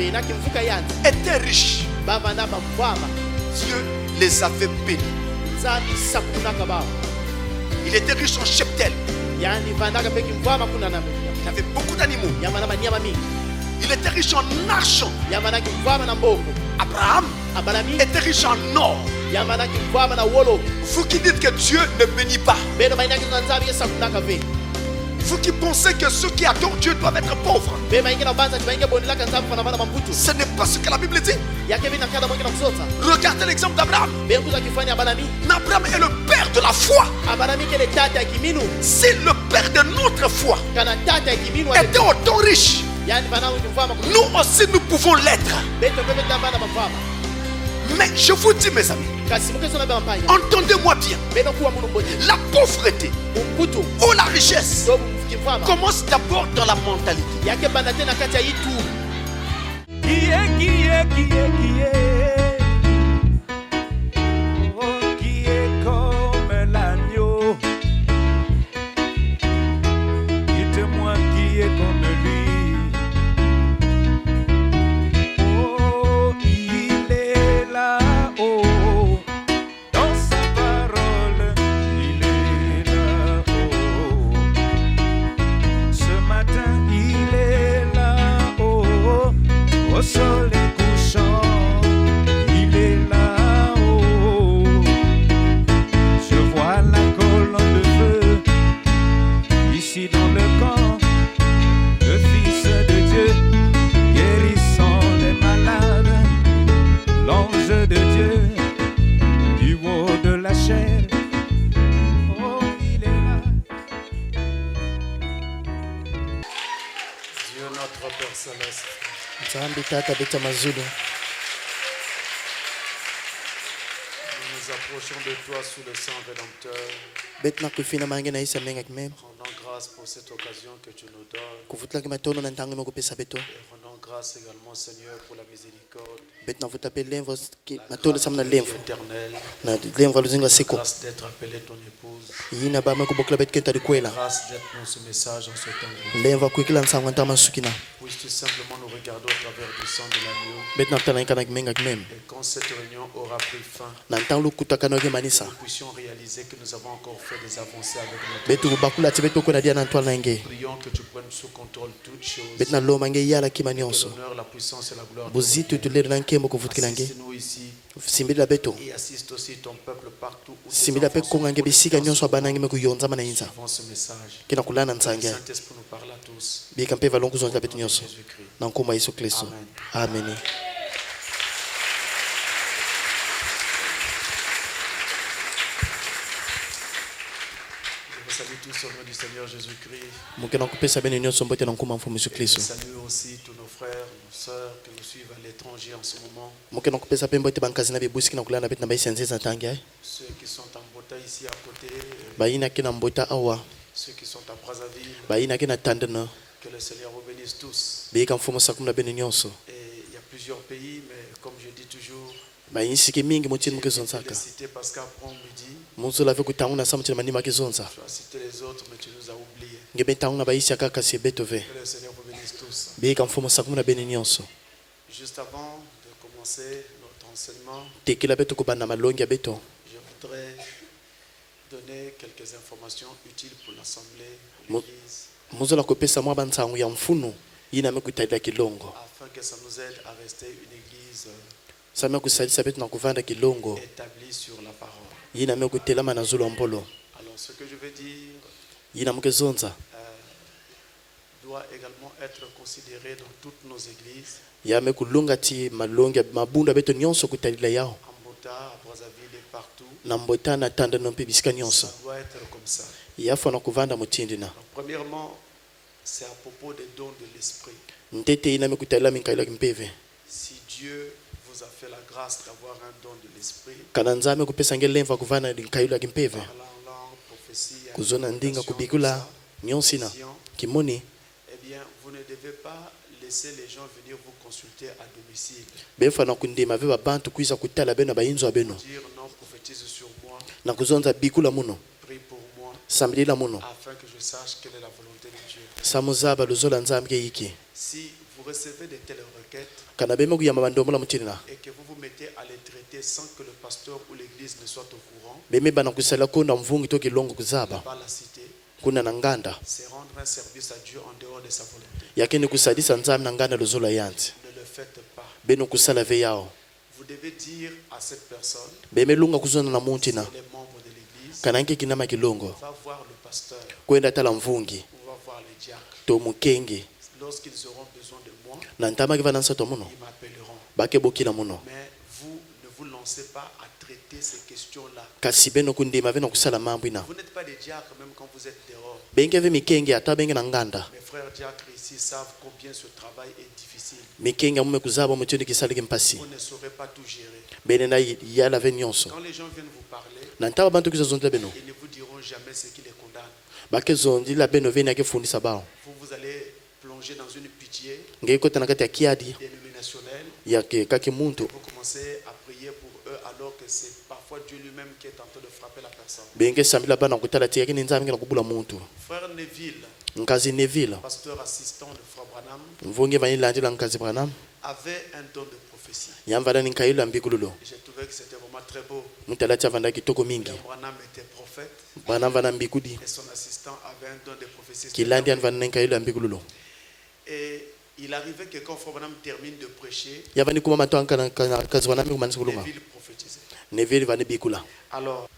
étaient riches. Dieu les avait bénis. Il était riche en cheptel. Il avait beaucoup d'animaux. Il était riche en argent. Abraham était riche en or. Vous qui dites que Dieu ne bénit pas, vous qui pensez que ceux qui adorent Dieu doivent être pauvres, ce n'est pas ce que la Bible dit. Regardez l'exemple d'Abraham. Abraham est le père de la foi. Si le père de notre foi était autant riche, nous aussi nous pouvons l'être. Mais je vous dis, mes amis, entendez-moi bien, la pauvreté ou la richesse commence d'abord dans la mentalité. Qui est comme l'agneau? Dites-moi qui est comme lui. Oh, il est là-haut. Dans sa parole, il est là-haut. Ce matin, il est là-haut. Au soleil couchant, il est là-haut. Je vois la colonne de feu ici dans le camp. Le Fils de Dieu guérissant les malades. L'ange de Dieu du haut de la chair. Oh, il est là. Dieu notre Père Céleste, Tata beta mazulu. nous nous approchons de toi sous le sang rédempteur, Betna kufina mangena isa mengak mem. rendant grâce pour cette occasion que tu nous donnes. Kuvutla ke matono na ntango mo pesa beto. Et rendons grâce également, Seigneur, pour la miséricorde, Betna vuta pe lemvo ki matono samna lemvo. éternelle, Na lemvo luzinga seko. grâce d'être appelé ton épouse, Yina ba mako bokla bet kenta dikwela. grâce d'être nous ce message en ce temps. Lemvo kwikila nsangwa ntama sukina. Puisses-tu simplement nous regarder au travers du sang de l'agneau, Betna tana kana mengak mem. et quand cette réunion aura pris fin, Na ntango lukuta kana ke manisa. nous puissions réaliser que nous avons encore fait des avancées avec notre Betu bakula tibeto ko na dia na ntwala nge. prions que tu prennes sous contrôle toutes choses. Betna lo mange yala ki Que manionso. l'honneur, la puissance et la gloire. Buzitu tulere na nkembo kuvutkila nge. Assiste-nous ici Simbila beto. et assiste aussi ton peuple partout où tes Simbila pe enfants konga nge sont bisika nyonso abanange me kuyonza mana inza. suivant ce message. Kina kulana Le nsange. Saint-Esprit nous parle à tous. Bika mpe valongo zonza Au nom betu de nyonso. Jésus-Christ. Na nkoma Yesu Kristo. Amen. Amen. Je vous salue tous au nom du Seigneur Jésus-Christ. Mukena kupesa bene nyonso mbote na nkoma mfumu Yesu Et je Kristo. salue aussi tous nos frères, nos sœurs qui nous suivent à l'étranger en ce moment. Mukena kupesa pe mbote bankazi na bibusi kina kulana betu na baisi nzeza tangi ai. Ceux qui sont en Bota ici à côté, Baina kina mbota awa. ceux qui sont à Brazzaville, Baina kina tandana. que le Seigneur vous bénisse tous. Bika mfumu sakumna bene nyonso. Et il y a plusieurs pays, mais comme je dis toujours, Baini sike mingi mutini j'ai mukizonsaka. les citer parce qu'après on me dit, Munzo lave kutangu na samu tina manima kizonza. tu as cité les autres, mais tu nous as oubliés. Ngebe tangu na baisi akaka si betove. Que le Seigneur vous bénisse tous. Bika mfumu sakumna bene nyonso. Juste avant de commencer notre enseignement, Tekila betu kubana malongi ya beto. je voudrais donner quelques informations utiles pour l'Assemblée, Mo- l'Église, Munzo la kupesa mwa bantangu ya mfunu. Yina mekutaida kilongo. afin que ça nous aide à rester une Église Sama kusalisa betu na kuvanda kilongo. établie sur la parole. Yina mekutelama na zulu mbolo. Alors ce que je veux dire Yina mkezonza. doit également être considéré dans toutes nos églises, Yame kulunga ti malongi mabunda beto nyonso kutalila yao. en Bota, à Brazzaville et partout. Na mbota na tanda no bisika nyonso. Ça doit être comme ça. Yafo na kuvanda mutindi na. Donc, premièrement, c'est à propos des dons de l'esprit. Ntete ina mekutalila minkaila kimpeve. Si Dieu vous a fait la grâce d'avoir un don de l'esprit, Kana nzame kupesa ngelemva kuvana linkaila kimpeve. parlant en langue, prophétie, Kuzona ndinga interprétation, kubikula tout ça, nyonsina. vision, Kimoni. eh bien, vous ne devez pas laisser les gens venir vous consulter à domicile. Befa na kundima veba bantu kuiza kutala beno bayinzo beno. Dire non, prophétise sur moi, Na kuzonza bikula muno. prie pour moi, Sambilila muno. afin que je sache quelle est la volonté de Dieu. Samuzaba luzola nzamge yiki. Si vous recevez de telles requêtes kana beme kuyamba bandombola muchina et que vous vous mettez à les traiter sans que le pasteur ou l'église ne soit au courant, beme bana kusala kunda mvungi to kilongo kuzaba pas la cité, kuna na nganda c'est rendre un service à Dieu en dehors de sa volonté. yakini kusadisa nzami na nganda lozola yanzi Ne le faites pas. beno kusala ve yao Vous devez dire à cette personne, beme lunga kuzona na muntina les membres de l'église, kana nke kinama kilongo va voir le pasteur kwenda tala mvungi ou va voir les diacres. to mukenge Lorsqu'ils auront besoin de moi, na ntama kiva nansa to muno ils m'appelleront. bakebokila muno Mais vous ne vous lancez pas à traiter ces questions-là. kasi beno kundima beno kusala mambo ina Vous n'êtes pas des diacres même quand vous êtes dehors. benge ve mikenge ata benge na nganda Mes frères diacres ici savent combien ce travail est difficile. mikenge mume kuzaba muchindi kisali kimpasi Vous ne saurez pas tout gérer. bene na yala ve nyonso Quand les gens viennent vous parler, na ntaba bantu kizozondela beno ils ne vous diront jamais ce qui les condamne. bakezondila beno veni akefundisa bao Vous allez plonger dans une pitié ngeikota na kati ya kiadi dénominationnelle. yake kaki muntu Vous commencez à prier pour eux alors que c'est parfois Dieu lui-même qui est en train de frapper la personne. benge sambila bana kutala ti yakini nzambi ngena kubula muntu Frère Neville, nkazi Neville pasteur assistant de Frère Branham, mvungi vanyilandila nkazi Branham avait un don de prophétie. yamvala ni nkayila mbikululo J'ai trouvé que c'était vraiment très beau. mutala ti avanda kitoko mingi Frère Branham était prophète Branham vana mbikudi et son assistant avait un don de prophétie. kilandi ani vana nkayila mbikululo Et il arrivait que quand Frère Branham termine de prêcher, yavani kuma mato ankana kazi Branham kumanisa kulunga Neville prophétisait. Neville vani bikula Alors,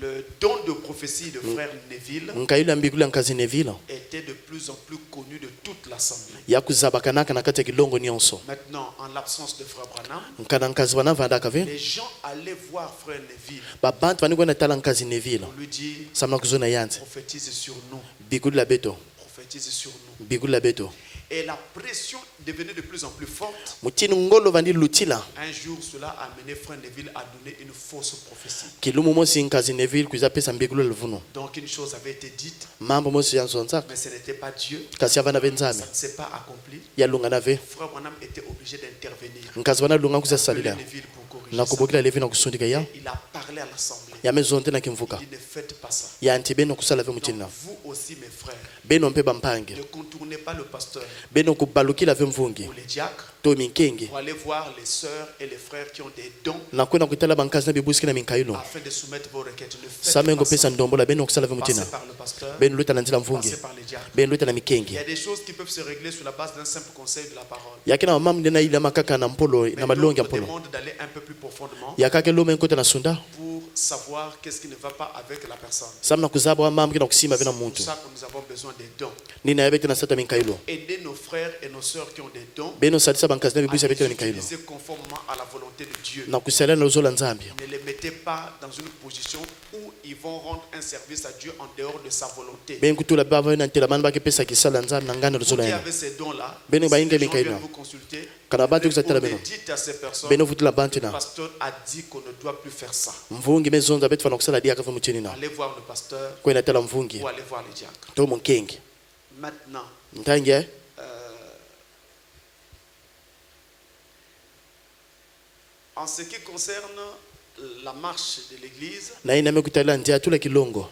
le don de prophétie de Frère Neville nkayila mbikula nkazi Neville était de plus en plus connu de toute l'assemblée. yakuzaba kanaka na kati ya kilongo nyonso Maintenant, en l'absence de Frère Branham, nkana nkazi Branham vanda akave les gens allaient voir Frère Neville babantu vani kwenda tala nkazi Neville pour lui dire, samna kuzona yanzi prophétise sur nous, bikulula beto prophétise sur nous. bikulula beto Et la pression devenait de plus en plus forte. mutini ngolo vandi lutila Un jour, cela a amené Frère Neville à donner une fausse prophétie. kilumu mosi nkazi Neville kuiza pesa mbikululo luvuno Donc une chose avait été dite, mambo mosi yanzonzaka mais ce n'était pas Dieu. kasi avana Ça venzame ne s'est pas accompli. yalunga nave Frère Branham était obligé d'intervenir. nkazi vana lunga Appeler kuzasalila Neville pour corriger na ça. kubokila levi na kusundika ya Il a parlé à l'assemblée. yamezonte na kimvuka Il dit, ne faites pas ça. yanti beno kusala ve Donc, mutina vous aussi, mes frères, beno mpe bampange ne contournez pas le pasteur beno kubalukila ve mvungi ou les diacres to minkenge pour aller voir les sœurs et les frères qui ont des dons na kwenda kutala bankazi na bibuski na minkayilo afin de soumettre vos requêtes. Ne faites samengo pas ça. pesa ndombola beno kusala ve mutina Passez par le pasteur, beno luta na nzila mvungi passez par les diacres. beno luta na Il y mikenge a des choses qui peuvent se régler sur la base d'un simple conseil de la parole. yakina mamamu ndena ila makaka na mpolo Mais na malongi ya d'autres mpolo demandent d'aller un peu plus profondément yakake lome nkota na sunda pour savoir qu'est-ce qui ne va pas avec la personne. samna kuzaba wa mamu kina kusima C'est vena pour muntu ça que nous avons besoin des dons. nina yabe tena sata minkayilo Aider nos frères et nos sœurs qui ont des dons beno salisa bankazi na à bibusi les abetela minkayilo utiliser conformément à la volonté de Dieu. na kusalia na lozola nzambi Ne les mettez pas dans une position où ils vont rendre un service à Dieu en dehors de sa volonté. ben kutula bava na ntela mani bakepesa kisala nzambi na ngana Vous lozola qui yana avez ces dons-là, si Beno les bainge gens mikaino. viennent vous consulter, kana bantu vous kuzatela beno dites à ces personnes, beno vutula bantu le na pasteur a dit qu'on ne doit plus faire ça. mvungi mezonza betu fana kusala dia kafa mutini na Allez voir le pasteur kwenda tela mvungi ou allez voir les diacres. to munkenge Maintenant, ntange en ce qui concerne la marche de l'église, na ina mekutala ndia tula kilongo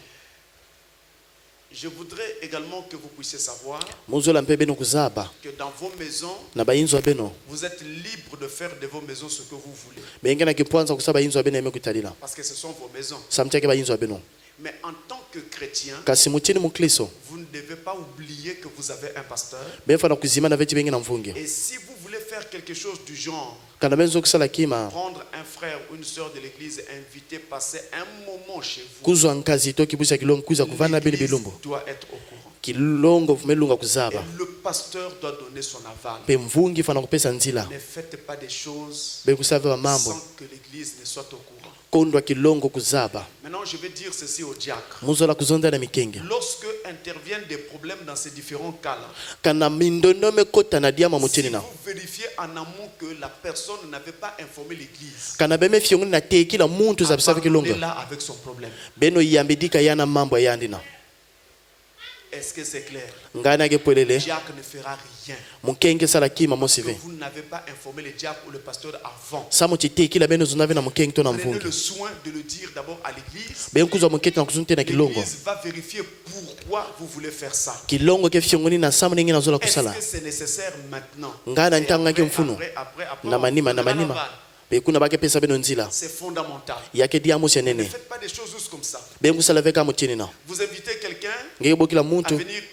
je voudrais également que vous puissiez savoir muzola mpe beno kuzaba que dans vos maisons, na bayinzo beno vous êtes libre de faire de vos maisons ce que vous voulez. benge na kipwanza kusaba yinzo beno mekutalila Parce que ce sont vos maisons. samtake bayinzo beno Mais en tant que chrétien, kasi mutini mukristo vous ne devez pas oublier que vous avez un pasteur. ben fana kuzima na veti benge na mvungi Et si vous voulez faire quelque chose du genre, kana benzo kusala kima prendre un frère ou une sœur de l'église, inviter, passer un moment chez vous, kuzwa nkazi to kibusa kilongo kuza kuvana beni l'église bilumbo doit être au courant. kilongo vumelunga Et kuzaba le pasteur doit donner son aval. pe mvungi fana kupesa nzila Ne faites pas des choses ben kusava wa mambo sans que l'église ne soit au courant. kondwa kilongo kuzaba Maintenant, je vais dire ceci aux diacres. muzola kuzonda na mikenge Lorsque interviennent des problèmes dans ces différents cas-là, kana mindono mekota na diama si mutini na vous vérifiez en amont que la personne n'avait pas informé l'église, kana beme fiongo na te kila muntu zabisa kilongo là avec son problème. beno yambidika yana mambo yandina Est-ce que c'est clair? ngana ke polele Diacre ne fera rien. mukenge sala kima Que mosive vous n'avez pas informé le diacre ou le pasteur avant. sa mutiteki la beno zunave na mukenge to na Prenez mvungi le soin de le dire d'abord à l'église. benkuzwa mukete na kuzunte na kilongo L'église va vérifier pourquoi vous voulez faire ça. kilongo ke fiongoni na samu ningi na zola Est-ce kusala que c'est nécessaire maintenant? ngana Et ntanga ke mfuno après, na manima on na va manima là-bas. bekuna bake pesa beno nzila C'est fondamental. yake dia musi Ne nene faites pas des choses juste comme ça. benkusala veka mutini na Vous invitez quelqu'un ngeke bokila à muntu venir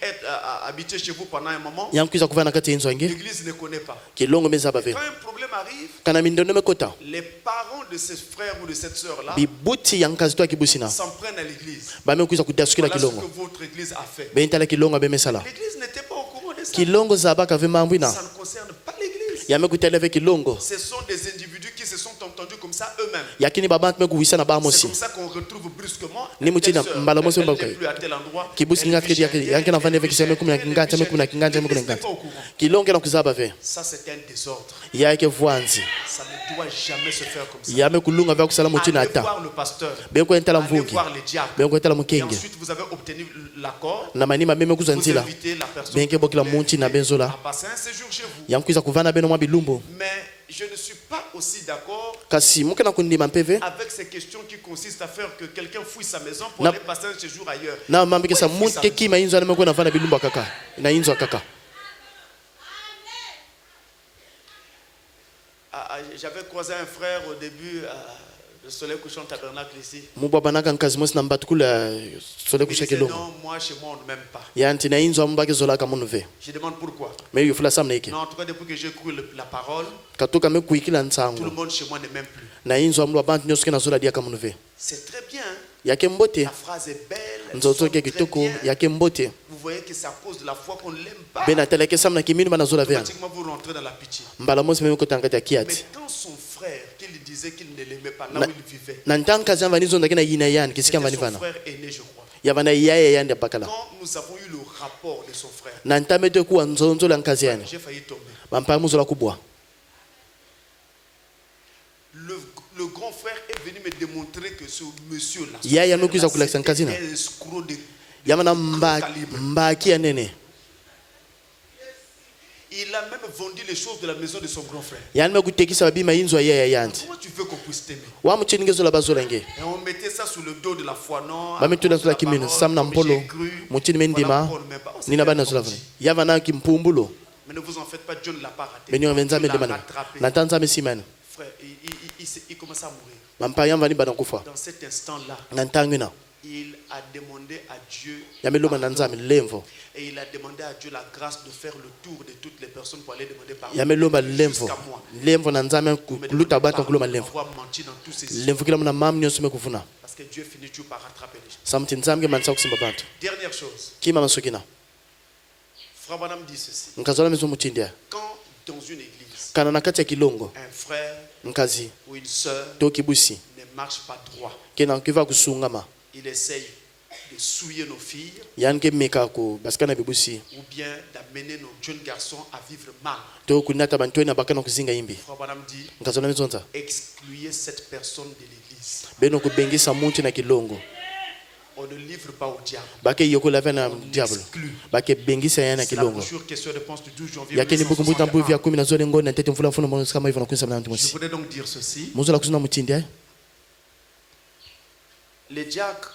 habiter chez vous pendant un moment. yankuiza kuva na kati yenzo ange L'église ne connaît pas. kilongo meza bave Quand un problème arrive, kana mindono mekota les parents de ce frère ou de cette sœur-là bibuti yankazi to akibusina s'en prennent à l'église. bamekuiza kudasukila Voilà ce kilongo que votre église a fait. bentala kilongo abemesala L'église n'était pas au courant de ça. kilongo zabaka ve mambwina Ça ne concerne pas l'église. yamekutela ve kilongo Ce sont des individus qui se sont entendus comme ça eux-mêmes. yakini babantu mekuwisa na C'est bamosi comme ça qu'on retrouve brusquement. Ni mutina, telle sœur, mbala mosi elle mbaka. n'est plus à tel endroit. kibusi Elle ngati vit chez yake elle, yanke na vane elle ve vit kiseme chez kumna elle, elle kinganja vit mekuna chez kinganja elle. mekuna L'église n'est ngati pas au courant. kilongo na kuzaba ve Ça, c'est un désordre. yake vwanzi Ça ne doit jamais se faire comme ça. yamekulunga vya kusala mutina Allez ata voir le pasteur. bekwentala Allez mvungi voir les diacres. bekwentala Et mukenge ensuite, vous avez obtenu l'accord. na manima meme Vous kuzanzila invitez la personne benke bokila munti na à benzola passer un séjour chez vous. yankuiza kuvana beno mwa bilumbu Mais je ne suis pas aussi d'accord kasi muke na kundima mpeve avec ces questions qui consistent à faire que quelqu'un fouille sa maison pour Na- aller passer un séjour ailleurs. na mambikisa Pourquoi il fouille sa muke kima inzo anemekuwa na vana bilumbu akaka na inzo akaka J'avais croisé un frère au début, le soleil couchant tabernacle ici. mubwabanaka nkazi mosi na mbatu kula sole Il kusha disait kilongo non, moi chez moi on ne m'aime pas. yanti na inzo ambake zolaka munu ve Je demande pourquoi. me yufula samna ike Non, en tout cas depuis que j'ai cru la parole, katoka mekuikila tout le nsango monde chez moi ne m'aime plus. na inzo amlu abantu nyoso ke na zola diaka munu ve C'est très bien. Hein? yake mbote La phrase est belle. Elle nzoto sonne ke très kitoko bien. yake mbote Vous voyez que c'est à cause de la foi qu'on ne l'aime pas. bena teleke samna kiminu bana zola ve Automatiquement vous rentrez dans la pitié. mbala mosi meme kota ngati Mais akiati quand son frère, qu'il disait qu'il ne l'aimait pas, là Na- où il vivait, na ntankazi amvani zonda ke na yina yani kisika c'était mvani son vana frère aîné, je crois. yavana yaye yande bakala Quand nous avons eu le rapport de son frère, na ntamete kuwa nzonzo la nkazi yani j'ai failli tomber. bampa muzola kubwa Le grand frère est venu me démontrer que ce monsieur-là, Yaya frère-là, nukuza kulakisa c'était nkazina. un escroc de yamana grand calibre. mbaki ya nene Il a même vendu les choses de la maison de son grand frère. yani mekutekisa babima inzo ya yaya yanti Comment tu veux qu'on puisse t'aimer? wamuchini zola bazola nge Et on mettait ça sous le dos de la foi, non? bametula à cause de zola la kimino parole, samna comme mpolo j'ai cru. muchini Voilà mendima pourquoi on ne m'aime pas. Oh, c'est nina bien bana zola compris. yavana kimpumbulu Mais ne vous en faites pas, Dieu ne l'a pas raté. benyo venza Dieu l'a mende bana rattrapé. na tanza mesimana Frère, il commence à mourir. bampa yamvani bana kufa Dans cet instant-là, na ntangwina il a demandé à Dieu yameloma na pardon. nzame lemvo Et il a demandé à Dieu la grâce de faire le tour de toutes les personnes pour aller demander pardon. yameloma lemvo Jusqu'à moi. lemvo na nzame Me kuluta demandez batu pardon kuloma lemvo d'avoir menti dans tous ces histoires. lemvo kila muna mamu nyonso mekuvuna Parce que Dieu finit toujours par rattraper les gens. samti nzamge manisa kusimba bantu Dernière chose. kima masukina Frère Branham dit ceci. nkazola mezo muchindia Quand dans une église, kana na kati ya kilongo un frère nkazi ou une sœur to kibusi ne marche pas droit, kena kiva kusungama il essaye de souiller nos filles yani ke meka ko basikana bibusi ou bien d'amener nos jeunes garçons à vivre mal. to kunata bantu na bakana kuzinga imbi Frère Branham dit, nkazola mezonza excluez cette personne de l'église. beno kubengisa muntu na kilongo On ne livre pas au diable. bake yokola vana On diablo exclut. bake bengisa yana C'est la kilongo brochure question-réponse du 12 janvier yake ni bukumbuta mpu vya 1961. 10 na zole ngona ntete mfula mfuno mwana kama hivyo na kunsa mna Je mtumosi voudrais donc dire ceci. muzola kusuna mutindi Les diacres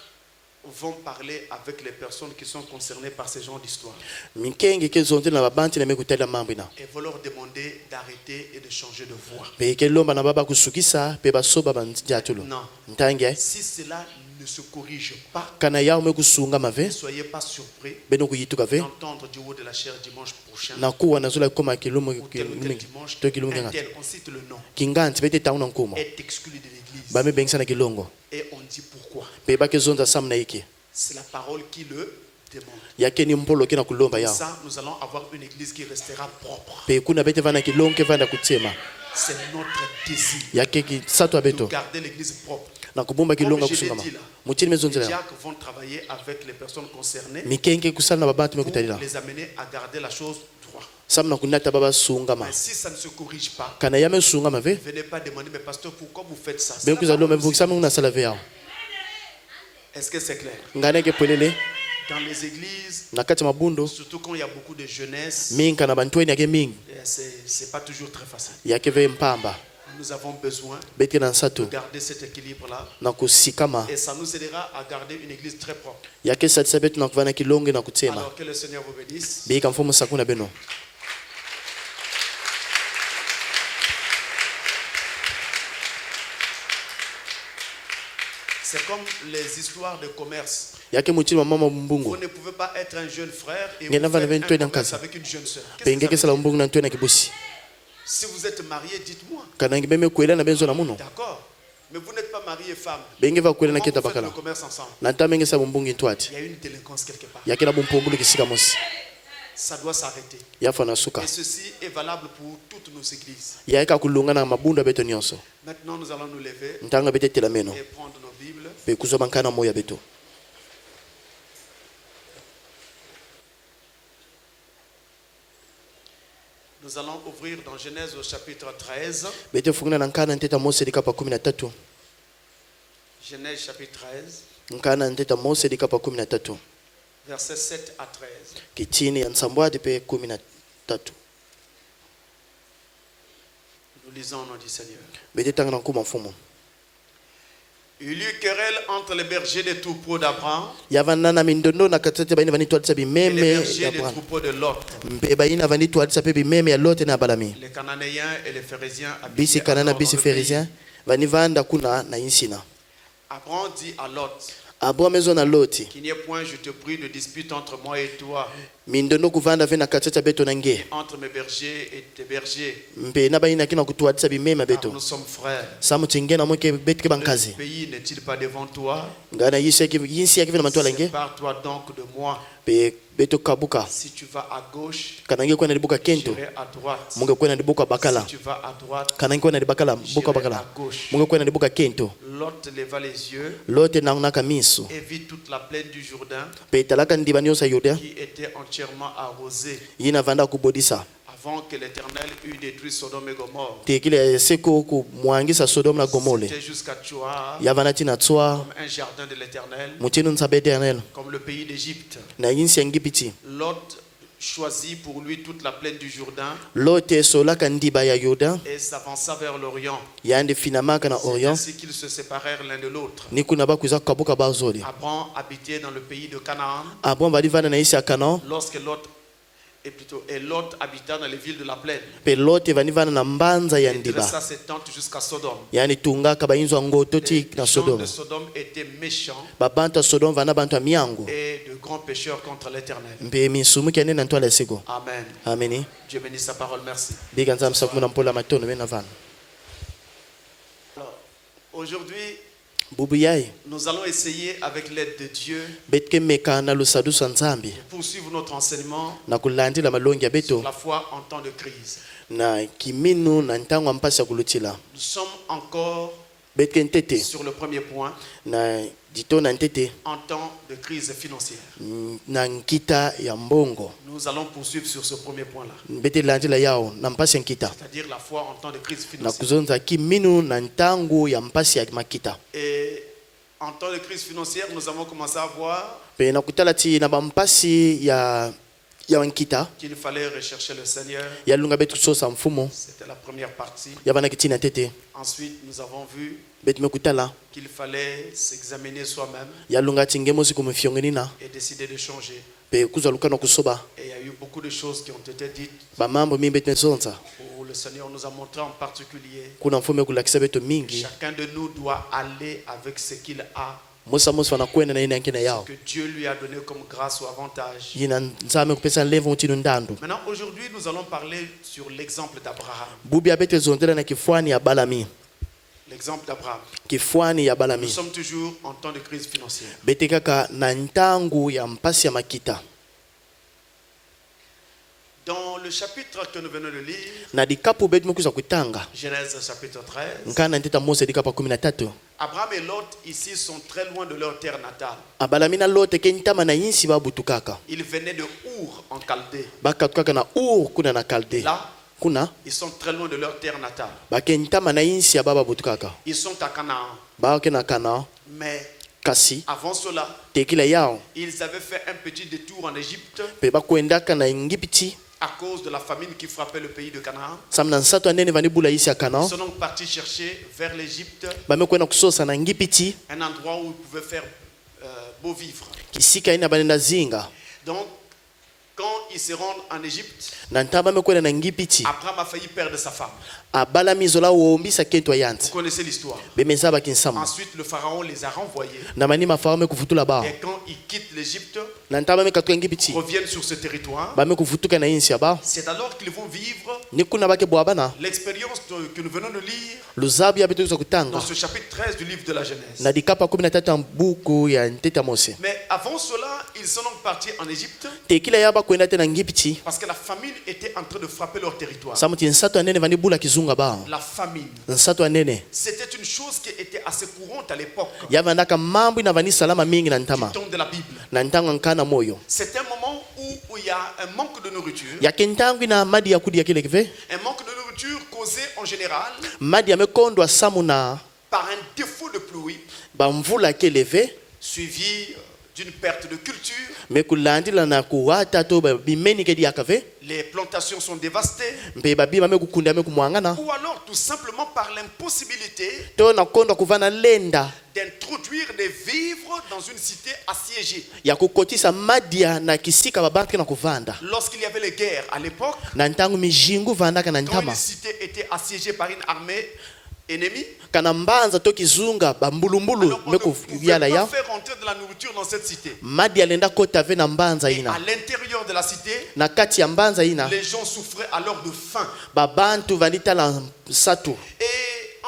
vont parler avec les personnes qui sont concernées par ce genre d'histoire minkenge ke zonte na babanti na mekutela mambo ina et vont leur demander d'arrêter et de changer de voie. pe ke lomba na baba kusukisa pe basoba banjatulo Non. ntange Si cela ne se corrige pas, kana yao mekusunga ne mave soyez pas surpris beno kuyituka ve d'entendre du haut de la chair dimanche prochain. na kuwa na zola koma kilumo Ou tel ou tel dimanche, to kilumo un ngati tel, on cite le nom, kinganti bete tauna nkumo est exclu de l'église. bame bengisa na kilongo Et on dit pourquoi. pe bake zonza samna iki C'est la parole qui le demande. yake ni mpolo kina kulomba Comme yao ça, nous allons avoir une église qui restera propre. pe kuna bete vana kilongo vanda kutsema C'est notre désir yake ki sato de abeto garder l'église propre. na kubumba kilonga Comme je l'ai kusungama dit là, mutini les mezonzela diacres vont travailler avec les personnes concernées mikenge kusala na babantu pour mekutalila les amener à garder la chose droit. samna kunata baba sungama Mais si ça ne se corrige pas, kana yame sungama ve venez pas demander, mais pasteur, pourquoi vous faites ça? C'est ben la kuzalo parole memvukisa aussi. muna sala ve yao Est-ce que c'est clair? ngane ke pelele Dans les églises, na kati ya mabundo surtout quand il y a beaucoup de jeunesse, mingi kana bantweni yake mingi c'est pas toujours très facile. yake ve mpamba Nous avons besoin beti na de nsato garder cet équilibre-là. na kusikama Et ça nous aidera à garder une église très propre. yake satisa betu na kuvana kilonge na kutsema Alors que le Seigneur vous bénisse. bika mfumu sakuna beno. C'est comme les histoires de commerce. yake muchini wa mama Vous mbungu ne pouvez pas être un jeune frère et vous Ngena vana faire ventwe un na commerce kazi. avec une jeune sœur. Qu'est-ce que pengeke ça veut sala dire? mbungu na ntwe na kibusi Si vous êtes marié, dites-moi. kana ngibeme kwela na benzo na muno D'accord. Mais vous n'êtes pas marié femme. benge va kwela na Comment keta vous faites le bakala commerce ensemble? na ntamengi sa mbungu ntwati Il y a une délinquance quelque part. yake na bumpumbulu kisika mosi Ça doit s'arrêter. yafa na suka Et ceci est valable pour toutes nos églises. yake kulunga na mabundo beto nyonso Maintenant, nous allons nous lever ntanga betetela meno et prendre nos Bibles. pe kuzoma nkana moya beto. Nous allons ouvrir dans Genèse au chapitre 13. bete funguna na nkana nteta mose likapa 13 Genèse chapitre 13, nkana nteta mose likapa 13 versets 7 à 13. kitini ya nsambwadi pe 13 Nous lisons au nom du Seigneur. bete tanga na nkuma mfumu Il y eut querelle entre les bergers des troupeaux d'Abraham yavana na mindondo na katete baina vanitwalisa et les bimeme bergers ya des Abrahamu troupeaux de Lot. mpe baina vanitwalisa pe bimeme ya Lote na Balami Les Cananéens et les Phérésiens bisi habitaient kanana alors bisi dans le pays. phérisien vanivanda kuna na insina Abraham dit à Lot, Abrahamu ezo na Loti qu'il n'y ait point, je te prie, de dispute entre moi et toi, mindondo kuvanda ve na katete beto na nge entre mes bergers et tes bergers, mpe na baina kina kutwalisa bimeme car beto nous sommes frères. samu tingena moke betu ke Le bankazi pays n'est-il pas devant toi? ngana yinsi yake vina matwala nge Sépare-toi donc de moi. pe beto kabuka Si tu vas à gauche, kanange kwena libuka kento j'irai à droite. munge kwena libuka bakala Si tu vas à droite, kanange kwena libakala j'irai buka à bakala gauche. munge kwena libuka kento Lot leva les yeux Lote naunaka miso et vit toute la plaine du Jourdain pe talaka ndiba nyonso ya Yuda qui était entièrement arrosée yina vanda kubodisa avant que l'Éternel eût détruit Sodome et Gomorre. tekile seko kumwangisa Sodoma na Gomole C'était jusqu'à Tchoar, yavana tina tswa comme un jardin de l'Éternel, mutinu nsabe eternel comme le pays d'Égypte. na yinsi ya ngipiti Lot choisit pour lui toute la plaine du Jourdain Lote solaka ndiba ya Yuda et s'avança vers l'Orient. yande finamaka na C'est Orient ainsi qu'ils se séparèrent l'un de l'autre. ni kuna bakuza kabuka bazoli Abraham habitait dans le pays de Canaan, Abrahamu balivana na isi ya Kanaan lorsque Lot habita dans les villes de la plaine. pe Lote vanivana na mbanza ya Il ndiba dressa ses tentes jusqu'à Sodome. yani tungaka bayinzo ngoto ti Les na gens de Sodoma Sodome étaient méchants babanta Sodoma vana bantu ya miango et de grands pécheurs contre l'Éternel. mpe misumu kene na ntwala seko Amen. ameni Dieu bénisse sa parole. Merci. biga nzambe sakumuna mpola matono bena vana Alors, aujourd'hui, bubu yai nous allons essayer, avec l'aide de Dieu, betke meka na lusadu sa nzambi de poursuivre notre enseignement na kulandila malongi ya sur beto la foi en temps de crise. na kiminu na ntango ya mpasi ya kulutila Nous sommes encore betke ntete sur le premier point, na dito na ntete en temps de crise financière. na nkita ya mbongo Nous allons poursuivre sur ce premier point-là, bete landila yao na mpasi ya nkita c'est-à-dire la foi en temps de crise na financière. kuzonza kiminu na ntango ya mpasi ya makita Et en temps de crise financière, nous avons commencé à voir pe na kutala ti na bampasi ya nkita qu'il fallait rechercher le Seigneur. ya lunga betu sosa mfumo C'était la première partie. ya bana kiti na tete Ensuite, nous avons vu betu mekutala qu'il fallait s'examiner soi-même ya lunga tingemo siku mfiongeni et décider de changer. pe kuzwa lukano kusoba Et il y a eu beaucoup de choses qui ont été dites bamambo mingi betu mesonza où le Seigneur nous a montré en particulier. kuna mfumo kulakisa betu mingi Chacun de nous doit aller avec ce qu'il a, mosa mosi wanakwenda na ina yankina yao que Dieu lui a donné comme grâce ou avantage. yina nzame kupesa levo mutinu ndandu Maintenant, aujourd'hui, nous allons parler sur l'exemple d'Abraham. bubi abete zondela na kifuani ya Balami L'exemple d'Abraham. kifuani ya Nous Balami sommes toujours en temps de crise financière. bete kaka na ntangu ya mpasi ya makita Dans le chapitre que nous venons de lire, na dikapu betu mekuza kutanga Genèse chapitre 13, nkana nteta mose dikapa 13 Abraham et Lot ici sont très loin de leur terre natale. abalami na Lote ke ntama na yinsi babutukaka Ils venaient de Our en Chaldée. bakatukaka na kuna na Kalde Là, kuna ils sont très loin de leur terre natale. bake ntama na yinsi ya baba butukaka Ils sont à Canaan. bake na Kana Mais kasi Avant cela, tekila yao ils avaient fait un petit détour en Égypte mpe bakwendaka na Ngipiti à cause de la famine qui frappait le pays de Canaan. samu na nsato anene vani bula isi ya Ils Kanaan sont donc partis chercher vers l'Égypte bamekwenda kusosa na Ngipiti un endroit où ils pouvaient faire beau vivre. kisika ina banenda zinga Donc, quand ils se rendent en Égypte, na ntango bamekwenda na Ngipiti Abraham a failli perdre sa femme. abalami zola wombisa kento Vous yanti connaissez l'histoire. bemeza bakinsamu Ensuite, le pharaon les a renvoyés. na mani mafara mekuvutula bao Et quand ils quittent l'Égypte, na ntango bamekatuka Ngipiti reviennent sur ce territoire, bamekuvutuka na insi ya bao c'est alors qu'ils vont vivre ni kuna bake bwabana l'expérience que nous venons de lire luzabu ya betuza dans kutanga ce chapitre 13 du livre de la Genèse. na dikapa 13 ya buku ya ntete ya Mose Mais avant cela, ils sont donc partis en Égypte tekila ya bakwenda te na Ngipiti parce que la famine était en train de frapper leur territoire. samu ti nsato anene vani bula kizunga bao La famine, nsato anene c'était une chose qui était assez courante à l'époque yavandaka mambo ina vani salama mingi na du ntama temps de la Bible. na ntango nkana moyo C'est un moment où il y a un manque de nourriture, yake ntango ina madi ya kudi ya kile kive un manque de nourriture causé en général madi yamekondwa samu na par un défaut de pluie bamvula keleve suivi d'une perte de culture. mekulandila na kuwata to bimeni kedi yakave Les plantations sont dévastées, mpe babima mekukunda mekumwangana ou alors tout simplement par l'impossibilité to nakondwa kuvana lenda d'introduire des vivres dans une cité assiégée. ya kukotisa madia na kisika babaki na kuvanda Lorsqu'il y avait les guerres à l'époque, na ntango mijingu vandaka na quand ntama une cité était assiégée par une armée ennemie, kana mbanza to kizunga bambulumbulu alors on ne pouvait mekuyala pas ya faire rentrer de la nourriture dans cette cité. madi alenda kota ve na mbanza Et à ina l'intérieur de la cité, na kati ya mbanza ina les gens souffraient alors de faim. babantu vanditala nsatu Et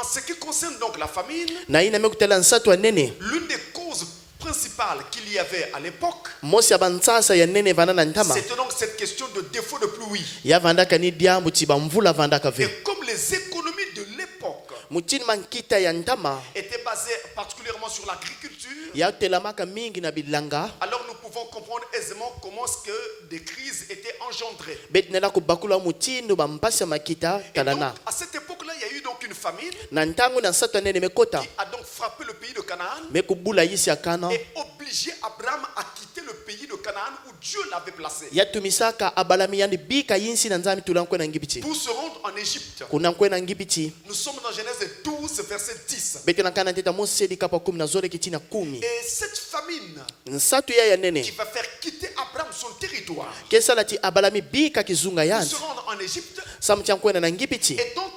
en ce qui concerne donc la famine, na ina mekutala nsatu anene l'une des causes principales qu'il y avait à l'époque, mosi ya bantsasa ya nene vana na ntama c'était donc cette question de défaut de pluie. ya vandaka ni diambu ti bamvula vandaka ve Et comme les économies de l'époque mutini mankita ya ntama étaient basées particulièrement sur l'agriculture, ya telamaka mingi na bilanga alors nous pouvons comprendre aisément comment est-ce que des crises étaient engendrées. beti nena kubakula mutindo bampasi ya makita Et donc, talana à cette époque-là, il y a eu donc une famine na ntango na nsatu anene mekota qui a donc frappé le pays de Canaan mekubula yisi ya kana et obligé Abraham à quitter le pays de Canaan où Dieu l'avait placé yatumisaka abalami yandi bika yinsi na nzambi tulankwe na ngibiti pour se rendre en Égypte. kuna nkwe na ngibiti Nous sommes dans Genèse 12, verset 10. beti na kana nteta moseli kapa 10 na zole kiti na 10 Et cette famine nsatu ya qui nene va faire quitter Abraham son territoire kesala ti abalami bika kizunga pour yanti se rendre en Égypte samu ti ankwena na ngibiti est donc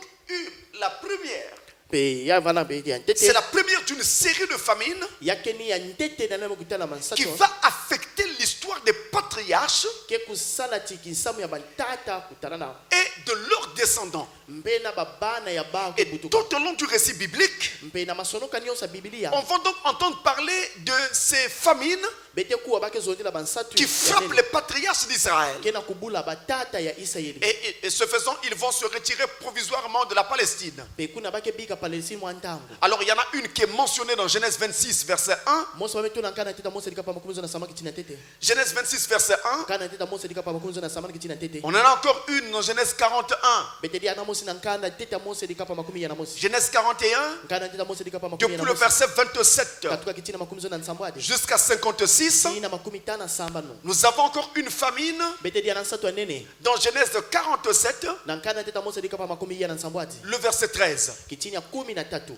la première. pe ya vana be ya C'est ntete la première d'une série de famines yakeni ya ntete na neme kutala qui mansato va affecter l'histoire des patriarches ke kusala ti kinsamu ya bantata kutala na et de leurs descendants. mpe na babana ya ba Et kubutuka tout au long du récit biblique, mpe na masonoka nyonso ya biblia on va donc entendre parler de ces famines bete kuwa bakezondela bansatu qui ya frappent nene. les patriarches d'Israël. ke na kubula batata ya israeli Et ce faisant, ils vont se retirer provisoirement de la Palestine. pe kuna bakebika palestine mwa ntango Alors il y en a une qui est mentionnée dans Genèse 26, verset 1. mose bametuna nkana teta mose likapa makumi zo na samaki tina tete Genèse 26, verset 1. nkana teta mose likapa makumi zo na samaki tina tete On en a encore une dans Genèse 41. bete dia na mose na nkana teta mose likapa makumi ya na mose Genèse 41, nkana teta mose likapa makumi ya depuis na le mose verset 27 katuka kitina makumi zo na nsambwade jusqu'à 56. ina makumi tana samba no Nous avons encore une famine bete dia na nsatu ya nene dans Genèse 47, na nkana teta mose likapa makumi ya na nsambwade le verset 13. kitini ya 13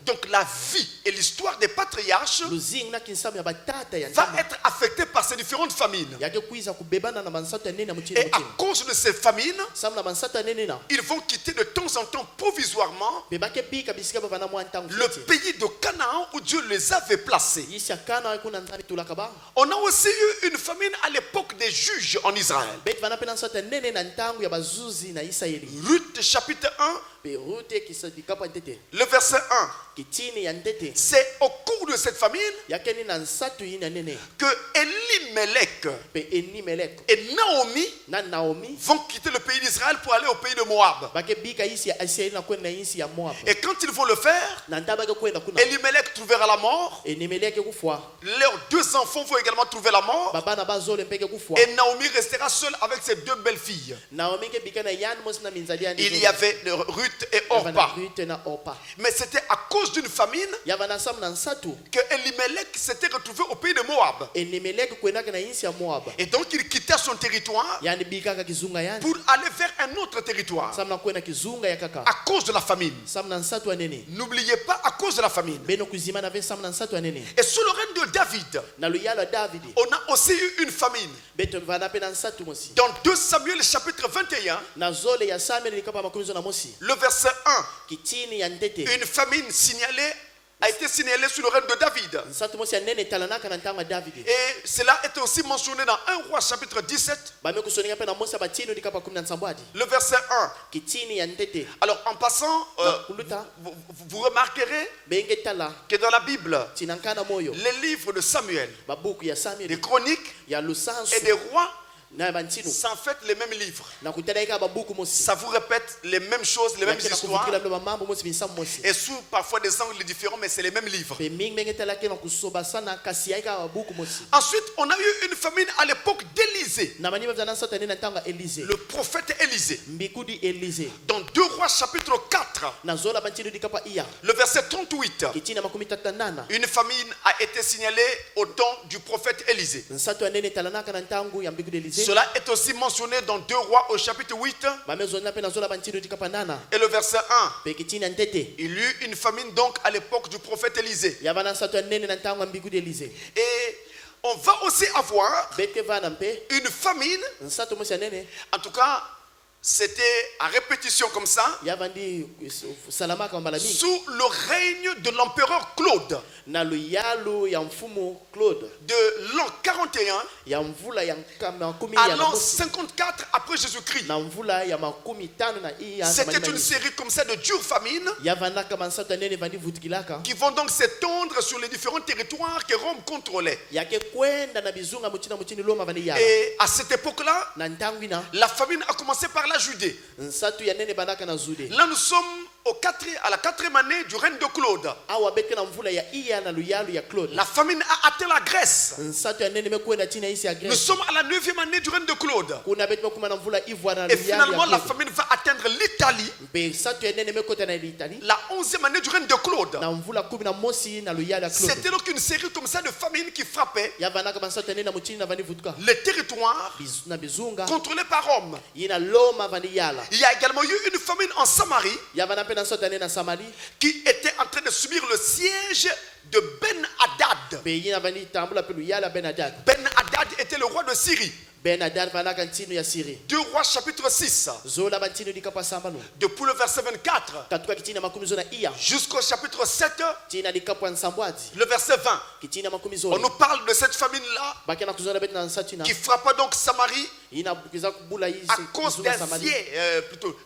Donc la vie et l'histoire des patriarches luzingi na kinsamu ya batata ya va ntama être affectée par ces différentes famines. yake kuiza kubebana na bansatu ya nene ya mutina Et à mutina cause de ces famines, samu na bansatu ya nene na ils vont quitter de temps en temps provisoirement pe bakebika bisika bavana mwa ntango le feti pays de Canaan où Dieu les avait placés. yisi ya kana kuna nzambi tulaka ba On a aussi eu une famine à l'époque des juges en Israël. beti vana pena nsatu ya nene na ntango ya bazuzi na israeli Ruth chapitre 1, pe rute kisa likapa ntete le verset 1. kitini ya ntete C'est au cours de cette famine yakeni na nsatu yini ya nene que Elimelech pe enimelek et Naomi na naomi vont quitter le pays d'Israël pour aller au pays de Moab. bakebika yisi ya israeli na kwenda yisi ya moab Et quand ils vont le faire, na nta bakekwenda kuna Elimelech trouvera la mort. enimeleke kufwa Leurs deux enfants vont également trouver la mort. babana bazole mpeke kufwa Et Naomi restera seule avec ses deux belles filles. naomi kebika na yani mosi na minzali ya Il y avait Ruth Ruth et Orpa. Ruth na Orpa. Mais c'était à cause d'une famine Yavana sam na nsatu. que Elimelech s'était retrouvé au pays de Moab. Elimeleki kwenda na insi ya Moab. Et donc il quittait son territoire Yani bikaka kizunga yani. pour aller vers un autre territoire Sam na kwenda kizunga ya kaka. à cause de la famine. Sam na nsatu anene. N'oubliez pas, à cause de la famine. Beno kuzima na ve sam na nsatu anene. Et sous le règne de David, Na luyalo David. on a aussi eu une famine. Beto vana pe na nsatu mosi. Dans 2 Samuel chapitre 21, Na zole ya Samuel likapa makumizo na mosi. le verset 1, Kitini ya ndete. une famine a été signalée sous le règne de David. Nsatu mosi anene talanaka na ntanga David. Et cela est aussi mentionné dans 1 Roi chapitre 17, Bame kusoninga pe na mosi batino likapa 17. le verset 1. Kitini ya ndete. Alors en passant, Kuluta vous remarquerez benge tala que dans la Bible, tinankana moyo. les livres de Samuel, Babuku ya Samuel des chroniques ya lusansu et des rois, na bantino. c'est en fait les mêmes livres. Na kutalaika babuku mosi. Ça vous répète les mêmes choses, les mêmes histoires, mambo mosi binsam mosi. et sous parfois des angles différents, mais c'est les mêmes livres. Pe mingi benge talaka na kusoba sana kasi yaika babuku mosi. Ensuite, on a eu une famine à l'époque d'Élisée, Na manima vana sota nena tanga Élisée. le prophète Élisée. Mbikudi Élisée. Dans 2 Rois chapitre 4, Na zola bantino dikapa iya. le verset 38, Kitina makumi tatanana. une famine a été signalée au temps du prophète Élisée. Nsato anene talanaka na ntangu ya mbikudi Élisée. Cela est aussi mentionné dans 2 Rois au chapitre 8 Bamezo na pe na zola bantino dikapa nana. et le verset 1. Pe kitina ndete. Il y eut une famine donc à l'époque du prophète Élisée. Ya bana sato anene na ntangu ya mbikudi Élisée. Et on va aussi avoir Bete vana mpe. une famine, Nsato mosi anene. en tout cas, c'était à répétition comme ça, Ya bandi salamaka mbala mingi. sous le règne de l'empereur Claude Na luyalo ya mfumo Claude. de l'an 41 Ya mvula ya makumi à ya l'an mosi. 54 après Jésus-Christ. Na mvula ya makumi tano na iya. C'était une série comme ça de dures famines Ya vana kama nsato anene vandi vutikilaka. qui vont donc s'étendre sur les différents territoires que Rome contrôlait. Yake kwenda na bizunga muchini loma vani ya. Et à cette époque-là, Na ntangwina. la famine a commencé par la Judée. Nsatu ya nene banaka na zude. Là, nous sommes à la 4e année du règne de Claude. Awa beke na mvula ya iya na luyalo ya Claude. La famine a atteint la Grèce. Nsatu ya nene mekwenda chini ya isi ya Nous Grèce. sommes à la 9e année du règne de Claude. Kuna betu kuma na mvula ivoire na Et luyalo finalement, ya la Claude. famine va atteindre l'Italie. Mpe nsatu ya nene mekota na Italie. La 11e année du règne de Claude. Na mvula kumi na mosi na luyalo ya Claude. C'était donc une série comme ça de famines qui frappaient Ya vana kama nsatu ya nene na muchini na vani vutuka. les territoires Na bizunga. contrôlés par Rome. Yina loma vani yala. Il y a également eu une famine en Samarie Ya vana pe na nsatu ya nene na Samari. qui était en train de subir le siège de Ben Hadad. Pe yina vani tambula pe luyalo ya Ben Hadad. Ben Hadad était le roi de Syrie. Ben Hadad vana kantino ya Syrie. 2 Rois chapitre 6, Zola bantino dikapa sambano. depuis le verset 24 Katuka kitina makumi zona iya. jusqu'au chapitre 7, Tina dikapa nsambwazi. le verset 20. Kitina makumi On zona. nous parle de cette famine-là Bakena kuzona betu na nsatu na. qui frappa donc Samarie Ina kukiza kubula hizi. à cause kizunga Samari.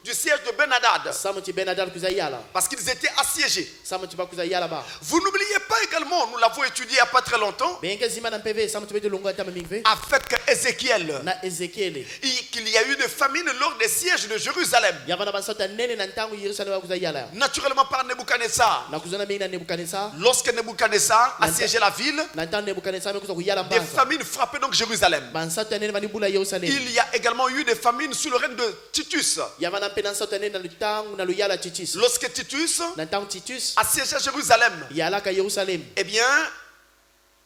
du siège de Ben Hadad, Samuti Ben Hadad kuza yala. parce qu'ils étaient assiégés. Samuti ba kuza yala ba. Vous n'oubliez pas également, nous l'avons étudié il n'y a pas très longtemps, Benke zima na mpeve samuti betu longo atama mingve. avec Ézéchiel, Na Ezekiel. qu'il y a eu une famine lors des sièges de Jérusalem. Yavana basota nene na ntangu Yerusalemu kuza yala. Naturellement par Nebuchadnezzar. Na kuzona mingi na Nebukadnezar. Lorsque Nebuchadnezzar assiégeait la ville, Na ntangu Nebukadnezar kuza kuyala des mbanza. famines frappaient donc Jérusalem. Bansota nene vani bula Yerusalemu. Il y a également eu des famines sous le règne de Titus. Yavana pe na nsota nene na lutangu na luyala Titus. Lorsque Titus Na ntangu Titus. assiégeait Jérusalem, Yala ka Yerusalemu. eh bien,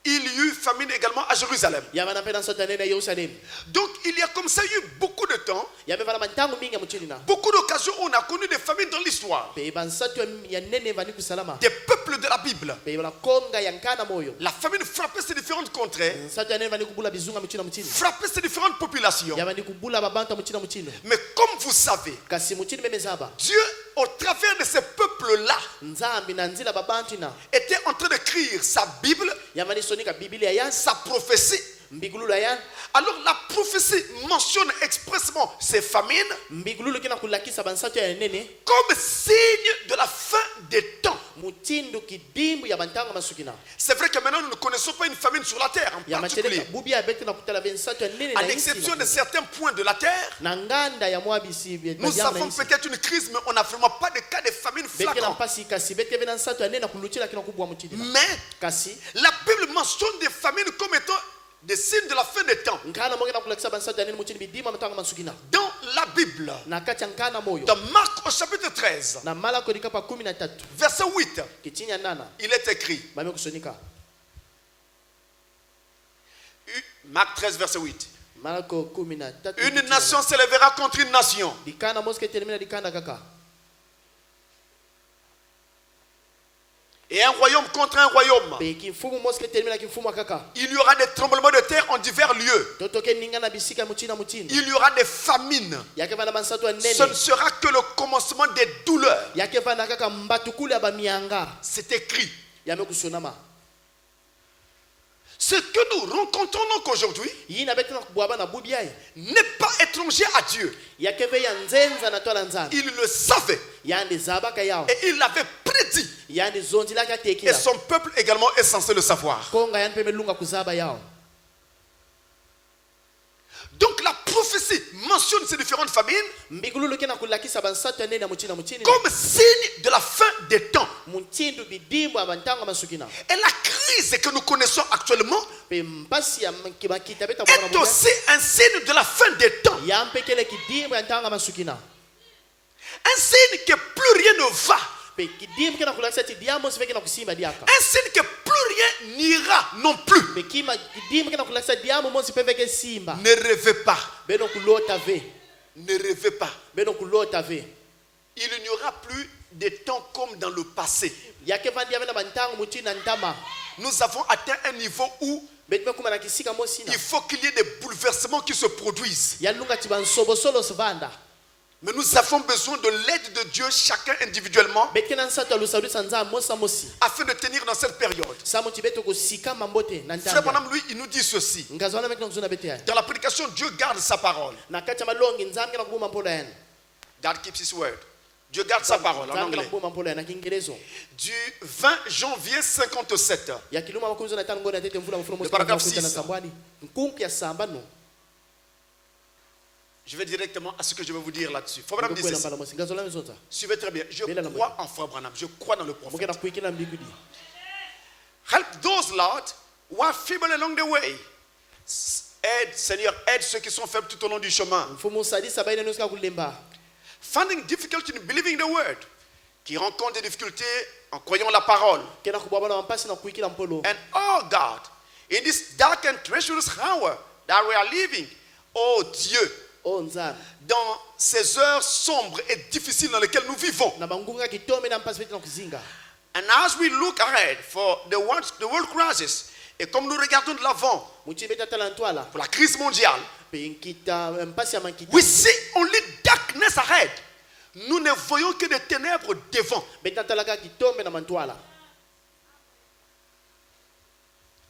il y eut famine également à Jérusalem. Yavana pe na nsota nene na Yerusalemu. Donc, il y a comme ça eu beaucoup de temps, Yavana mantangu mingi ya muchini na. beaucoup d'occasions où on a connu des famines dans l'histoire. Pe bansatu ya nene vani kusalama. Des peuples de la Bible. Pe bana konga yankana moyo. La famine frappait ces différentes contrées, Nsatu ya nene vani kubula bizunga muchina muchini. frappait ces différentes populations. Yavani kubula babanta muchina muchino. Mais comme vous savez, Kasi muchini memezaba. Dieu, au travers de ces peuples-là, Nzambi na nzila babantu na. était en train d'écrire sa Bible, Yavani sonika Biblia ya sa prophétie. mbigulula ya. Alors la prophétie mentionne expressément ces famines Mbigululu kina kulakisa bansatu ya nene. comme signe de la fin des temps. Mutindu kidimbu ya bantanga masukina. C'est vrai que maintenant nous ne connaissons pas une famine sur la terre en Ya particulier. mateleka bubi ya bete na kutala bensatu ya nene À na l'exception de isi. certains points de la terre, Na nganda ya mwabisi nous avons peut-être une crise, mais on n'a vraiment pas de cas de famine bete na flagrant. pasi kasi bete vena nsatu ya nene na kulutila kina kubwa mutindi. Mais Kasi la Bible mentionne des famines comme étant des signes de la fin des temps. ngana monge na kulakisa bansatu ya nene mutindi bidima matanga masukina. Dans la Bible, na kati ya nkana moyo dans Marc au chapitre 13, na Malako likapa 13 verset 8, kitini ya nana il est écrit, bame kusonika Marc 13, verset 8, Malako 13 une nation s'élèvera contre une nation. dikana moske telemina dikanda kaka Et un royaume contre un royaume. pe kimfumu moske telemina kimfumu kaka Il y aura des tremblements de terre en divers lieux. totoke ningana bisika muchina muchina Il y aura des famines. yake vana bansato ya Ce ne nene sera que le commencement des douleurs. yake vana kaka mbatukule ba mianga C'est écrit. yame kusonama Ce que nous rencontrons donc aujourd'hui yina betena kubwaba na bubiaye n'est pas étranger à Dieu. yake ve ya nzenza na tola nzambe Il le savait yande zabaka yao et il l'avait prédit. yande zonzi laka Et tekila son peuple également est censé le savoir. konga yande peme lunga kuzaba yao Donc la prophétie mentionne ces différentes famines mbigululu kena kulakisa bansato ya nene muchina muchini comme signe de la fin des temps. muchindu bidimbo abantanga masukina Et la crise que nous connaissons actuellement pe mpasi ya makita beta est bwana aussi un signe de la fin des temps. yampekele kidimbo ya ntanga masukina Un signe que plus rien ne va. pe kidimbo kena kulakisa ti diamo siveke na kusimba diaka Un signe que plus rien n'ira non plus. pe kima kidimbo kena kulakisa diamo mosi peveke simba Ne rêvez pas. beno kulota ve Ne rêvez pas. beno kulota ve Il n'y aura plus de temps comme dans le passé. yake vandi yavena bantango muchina ntama Nous avons atteint un niveau où betime kuma na kisika mosina il faut qu'il y ait des bouleversements qui se produisent. yalunga ti bansobosolo svanda Mais nous avons besoin de l'aide de Dieu, chacun individuellement, betkena nsato alusalu sanza mosa mosi afin de tenir dans cette période. samo ti beto kusika mambote na Frère ntanga Branham, lui, il nous dit ceci. ngazwana mekna kuzuna bete ya Dans la prédication, Dieu garde sa parole. na kati ya malongi nzambe kena kubuma mpola yana God keeps his word. Dieu garde sa parole en nzambe kena anglais. kubuma mpola yana kiingerezo Du 20 janvier 57, ya kiluma makumi na tano ngona tete mvula mfuno mosi paragraphe na 6. sambwani nkunku ya samba no je vais directement à ce que je vais vous dire là-dessus. Frère Branham dit ceci. mbala mosi ngazwana mezonza Suivez très bien. Je Bela la crois en Frère Branham. Je crois dans le prophète. mokena kuikila mbigudi Help those, Lord, who are feeble along the way. Aide, Seigneur, aide ceux qui sont faibles tout au long du chemin. mfumu sadisa baina nuska kulemba Finding difficulty in believing the word. Qui rencontrent des difficultés en croyant la parole. kena kubwaba na mpasi na kuikila mpolo And oh God, in this dark and treacherous hour that we are living, oh Dieu, o nzambe dans ces heures sombres et difficiles dans lesquelles nous vivons. na bangunga kitome na mpasi bete na kuzinga And as we look ahead for the world crisis, et comme nous regardons de l'avant muchini bete atala ntwala pour la crise mondiale, pe nkita mpasi ya mankita we see only darkness ahead. Nous ne voyons que des ténèbres devant. bete atalaka kitome na mantwala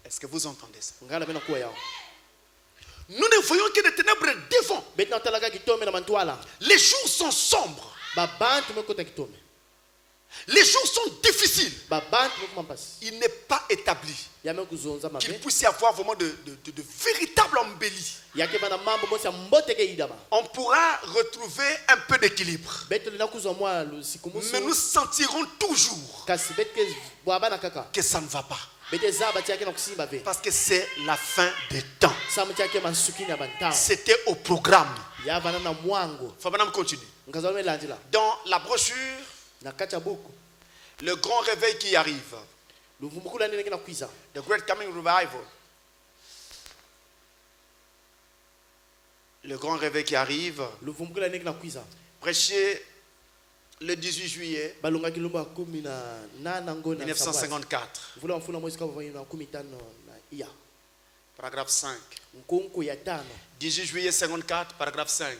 Est-ce que vous entendez ça? ngala bena kuwa yao Nous ne voyons que des ténèbres devant. bete atalaka kitome na mantwala Les jours sont sombres. babantu mekota kitome Les jours sont difficiles. babantu mekuma mpasi Il n'est pas établi yame kuzonza qu'il mabe puisse y avoir vraiment de véritables embellis. yake bana mambo mosi ya mboteke idama On pourra retrouver un peu d'équilibre. bete lina kuzwa mwa lusiku Mais nous musu sentirons toujours kasi bete bwaba na kaka que ça ne va pas. bete zaba tiake na kusimba ve Parce que c'est la fin des temps. samu tiake masukini ya bantango C'était au programme. yavana na mwango Fabanam continue. ngazala melandila Dans la brochure, na kati ya buku le grand réveil qui arrive, luvumukula nene kena kwiza the great coming revival, le grand réveil qui arrive, luvumukula nene kena kwiza prêché le 18 juillet balonga kilombo ya kumi na nana ngona 1954, vula mfuna mwezi kama vanya na kumi tano na iya paragraphe 5. nkunku ya tano 18 juillet 54, paragraphe 5.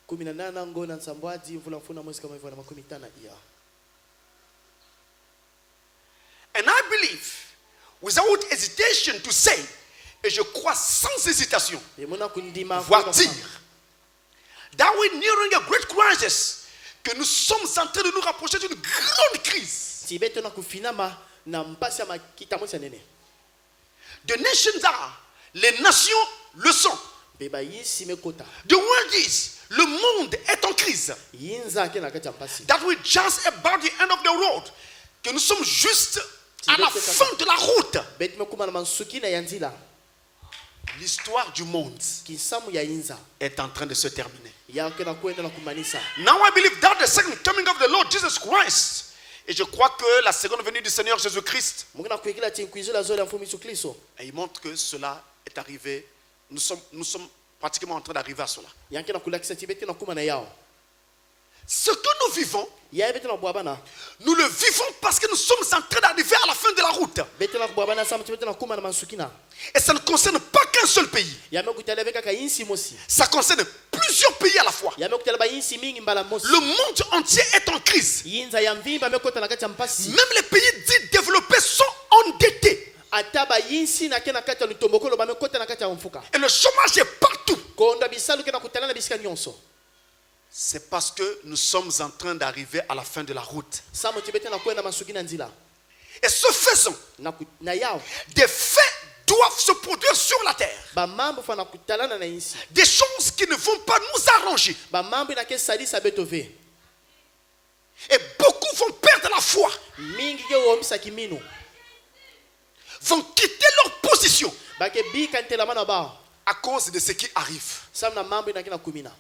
kumi na nana ngona nsambwaji vula mfuna mwezi kama hivyo na makumi tano iya And I believe, without hesitation to say, et je crois sans hésitation, emona kundima voire dire, that we're nearing a great crisis, que nous sommes en train de nous rapprocher d'une grande crise. tibeto na kufinama na mpasi ya makita mwezi ya nene The nations are, les nations le sont. beba yisi mekota The world is, le monde est en crise. yinza ke na kati ya mpasi That we're just about the end of the road, que nous sommes juste à la fin de la route. beti mekuma na mansuki na yanzila l'histoire du monde kisamu ya inza est en train de se terminer. yake na kwenda na kumanisa. Now I believe that the second coming of the Lord Jesus Christ, et je crois que la seconde venue du Seigneur Jésus-Christ, Mungina kuikila tinkwizo zola mfumi Yesu Kristo. et il montre que cela est arrivé. Nous sommes pratiquement en train d'arriver à cela. Yake na kulakisa tibeti na kuma na yao. Ce que nous vivons, Ya beti na bwabana. nous le vivons parce que nous sommes en train d'arriver à la fin de la route. Beti na bwabana sama tibeti na kuma na mansukina. Et ça ne concerne pas qu'un seul pays. Ya mekutale beka ka insi mosi. Ça concerne plusieurs pays à la fois. Ya mekutale ba insi mingi mbala mosi. Le monde entier est en crise. Yinza ya mvimba mekota na kati ya mpasi. Même les pays dits développés sont endettés. Ataba yinsi na kena kati ya lutombokolo ba mekota na kati ya mfuka. Et le chômage est partout. Konda bisalu kena kutana na bisika nyonso. C'est parce que nous sommes en train d'arriver à la fin de la route. Samo tibeti na kwenda masukina nzila. Et ce faisant, Na yao. des faits doivent se produire sur la terre. Ba mambo fana kutalana na insi. Des choses qui ne vont pas nous arranger. Ba mambo na kesalisa betove. Et beaucoup vont perdre la foi, Mingi ke womisa kimino. vont quitter leur position Ba ke bi kantela mana ba. à cause de ce qui arrive. Sam na mambo na kina kumina.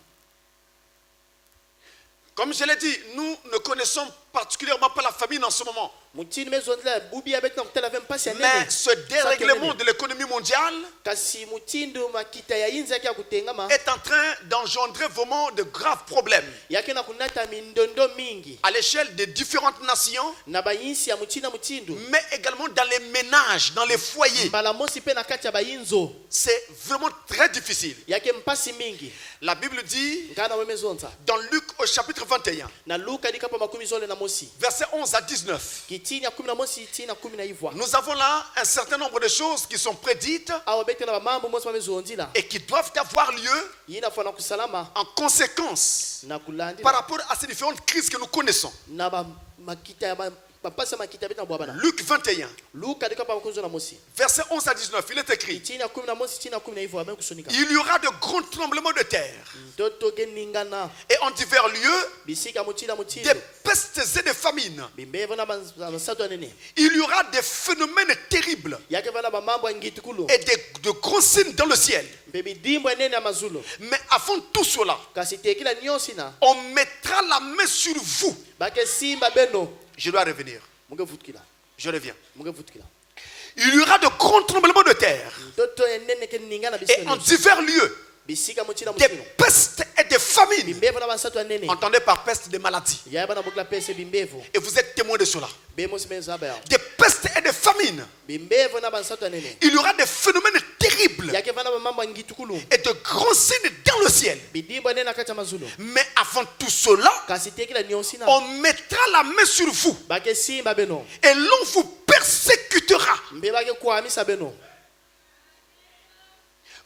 Comme je l'ai dit, nous ne connaissons particulièrement pas la famine en ce moment. Mutini mezondla bubi abeti na kutala vem pasi ya Mais nene. ce dérèglement de l'économie mondiale Kasi mutindo makita ya inza yake ya kutengama. est en train d'engendrer vraiment de graves problèmes Yake na kunata mindondo mingi. à l'échelle des différentes nations, Na ba insi ya mutina mutindo. mais également dans les ménages, dans les foyers. Bala mosi pe na kati ya ba inzo. C'est vraiment très difficile. Yake mpasi mingi. La Bible dit Ngana wemezonza. dans Luc au chapitre 21, Na Luka dika pa makumi zole na mosi. versets 11 à 19. Kitini ya kumi na mosi tini na kumi na ivwa. Nous avons là un certain nombre de choses qui sont prédites Awa beti na ba mambo mosi wamezondila. et qui doivent avoir lieu Yina fana kusalama en conséquence na kulandi. par rapport à ces différentes crises que nous connaissons. Na ba makita ya ba pasa makita beti na bwabana. Luc 21, Luka dika pa makumi zole na mosi. versets 11 à 19, il est écrit: Kitini ya kumi na mosi tini na kumi na ivwa amekusonika. il y aura de grands tremblements de terre Toto geningana. et en divers lieux Bisika mutina mutindo. des pestes et des famines. Bimbevo na masato nene. Il y aura des phénomènes terribles Yake vana ba mambo ngitukulu. et de grands signes dans le ciel. Baby dimbo nene amazulo. Mais avant tout cela, Kasi tekila nyosina. on mettra la main sur vous. Bake simba beno. Je dois revenir. Muge vutkila. Je reviens. Muge vutkila. Il y aura de grands tremblements de terre Toto nene ke ningana et en bisika. divers lieux Bisika mutina des mutino. pestes et des famines. Bimbevo na masato nene. Entendez par peste des maladies. Ya bana bukla pese bimbevo. Et vous êtes témoins de cela. Bemo simenza ba. Des pestes et des famines. Bimbevo na masato nene. Il y aura des phénomènes terribles Yake vana ba mambo ngitukulu. et de grands signes dans le ciel. Bidimbo nene akata mazulo. Mais avant tout cela, Kasi tekila nyosina. on mettra la main sur vous Bake simba beno. et l'on vous persécutera. Mbebake kwamisa beno.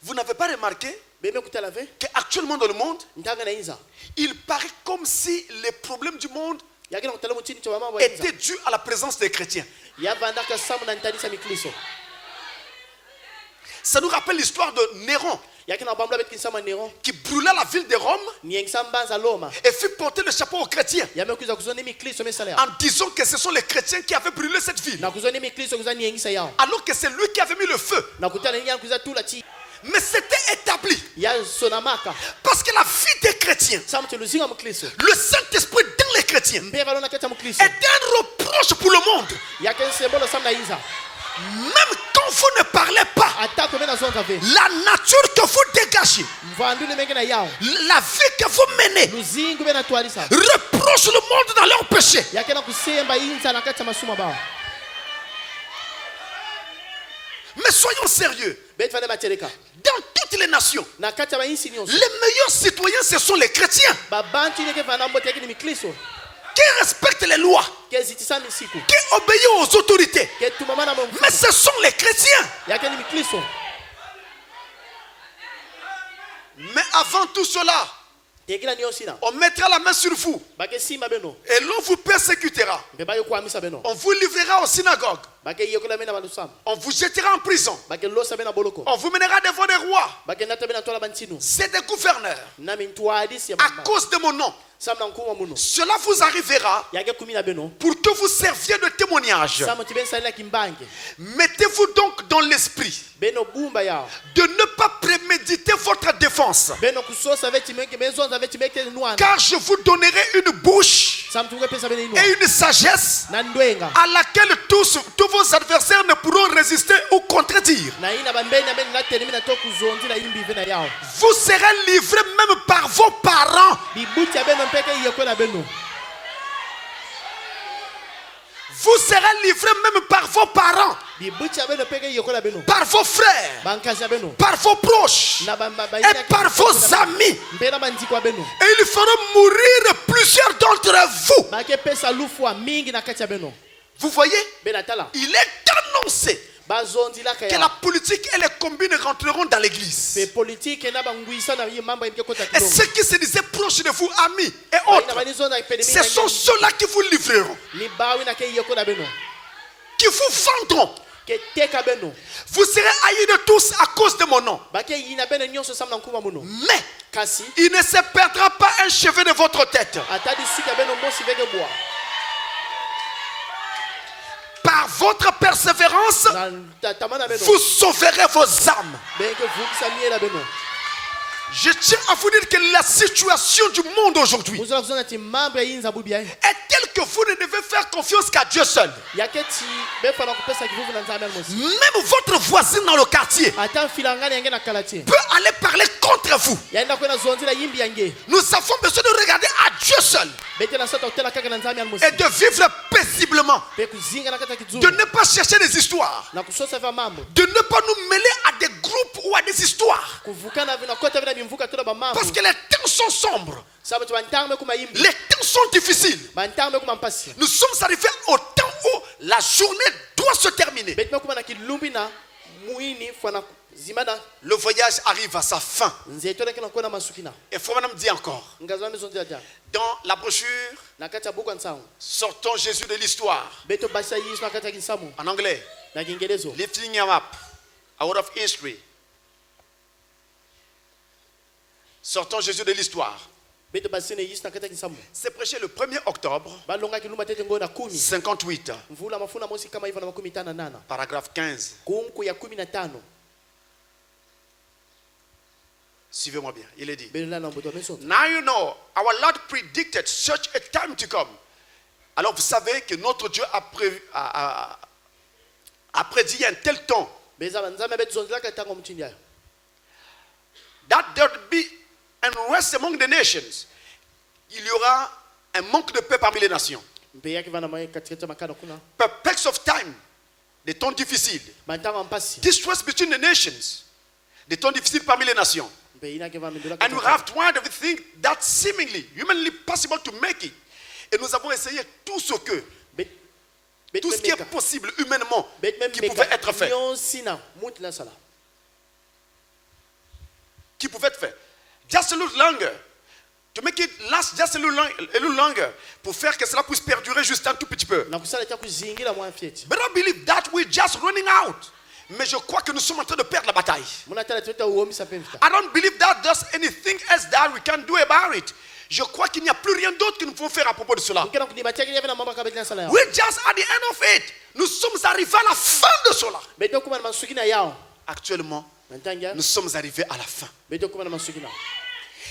Vous n'avez pas remarqué Beme kutala ve. qu'actuellement dans le monde, Ntanga na inza. il paraît comme si les problèmes du monde Yake na kutala mutini cha mambo ya inza. étaient dus à la présence des chrétiens. Ya vanda ka samu na ntanisa mikristo. Ça nous rappelle l'histoire de Néron Yake na bambla bet kinsama nero. qui brûla la ville de Rome Ni ensambanza Loma. et fit porter le chapeau aux chrétiens Ya mekuza kuzoni mikristo mesalea. en disant que ce sont les chrétiens qui avaient brûlé cette ville. Na kuzoni mikristo kuzani yengisa yao. Alors que c'est lui qui avait mis le feu. Na kutana nyanya kuza tula ti. Mais c'était établi Ya sonamaka. parce que la vie des chrétiens, Samu tuluzinga mukristo. le Saint-Esprit dans les chrétiens, Mbeva lona kata mukristo. est un reproche pour le monde. Yake sembolo samu na inza. Même quand vous ne parlez pas, Ata komena zonga ve. la nature que vous dégagez, Mvandu le mengena yao. la vie que vous menez, Luzingu bena twalisa. reproche le monde dans leur péché. Yake na kusemba inza na kata masuma ba. Mais soyons sérieux. Bet fane matereka. Dans toutes les nations, Na kata ba insi nyonso. les meilleurs citoyens, ce sont les chrétiens Babantu ne ke fana mbote yake ni mikristo. qui respectent les lois, Ke zitisa misiku. qui obéissent aux autorités. Ke tumamana mo. Mais ce sont les chrétiens. Yake ni mikristo. Mais avant tout cela, Tekila nyosina. on mettra la main sur vous Bake simba beno. et l'on vous persécutera. Mbeba yo kwamisa beno. On vous livrera aux synagogues. Bake yokola mena balusam. On vous jettera en prison. Bake losa bena boloko. On vous mènera devant des rois, Bake nata bena tola bantinu. c'est des gouverneurs. Na mintwadi si À cause de mon nom, samna nkuma muno cela vous arrivera yake kumi na beno pour que vous serviez de témoignage. sama tiben salila kimbange Mettez-vous donc dans l'esprit beno bumba yao de ne pas préméditer votre défense. beno kusosa veti meke mezonza veti meke nuana Car je vous donnerai une bouche sam tunga pesa beno inu et une sagesse na ndwenga à laquelle tous vos adversaires ne pourront résister ou contredire. na ina bambeni na beno na tenemi na to kuzonzi na imbi vena yao Vous serez livrés même par vos parents. bibuti ya beno mpeke yeko na beno Vous serez livrés même par vos parents, bibuti ya beno mpeke yeko na beno par vos frères, bankazi ya beno par vos proches na bamba et par vos amis. mpena bandiko ya beno Et ils feront mourir plusieurs d'entre vous. bake pesa lufu wa mingi na kati ya beno Vous voyez, bena tala il est annoncé bazondi la que kaya la politique et les combines rentreront dans l'église. pe politique na banguisa na yi mambo yake kota Et kidogo ceux qui se disaient proches de vous, amis et Baina autres, banizonda epidemie ce sont ceux-là qui vous livreront, ni bawi na ke yeko na beno qui vous vendront. ke teka beno Vous serez haïs de tous à cause de mon nom. bake yina beno nyonso samna nkuma muno Mais kasi il ne se perdra pas un cheveu de votre tête. atadi sika beno mosi veke boa Par votre persévérance, na tamana beno vous sauverez vos âmes. beke vukisa miela beno Je tiens à vous dire que la situation du monde aujourd'hui muzala kuzona ti mambo ya yinza bubia est telle que vous ne devez faire confiance qu'à Dieu seul. yake ti befa na kupesa kivuvu na nzambe mosi Même votre voisin dans le quartier ata filangani yange na kalati peut aller parler contre vous. yaenda kwenda zonzi la yimbi yange Nous avons besoin de regarder à Dieu seul bete na sota utela kaka na nzambe mosi et de vivre paisiblement. pe kuzinga na kata De kidzuru ne pas chercher des histoires. na kusosa vya mambo De ne pas nous mêler à des groupes ou à des histoires. kuvukana vina kota vina bimvuka tola ba mambo Parce que les temps sont sombres. sababu bantange kuma yimbi Les temps sont difficiles. bantange kuma mpasi Nous sommes arrivés au temps où la journée doit se terminer. bete kuma na kilumbi na muini fana zimana Le voyage arrive à sa fin. nzeto na kina kona masukina Et faut madame dire encore. ngazwa mizonzi ya Dans la brochure, na kata buku nsangu sortons Jésus de l'histoire. beto basa yiso na kata kinsamu En anglais, na kiingerezo lifting him up out of history. Sortons Jésus de l'histoire. beto basine yiso na kata kinsamu C'est prêché le 1er octobre balonga kilumba tete ngona 10 58, mvula mafuna mosi kama hivyo na 15 paragraphe 15. kunku ya 15 Suivez-moi bien. Il est dit. bela na mboto meso Now you know, our Lord predicted such a time to come. Alors vous savez que notre Dieu a prédit un tel temps beza banzame beto zonzi la kata ngo mtindi ayo that there will be unrest among the nations. Il y aura un manque de paix parmi les nations. mpe yake vana mai katikati makana kuna Perplex of time, des temps difficiles. bantanga mpasi Distress between the nations, des temps difficiles parmi les nations. mpe ina ke vana ndula And we have tried everything that seemingly humanly possible to make it. Et nous avons essayé tout ce qui est possible humainement qui pouvait être fait. sina muti la sala Qui pouvait être fait. Just a little longer. To make it last just a little longer. Pour faire que cela puisse perdurer juste un tout petit peu. na kusala cha kuzingira mwa fieti But I believe that we're just running out. Mais je crois que nous sommes en train de perdre la bataille. muna tala tuta uomi sapemfita I don't believe that there's anything else that we can do about it. Je crois qu'il n'y a plus rien d'autre que nous pouvons faire à propos de cela. ngena kunibatia kile vana mama kabetla sala yao We're just at the end of it. Nous sommes arrivés à la fin de cela. beto kuma na masukina yao Actuellement, nantanga nous sommes arrivés à la fin. beto kuma na masukina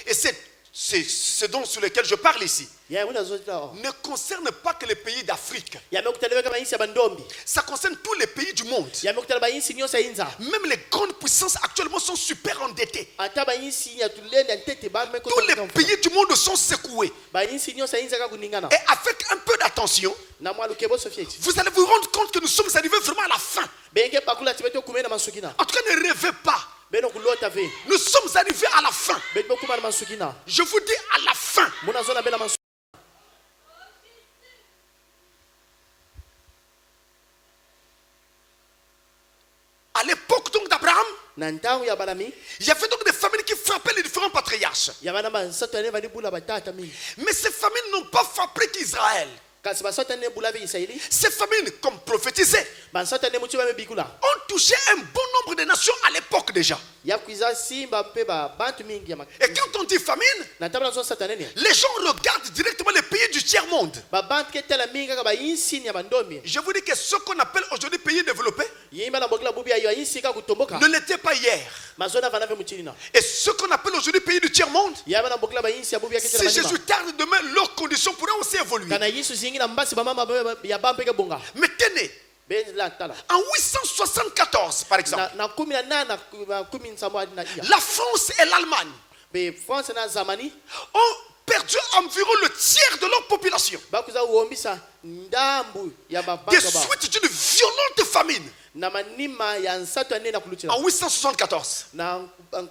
Et c'est ce dont sur lequel je parle ici ya muna zotla ne concerne pas que les pays d'Afrique. ya mekutalewe kama insi ya bandombi Ça concerne tous les pays du monde. ya mekutala ba insi nyosa inza Même les grandes puissances actuellement sont super endettés. ata ba insi ya tulende ntete ba meko Tous les pays du monde sont secoués. ba insi nyosa inza ka kuningana Et avec un peu d'attention, na mwalu kebo sofieti vous allez vous rendre compte que nous sommes arrivés vraiment à la fin. benge bakula tibeto kumena masukina En tout cas, ne rêvez pas. beno kulota ve Nous sommes arrivés à la fin. beto kuma na masukina Je vous dis à la fin. muna zona bela masukina À l'époque donc d'Abraham, na ntango ya balami il y avait donc des famines qui frappaient les différents patriarches. ya bana bansato ne bali bula batata mingi Mais ces famines n'ont pas frappé qu'Israël. kasi basota ne bula be Israeli Ces famines, comme prophétisé, basota ne mutu ba bikula ont touché un bon nombre de nations à l'époque déjà. ya kuiza simba mpe ba bantu mingi ya Et quand on dit famine, na tabla zo satane ne les gens regardent directement les pays du tiers-monde. ba bantu ke tela mingi ka ba insi ya bandomi Je vous dis que ce qu'on appelle aujourd'hui pays développés yimba na bokla bubi ya insi ka kutomboka ne l'était pas hier. mazona vana ve muchini na Et ce qu'on appelle aujourd'hui pays du tiers-monde, yaba na bokla ba insi ya bubi ya si ketela Jésus manima tarde demain, leurs conditions pourraient aussi évoluer. kana Yesu zingi na mbasi ba mama ya bampe ke bonga Mais tenez, be la tala en 874 par exemple, na kumi na nana kumi nsamwa na iya la France et l'Allemagne be France na zamani ont perdu environ le tiers de leur population bakuza uombisa ndambu ya des babantu ba suites d'une violente famine na manima ya nsato ane na kulutila en 874. na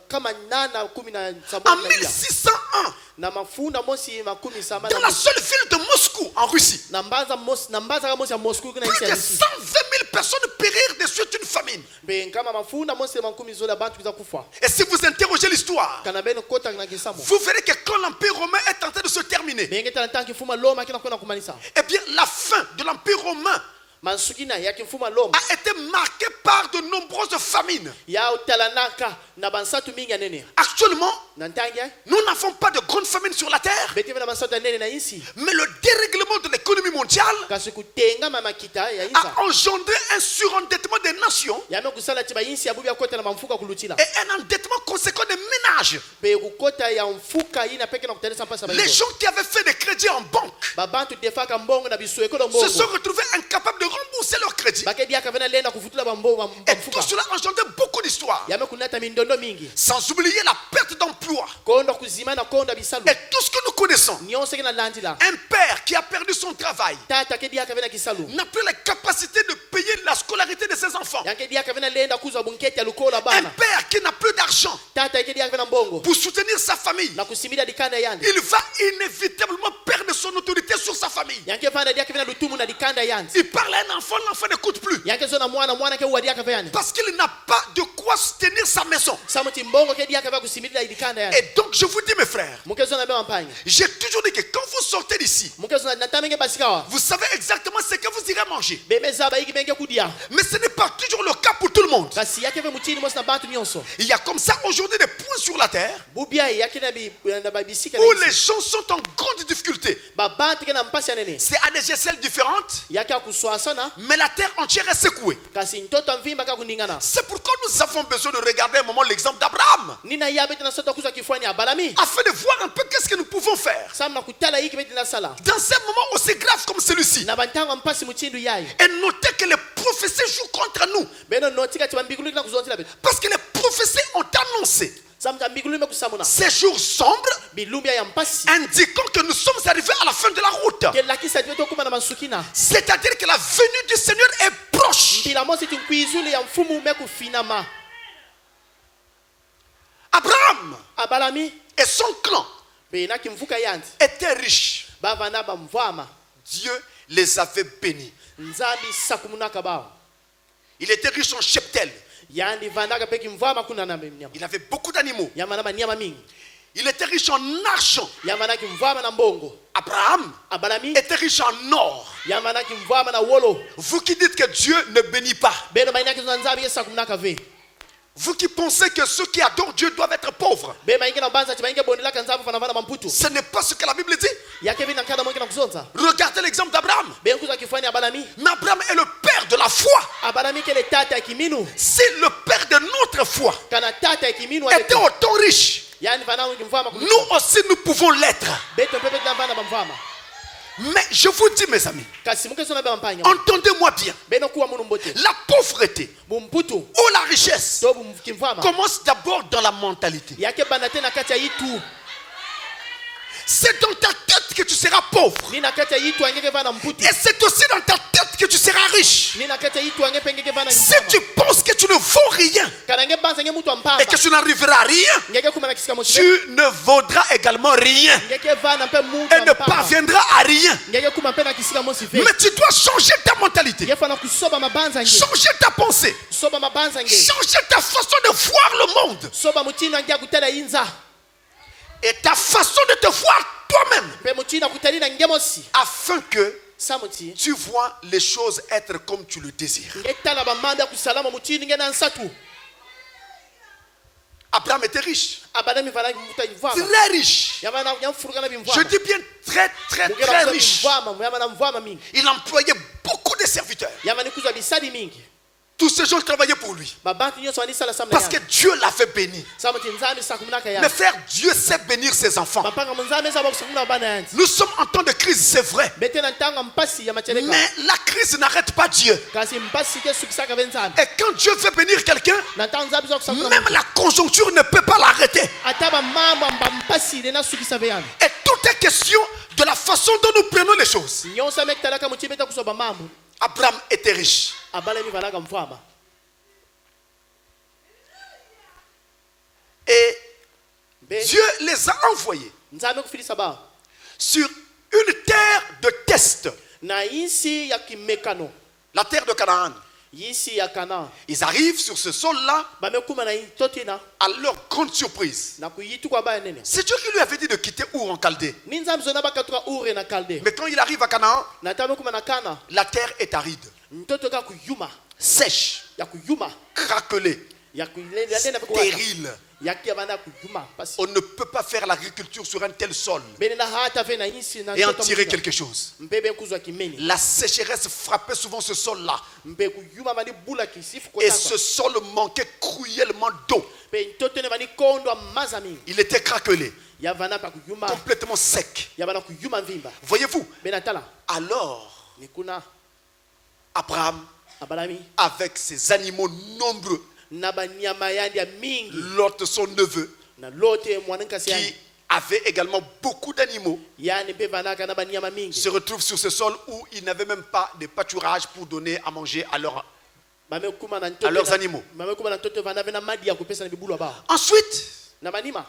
kama nana kumi na En saba na iya 1601, na mafunda mosi makumi saba dans la seule ville de Moscou, en Russie, na mbaza ka mosi ya Moscou kuna plus isi de ya 120 Russie 000 personnes périrent des suites d'une famine. be kama mafunda mosi makumi zola bantu kuza kufa Et si vous interrogez l'histoire, kana beno kota na kisamo vous verrez que quand l'Empire romain est en train de se terminer, be ngeta ntanki fuma Roma kina kwenda kumanisa eh bien la fin de l'Empire romain mansukina ya kifuma Roma a été marquée par de nombreuses famines. ya utalanaka na bansatu mingi ya nene Actuellement, na ntangi nous n'avons pas de grandes famines sur la terre, beti na bansatu ya nene na isi mais le dérèglement de l'économie mondiale kasi kutenga mamakita ya isa a engendré un surendettement des nations yame kusala ti bayinsi ya bubi ya kota na mamfuka kulutila et un endettement conséquent des ménages. be kukota ya mfuka ina peke na kutelesa mpasa Les baliko gens qui avaient fait des crédits en banque babantu defaka mbongo na bisueko na se mbongo sont retrouvés incapables de rembourser leurs crédits. bakedi akavena lenda kufutula bambo Et tout bamfuka cela a engendré beaucoup d'histoires. yame kunata mindondo mingi Sans oublier la perte d'emploi. kondo kuzima na kondo bisalu Et tout ce que nous connaissons. nyonse kena landila Un père qui a perdu son travail tata kedi akavena kisalu n'a plus la capacité de payer la scolarité de ses enfants. yankedi akavena lenda kuzwa bunketi ya lukola Un bana père qui n'a plus d'argent tata kedi akavena mbongo pour soutenir sa famille. na kusimida dikanda yandi Il va inévitablement perdre son autorité sur sa famille. yanke vanda dia akavena lutumu na dikanda yandi Il parle à un enfant, l'enfant n'écoute plus. yanke zona mwana ke uwadi akavena Parce qu'il n'a pas de quoi soutenir sa maison. samuti mbongo kedi akavena kusimida dikanda yandi Et donc je vous dis mes frères, muke zona be mampanya j'ai toujours dit que quand vous sortez d'ici, muke zona natamenge basikawa vous savez exactement ce que vous irez manger. bemeza bayiki benge kudia Mais ce n'est pas toujours le cas pour tout le monde. kasi yake ve mutini mosi na bantu nyonso Il y a comme ça aujourd'hui des points sur la terre bubia yake na babisika où na les isi gens sont en grande difficulté. babantu kena mpasi ya nene C'est à des échelles différentes, yake akuswasana mais la terre entière est secouée. kasi ntoto amvimba ka kuningana C'est pourquoi nous avons besoin de regarder un moment l'exemple d'Abraham, nina yabe tena soto kuzwa kifwani abalami afin de voir un peu qu'est-ce que nous pouvons faire samna kutala yiki beti na sala dans un moment aussi grave comme celui-ci. na bantango mpasi muchindu yayi Et notez que les prophéties jouent contre nous. beno notika tibambigulu kina kuzonzila beti Parce que les prophéties ont annoncé samta mbigulu me kusamuna ces jours sombres bilumbia ya mpasi indiquant que nous sommes arrivés à la fin de la route. kelakisa tibeto kuma na masukina C'est-à-dire que la venue du Seigneur est proche. mbila mosi tinkuizulu ya mfumu me kufinama Abraham abalami et son clan be na kimvuka yandi étaient riches. bavana bamvama Dieu les avait bénis. nzambi sakumunaka bao Il était riche en cheptel. yandi vandaka pe kimvama kuna na mnyama Il avait beaucoup d'animaux. yamana manyama mingi Il était riche en argent. yamana kimvama na mbongo Abraham abalami était riche en or. yamana kimvama na wolo Vous qui dites que Dieu ne bénit pas, beno mainaki zona nzambi yesakumunaka ve vous qui pensez que ceux qui adorent Dieu doivent être pauvres, be maingi na banza tibainge bondelaka nzambi fana fana mamputu ce n'est pas ce que la Bible dit. yake bina nkada mongi na kuzonza Regardez l'exemple d'Abraham. be kuzwa kifwani abalami Mais Abraham est le père de la foi. abalami kele tata ya kiminu Si le père de notre foi kana tata ya kiminu était autant riche, yani vana kimvama nous aussi nous pouvons l'être. beto pepe na vana bamvama Mais je vous dis mes amis, kasi muke zona be mampanya entendez-moi bien, beno kuwa munu mbote la pauvreté bumputu ou la richesse to kimvama commence d'abord dans la mentalité. yake bana tena kati ya yitu C'est dans ta tête que tu seras pauvre. nina kati ya yitu angeke vana mputu Et c'est aussi dans ta tête que tu seras riche. nina kati ya yitu angepe ngeke vana Si kimvama tu penses que tu ne vaux rien kana nge banza nge mutu et ampamba que tu n'arriveras à rien, ngeke kuma na kisika mosi tu ne vaudras également rien ngeke vana mpe mutu et ne ampamba parviendras à rien. ngeke kuma mpe na kisika mosi ve Mais tu dois changer ta mentalité, ngeke fana kusoba mabanza nge changer ta pensée, soba mabanza nge changer ta façon de voir le monde soba mutino nge akutala inza et ta façon de te voir toi-même, mpe mutino akutali na nge mosi afin que Samoti. tu vois les choses être comme tu le désires. Ngetala bamambe akusalama mutini ngena nsatu. Abraham était riche, Abadami vala muta ivama. très riche. Yamana nyamfuruka na bimvama. Je dis bien très très très riche. Yamana mvama mingi. Il employait beaucoup de serviteurs. Yamani kuzwa bisadi mingi. Tous ces gens travaillaient pour lui. Babantu nyonso ani sala samna. Parce que Dieu l'avait béni. Samoti nzambi sakumnaka ya. Mais frère, Dieu sait bénir ses enfants. Bapanga nzambi sabo kusumuna bana yanti. Nous sommes en temps de crise, c'est vrai. Betena ntanga mpasi ya macheleka. Mais la crise n'arrête pas Dieu. Kasi mpasi ke sukisaka benzambi. Et quand Dieu veut bénir quelqu'un, Na ntanga nzambi sakusakuna. même la conjoncture ne peut pas l'arrêter. Ataba mama mpasi dena sukisa beyana. Et tout est question de la façon dont nous prenons les choses. Nyonso mektalaka mutibeta kusoba mambo. Abraham était riche. Abalemi valaka mvama. Et Dieu les a envoyés Nzambe kufilisa ba. sur une terre de test, Na isi ya kimekano. la terre de Canaan. Yisi ya Kana. Ils arrivent sur ce sol-là, Bamekuma na totina. à leur grande surprise. Na kuyitu kwa ba nene. C'est Dieu qui lui avait dit de quitter Our en Chaldée. Ni nzambe zona bakatwa ure na kalde. Mais quand il arrive à Canaan, Na tabe kuma na Kana. la terre est aride, Mtoto ka kuyuma. sèche, Ya kuyuma. craquelée, Ya kuyile ya tena kwa. stérile. Ya kia bana kuyuma. Pasi. On ne peut pas faire l'agriculture sur un tel sol Benena hata ve na isi na et en tirer quelque chose. Mbebe kuzwa kimeni. La sécheresse frappait souvent ce sol-là. Mbe kuyuma mani bula kisifu kwa. Et ce sol manquait cruellement d'eau. Pe mtoto ne bani kondo amazami. Il était craquelé, Ya vana pa kuyuma. complètement sec. Ya bana kuyuma mvimba. Voyez-vous, Benatala. alors Nikuna Abraham, abalami. avec ses animaux nombreux, Na banyama yandi ya mingi. Lot, son neveu, Na lote mwananka qui siani. avait également beaucoup d'animaux, Yani pe vanaka na banyama mingi. se retrouve sur ce sol où ils n'avaient même pas de pâturage pour donner à manger à leurs... Bamekuma na À leurs animaux. Bamekuma na ntoto vana vena madi ya kupesa na bibulu ba. Ensuite, Na banima.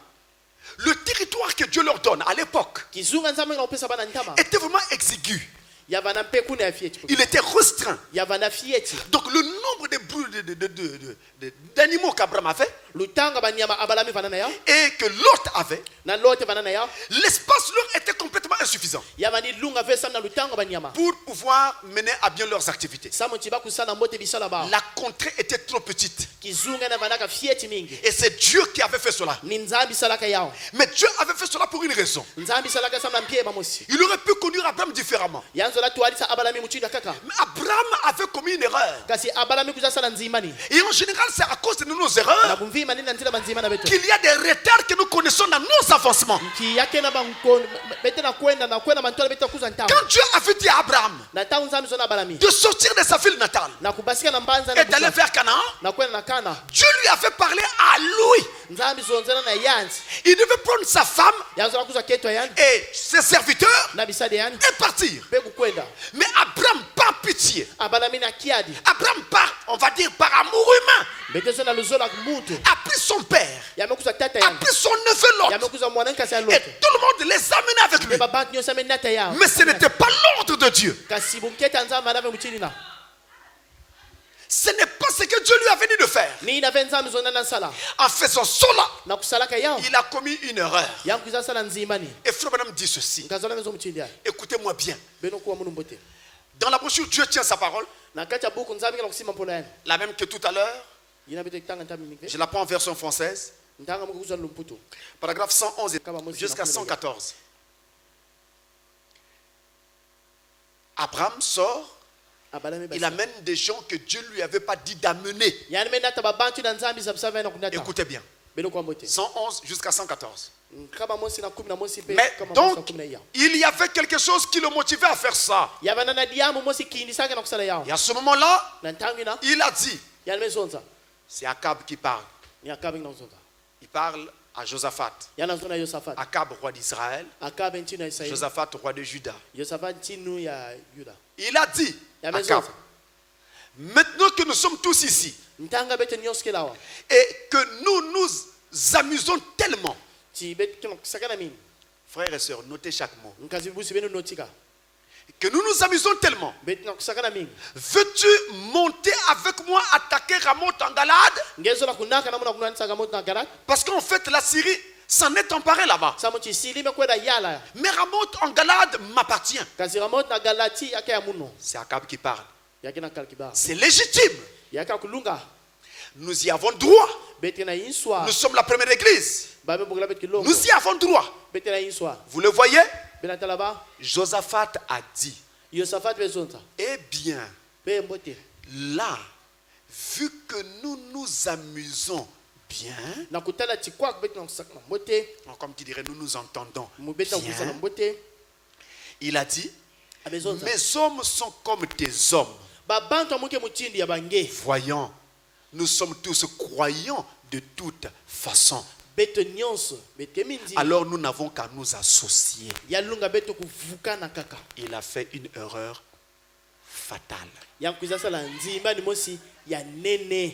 le territoire que Dieu leur donne à l'époque Kizunga nzambe na upesa bana ntama. était vraiment exigu. Ya vana pe kuna ya fieti. Il était restreint. Ya vana fieti. Donc le nombre d'animaux qu'Abraham avait Lutanga banyama abalami vana na ya. et que Lot avait, Na lote vana na ya. l'espace leur était complètement insuffisant Ya vani lunga vesa na lutanga banyama. pour pouvoir mener à bien leurs activités. Samo tiba kusana mbote bisala ba. La contrée était trop petite. Kizunga na vanaka fieti mingi. Et c'est Dieu qui avait fait cela. Ni nzambi salaka yao. Mais Dieu avait fait cela pour une raison. Nzambi salaka samna mpie mamosi. Il aurait pu conduire Abraham différemment. Yanzo la tualisa abalami muchida kaka. Mais Abraham avait commis une erreur. Kasi abalami kuzasala nzimani. Et en général, c'est à cause de nos Na erreurs kumvima nina nzila banzima na beto. qu'il y a des retards que nous connaissons dans nos avancements. Ki yake na banko bete na kwenda mantola bete kuza ntama. Quand Dieu avait dit à Abraham Na tawu nzambi zona abalami. de sortir de sa ville natale Na kubasika na mbanza na et d'aller vers Canaan, na kwenda na Kana. Dieu lui avait parlé à lui. Nzambi zonzana na yanzi. Il devait prendre sa femme Yanzo la kuza keto yani. et ses serviteurs Na bisade yani. et partir. Pe kukwenda. Mais Abraham, par pitié, Abalami na kiadi. Abraham, on va dire par amour humain, Bete zona luzola kumutu. a pris son père, Yamekuza tata a yani. pris son neveu Lot, Yamekuza mwananka sa et lote. tout le monde les amenait avec lui. Be babantu nyosa menata yao. Mais ce n'était pas l'ordre de Dieu. Kasi bumketa nzamba na muchini na. Ce n'est pas ce que Dieu lui avait dit de faire. Ni na nzambi zona na sala. En faisant cela, Na kusalaka yao. il a commis une erreur. Yankuza sala nzimani. Et Frère Branham dit ceci. Nkazola mezo muchini ya. Écoutez-moi bien. Beno kuwa munu mbote. Dans la brochure Dieu tient sa parole, Na kacha buku nzambi kana kusima mpona yani. la même que tout à l'heure. Yina bete kitanga ntami mikve. Je la prends en version française. Ntanga mukuza lumputu. Paragraphe 111 jusqu'à 114. Abraham sort. Abalami Il amène des gens que Dieu ne lui avait pas dit d'amener. Yani mena tababantu na nzambi zabsava na kunata. Écoutez bien. Beno kuwa mbote. 111 jusqu'à 114. Kama mosi na 10 na mosi pe Mais kama donc, mosi na 10 ya. il y avait quelque chose qui le motivait à faire ça. Yabana na diamu mosi kindi saka na kusala yao. Et à ce moment-là, Na ntangina il a dit, yani mezonza. c'est Akab qui parle. Ni akabe na zonza. Il parle à Josaphat. Yana zona Yosafat. Akab, roi d'Israël. Akabe ntino ya Israeli. Josaphat, roi de Juda. Yosafat ntino ya Yuda. Il a dit, Ya Akab, mezonza. maintenant que nous sommes tous ici Ntanga bete nyoske lawa. et que nous nous amusons tellement, Ti bete kino saka na mini. frères et sœurs, notez chaque mot, Nkazi busi beno notika. que nous nous amusons tellement, Bete na saka na mini. veux-tu monter avec moi attaquer Ramoth en Galade? Ngezo la kunaka na muna kunani saka moto na garat. Parce qu'en fait, la Syrie s'en est emparé là-bas. Samo chisili mekwenda yala. Mais Ramoth en Galade m'appartient. Kasi Ramoth na Galati yake ya muno. C'est Akab qui parle. Yake na kalkiba. C'est légitime. Yake kulunga. Nous y avons droit. Bete na inswa. Nous sommes la première église. Babe bugula bet kilongo. Nous y avons droit. Bete na inswa. Vous le voyez? Benata laba. Josaphat a dit, Yosafat bezonta. eh bien, Be mbote. là, vu que nous nous amusons bien, Na kutala tikwa bete na kusakna mbote. comme tu dirais, nous nous entendons Mubeta kusana bien, mbote. il a dit, Abezonta. mes hommes sont comme des hommes. Babantu amuke mutindi ya bange. Voyons, nous sommes tous croyants de toute façon. Bete nyonso. Bete minzi. Alors nous n'avons qu'à nous associer. Yalunga bete kuvuka na kaka. Il a fait une erreur fatale. Yankuza sala nzimba ni mosi ya nene.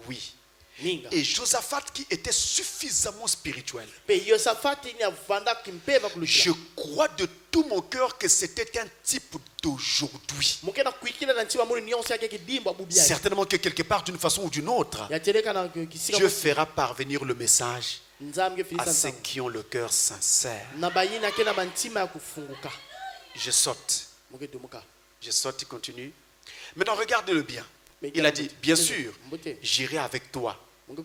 Oui. Ninga. Et Josaphat qui était suffisamment spirituel, Pe Yosafat ni avanda kimpe je bakulukira. crois de tout mon cœur que c'était un type d'aujourd'hui. Mukena kuikila na ntiwa muri nyonso yake kidimba bubia. Certainement que quelque part, d'une façon ou d'une autre, Ya teleka na kisika. Dieu fera parvenir le message Nzamge à filisa ceux nzambe. qui ont le cœur sincère. Na bayina kena bantima ya kufunguka. Je saute. Muketu muka. Je saute, il continue. Maintenant, regarde-le bien. Il a dit, bien sûr, j'irai avec toi.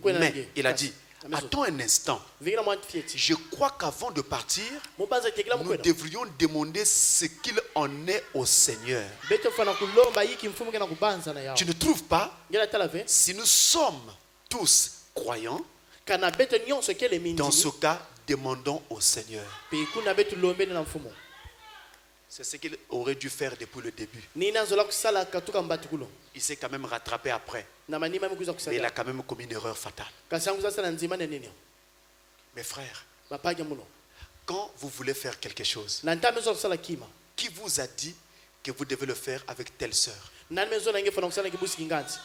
Mais il a dit, attends un instant. Vingina mwanti fieti. Je crois qu'avant de partir, Mupanza tekela nous mukwenda. devrions demander ce qu'il en est au Seigneur. Bete fana kulomba yiki mfumu kena kubanza na yao. Tu ne trouves pas? Ngela talave. Si nous sommes tous croyants, Kana bete nyonso kele minzi. dans ce cas, demandons au Seigneur. Pe kuna bete lombe na mfumu. C'est ce qu'il aurait dû faire depuis le début. Nina zola kusala katuka mbatukulo. Il s'est quand même rattrapé après. Na manima mkuza Mais il kusala. a quand même commis une erreur fatale. Kasangu sasa na nzima ne nini? Mes frères, Bapaja muno. quand vous voulez faire quelque chose, Na ntamezo kusala kima. qui vous a dit que vous devez le faire avec telle sœur? Nani mezo na nge fana kusala kibusi kinganzi.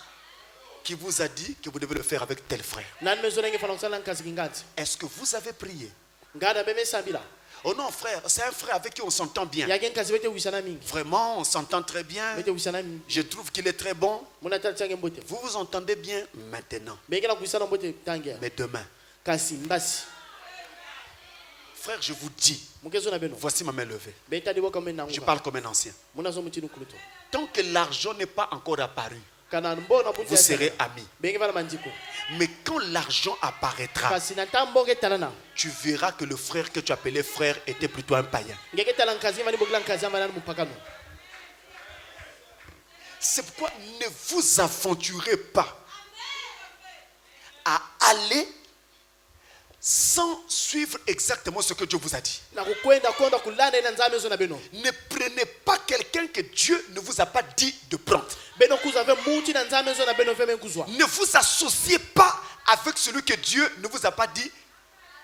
Qui vous a dit que vous devez le faire avec tel frère? Nani mezo na nge fana kusala nkasi kinganzi. Est-ce que vous avez prié? Ngada beme sambila. Oh non, frère, c'est un frère avec qui on s'entend bien. Yage nkasi bete wisana mingi. Vraiment, on s'entend très bien. Bete wisana mingi. Je trouve qu'il est très bon. Muna tala change mbote. Vous vous entendez bien maintenant. Bengela kusana mbote tangia. Mais demain, Kasi mbasi. frère, je vous dis, Mukezo na beno. voici ma main levée. Beta dibo kama nangu. Je parle comme un ancien. Muna zo mutinu kuluto. Tant que l'argent n'est pas encore apparu, Kana mbona bunzi. vous serez amis. Benge vala manjiko. Mais quand l'argent apparaîtra, Kasi na tamboge talana. tu verras que le frère que tu appelais frère était plutôt un païen. Ngeke tala nkasi mani bogla nkasi amana mupakano. C'est pourquoi ne vous aventurez pas à aller sans suivre exactement ce que Dieu vous a dit. Na kukwenda konda kulanda ina nzame zo na beno. Ne prenez pas quelqu'un que Dieu ne vous a pas dit de prendre. Beno kuza ve muti na nzame zo na beno ve menkuzwa. Ne vous associez pas avec celui que Dieu ne vous a pas dit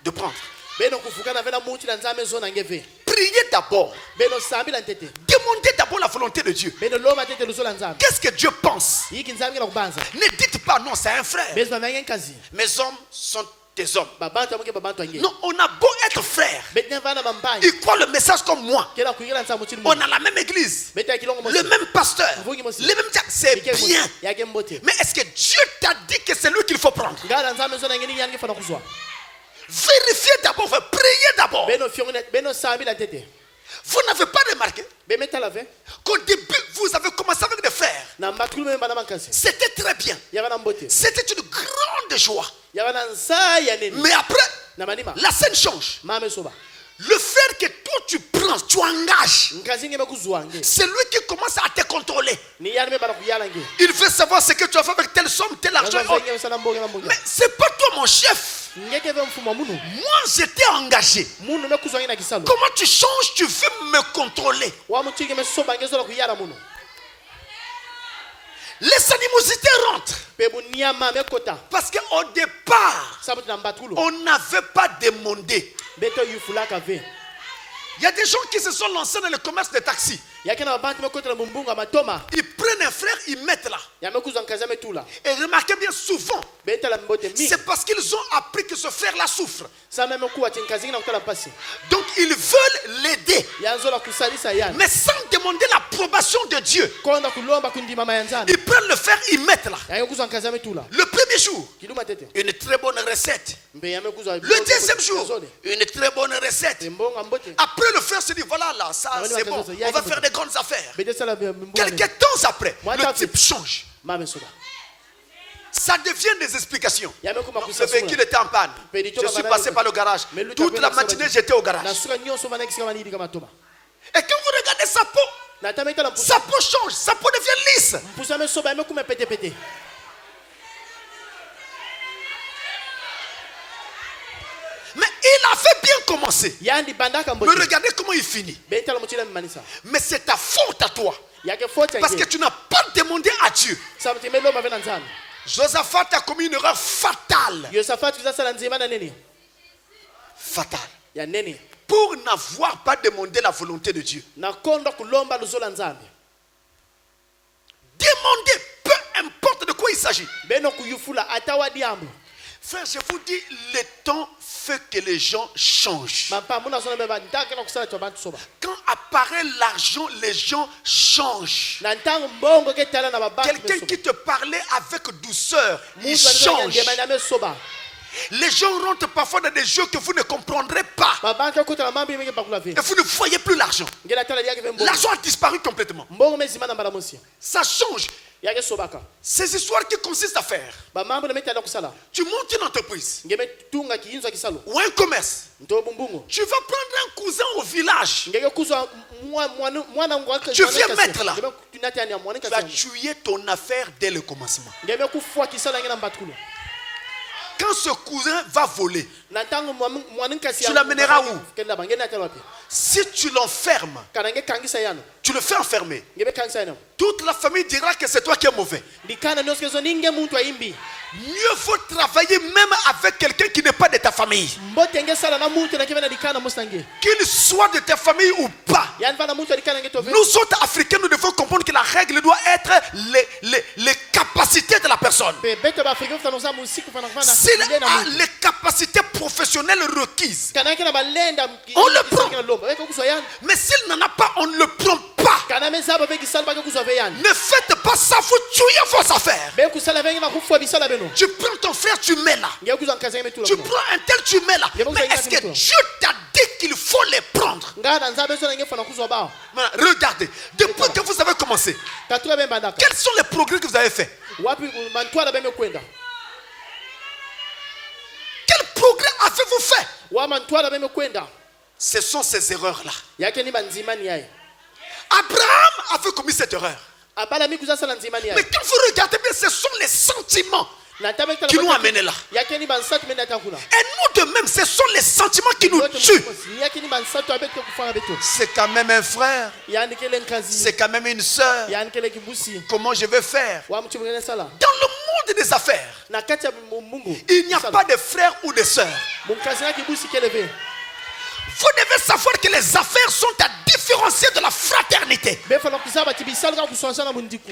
de prendre. Beno kufukana ve na muti na nzame zo na ngeve. Priez d'abord. Beno sambila ntete. Demandez d'abord la volonté de Dieu. Beno loma tete luso la nzame. Qu'est-ce que Dieu pense? Yiki nzame ngela kubanza. Ne dites pas non, c'est un frère. Bezo na ngen kazi. Mes hommes sont tes hommes. Babantu amuke babantu ange. Non, on a beau être frères. Betne vana mambanya. Ils croient le message comme moi. Kela kuingira nsa mutini On mu. a la même église. Beta kilongo mosi. Le même pasteur. Mvungi Le même diacre. C'est bien. Yake mbote. Mais est-ce que Dieu t'a dit que c'est lui qu'il faut prendre? Ngala nzame zo na ngeni yange fana kuzwa. Vérifiez d'abord, priez d'abord. Beno fiongena beno sambila tete. Vous n'avez pas remarqué Bemeta lave. qu'au début, vous avez commencé avec des frères. Na mbatulu memba na mankasi. C'était très bien. Yabana mbote. C'était une grande joie. Yabana nsa ya nini. Mais après, Na manima. la scène change. Mame soba. Le frère que toi tu prends, tu engages, Nkazi ngeme kuzwa nge. c'est lui qui commence à te contrôler. Ni yani memba na kuyala nge. Il veut savoir ce que tu as fait avec telle somme, tel argent. Yaza ngeme sana mboge na mboge. Mais c'est pas toi mon chef. Ngeke ve mfumo munu. Moi j'étais engagé. Munu me kuzwa ngina kisalo. Comment tu changes? Tu veux me contrôler. Wa mutinge me soba nge zo la kuyala munu. Les animosités rentrent. Pebu nyama me kota. Parce qu'au départ, Sabuti na mbatulu. on n'avait pas demandé. Beto yufula ka ve. Il y a des gens qui se sont lancés dans le commerce des taxis. Yake na bantu me kota na mumbunga matoma. Ils prennent un frère, ils mettent là. Ya me kuzwa nkazi me tula. Et remarquez bien souvent, Beta la mbote mi. c'est parce qu'ils ont appris que ce frère-là souffre. Sa meme kuwa tinkazi na kutala pasi. Donc ils veulent l'aider. Ya zo la kusalisa yana. Mais sans demander la l'approbation de Dieu. konda kulomba kundima mayanzana Ils prennent le fer, ils mettent là. yake kuzwa nkazame tula Le premier jour, kiluma tete une très bonne recette. mbe yame kuzwa Le deuxième jour, une très bonne recette. mbonga mbote Après le fer se dit, voilà là, ça c'est bon, on va faire des grandes affaires. bede sala mbonga Quelques temps après, le type change. mame soba Ça devient des explications. yame kuma Le kusasula véhicule était en panne. Je suis passé par le garage. Toute la matinée, j'étais au garage. nasuka nyonso bana kisika manidi kama toba Et quand vous regardez sa peau, na tameka la sa peau change, sa peau devient lisse. mpusa me soba yame kuma pete pete Mais il a fait bien commencer. yandi bandaka Mais mbote regardez comment il finit. beta la mutila manisa Mais c'est ta faute à toi. yake focha Parce que tu n'as pas demandé à Dieu. samti melo mavena nzana Josaphat a commis une erreur fatale. Yosafat kuzasala nzima na nini Fatale. ya nini Pour n'avoir pas demandé la volonté de Dieu. na konda kulomba luzola nzambe Demandez, peu importe de quoi il s'agit. beno kuyufula atawa diambo Frère, je vous dis, le temps fait que les gens changent. mapa muna zona beba ndaka na kusala to bantu soba Quand apparaît l'argent, les gens changent. na ntango mbongo ke tala na babantu Quelqu'un qui te parlait avec douceur, il mutu change. anazanya me soba Les gens rentrent parfois dans des jeux que vous ne comprendrez pas. babantu kutala mambi menge bakula ve Et vous ne voyez plus l'argent. ngela tala yake mbongo L'argent a disparu complètement. mbongo mezima na mbala mosi Ça change. yake sobaka Ces histoires qui consistent à faire. bamambo na metala kusala Tu montes une entreprise ngeme tunga kiyinzo kisalo ou un commerce. ndo bumbungu Tu vas prendre un cousin au village. ngeke kuzwa mwana ngwaka Tu viens mettre là. ngeme tunati ani mwana Tu vas kasi tuer ton affaire dès le commencement. ngeme kufua kisala ngena mbatulo Quand ce cousin va voler, na ntango mwana kasi Tu l'amèneras où? kenda bangena tala wapi si tu l'enfermes, kana nge kangisa yano tu le fais enfermer. ngebe kangisa yano Toute la famille dira que c'est toi qui es mauvais. likana noskezo ninge muntu aimbi Mieux vaut travailler même avec quelqu'un qui n'est pas de ta famille. mbote nge sala na muntu na kibena likana mustange Qu'il soit de ta famille ou pas. yani vana muntu likana nge tove Nous autres Africains, nous devons comprendre que la règle doit être les capacités de la personne. pe beto ba afrika fana usamu usiku fana fana S'il a les capacités professionnelles requises, kana kena balenda On le prend. lomba weka kuswa yani mais s'il n'en a pas, on ne le prend pas. kana mezaba be kisala ba kuswa ve yani Ne faites pas ça, vous tuez vos affaires. be kusala ve na kufua bisala beno Tu prends ton frère, tu mets là. nge kuzwa nkaza ngeme tulo Tu prends un tel, tu mets là. Mais est-ce que Dieu t'a dit qu'il faut les prendre? ngana nzabe zo nge fana kuswa ba Maintenant, regardez, depuis que vous avez commencé, katura be bandaka quels sont les progrès que vous avez faits? wapi mantwala be mekwenda Quel progrès avez-vous fait? wa mantwala be mekwenda Ce sont ces erreurs-là. yake ni banzima ni yaye Abraham avait commis cette erreur. abala mi kuzasala nzima ni Mais yaye quand vous regardez bien, ce sont les sentiments na tabe qui nous amènent là. yake ni bansatu menda takuna Et nous de même, ce sont les sentiments qui nous tuent. yake ni bansatu abete kufanga beto C'est quand même un frère, yani kele nkazi c'est quand même une sœur. yani kele kibusi Comment je vais faire? wa mtu mwingine sala Dans le monde des affaires, na kati ya mungu il n'y a pas de frères ou de sœurs. munkazi na kibusi kele ve Vous devez savoir que les affaires sont à différencier de la fraternité. be fana kuzaba tibisala ka kuswansana mundiku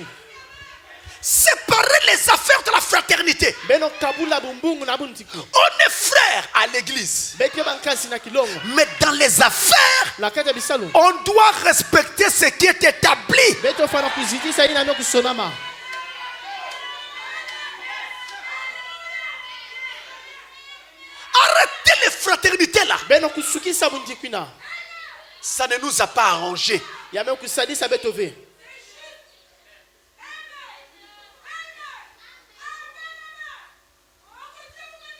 Séparer les affaires de la fraternité. beno kabula bumbungu na bundiku On est frères à l'église. beke bankasi na kilongo Mais dans les affaires, na kati ya bisalo on doit respecter ce qui est établi. beto fana kuzikisa ina no kusonama Arrêtez les fraternités là. beno kusukisa bundiku na Ça ne nous a pas arrangé. yame kusadisa beto ve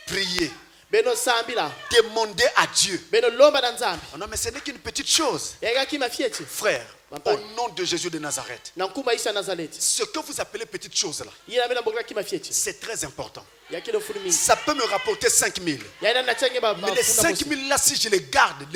Priez. beno sambila Demandez à Dieu. beno lomba na nzambi Oh non, mais ce n'est qu'une petite chose. yaka kima fieti Frère, Papa. au nom de Jésus de Nazareth, na nkumba isa nazareti ce que vous appelez petite chose là, yina mena mbokla kima fieti c'est très important. yakile furu mingi Ça peut me rapporter 5 000. yana na chenge ba Mais les 5 000 là, si je les garde,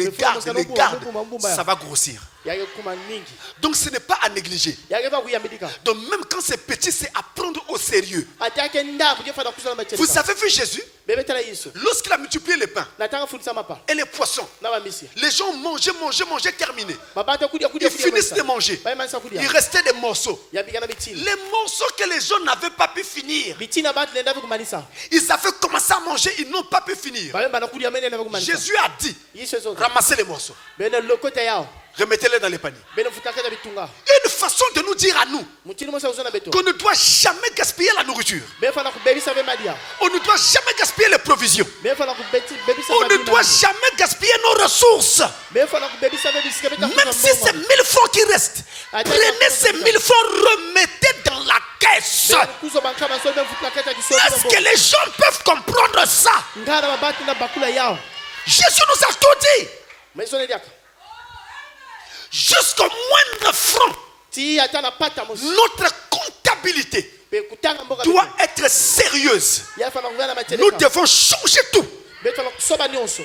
ça va grossir. yake kuma mingi Donc ce n'est pas à négliger. yake ba kuyambidika Donc même quand c'est petit, c'est à prendre au sérieux. atake ndabu je fana kusala macheli Vous avez vu Jésus, bebe tala yesu lorsqu'il a multiplié les pains na tanga fulisa mapa et les poissons, na bambisi les gens mangeaient, terminé. babata kudia Ils finissent de manger. ba mansa Il kudia restait des morceaux. yabika na bitini Les morceaux que les gens n'avaient pas pu finir, bitina bat lenda kumanisa ils avaient commencé à manger, ils n'ont pas pu finir. ba bana kudia mene na kumanisa Jésus a dit, yesu zo ramassez les morceaux. bene lokote yao Remettez-les dans les paniers. beno futakata bitunga Une façon de nous dire à nous mutini mosa uzona beto qu'on ne doit jamais gaspiller la nourriture. befana kubebisa bemadia On ne doit jamais gaspiller les provisions. befana kubebisa On ne doit jamais gaspiller nos ressources. befana kubebisa bebisika beta Même si c'est 1000 francs qui restent, prenez ces 1000 francs, remettez dans la caisse. kuzo bankama so ben futakata kisoto Est-ce que les gens peuvent comprendre ça? ngara babati na bakula yao Jésus nous a tout dit. mesone diaka Jusqu'au moindre franc, ti atana pata mos notre comptabilité be kutanga mboka doit être sérieuse. ya fana ngana matele Nous devons changer tout. betala kusoba nyonso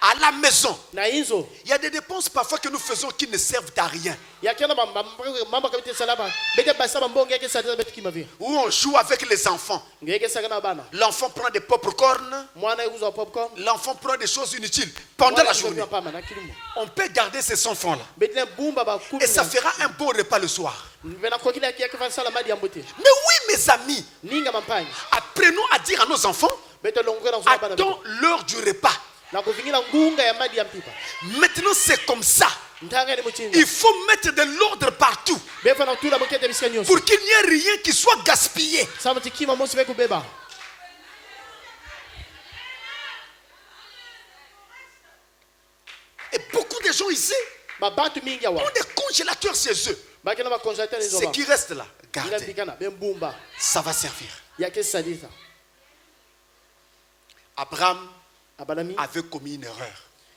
À la maison, na inzo il y a des dépenses parfois que nous faisons qui ne servent à rien. ya kena mamba kabite salaba bete basaba mbonge yake sadza betu kimavi Où on joue avec les enfants. ngeke sagana bana L'enfant prend des popcorn. mwana yuzo popcorn L'enfant prend des choses inutiles pendant la journée. na kilimo On peut garder ces enfants-là. betena bumba ba Et ça fera un bon repas le soir. vena kokila yake fa sala madi ambote Mais oui, mes amis, ninga mampanya apprenons à dire à nos enfants, bete longera zo bana attends l'heure du repas. na kuvingira ngunga ya madi ya mpipa Maintenant, c'est comme ça. ntanga ni muchinga Il faut mettre de l'ordre partout befana tula bokete bisika nyonso pour qu'il n'y ait rien qui soit gaspillé. sama tikima mosi be kubeba Et beaucoup de gens ici babatu mingi awa ont des congélateurs chez eux. bakena ba congélateur les Ce oba qui reste là, ila gardez. bikana ben bumba Ça va servir. yake sadisa Abraham abalami avait commis une erreur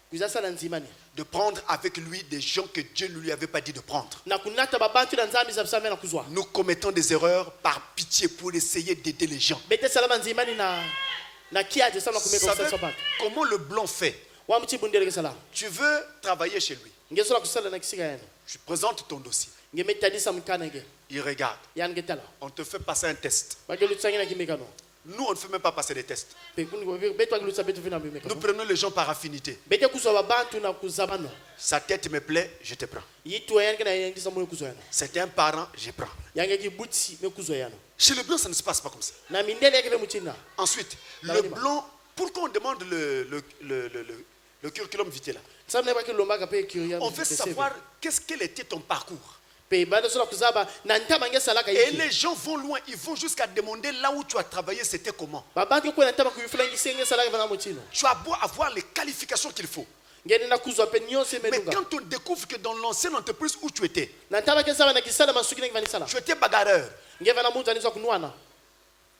kuza sala nzimani de prendre avec lui des gens que Dieu ne lui avait pas dit de prendre. na kunata babantu na nzambi za samena kuzwa Nous commettons des erreurs par pitié pour essayer d'aider les gens. bete salama nzimani na kiaje sana Vous kumeka savez usasa bantu comment le blanc fait? wa mchi bundele kesala Tu veux travailler chez lui. ngesola kusala na kisika yana Je présente ton dossier. ngemetadisa mkana nge Il regarde. yan getala On te fait passer un test. bakelu tsangina kimekano Nous, on ne fait même pas passer des tests. pe kuni beto akelu tsabetu fina Nous bimekano prenons les gens par affinité. bete kuzwa babantu na kuzabano Sa tête me plaît, je te prends. yitu yan kana yangisa moyo kuzwa yana C'est un parent, je prends. yange kibuti me kuzwa yana Chez le blanc, ça ne se passe pas comme ça. na mindele yake muchina Ensuite, le Pardonnez-moi. blanc, pourquoi on demande le curriculum vitae là? samne bakelu lombaka pe kiria On veut savoir quel était ton parcours. pe bado sola kuzaba na ntama ngesalaka Et yiki les gens vont loin, ils vont jusqu'à demander là où tu as travaillé, c'était comment. babantu ko na ntama kuyifula ngisenge salaka vana muchino Tu as beau avoir les qualifications qu'il faut. ngene na kuzwa pe nyose Mais medunga quand on découvre que dans l'ancienne entreprise où tu étais, na ntama kesala na kisala masuki ngi vanisala tu étais bagarreur, ngeva na muntu anizwa kunwana